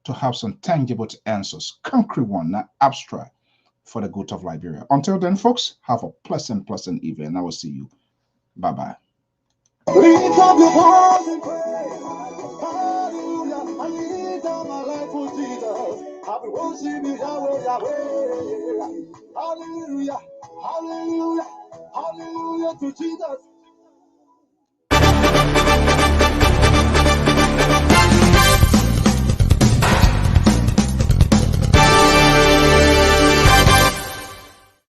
to have some tangible answers, concrete one, not abstract, for the good of Liberia. Until then, folks, have a pleasant evening. I will see you. Bye-bye. Hallelujah, hallelujah, hallelujah to Jesus.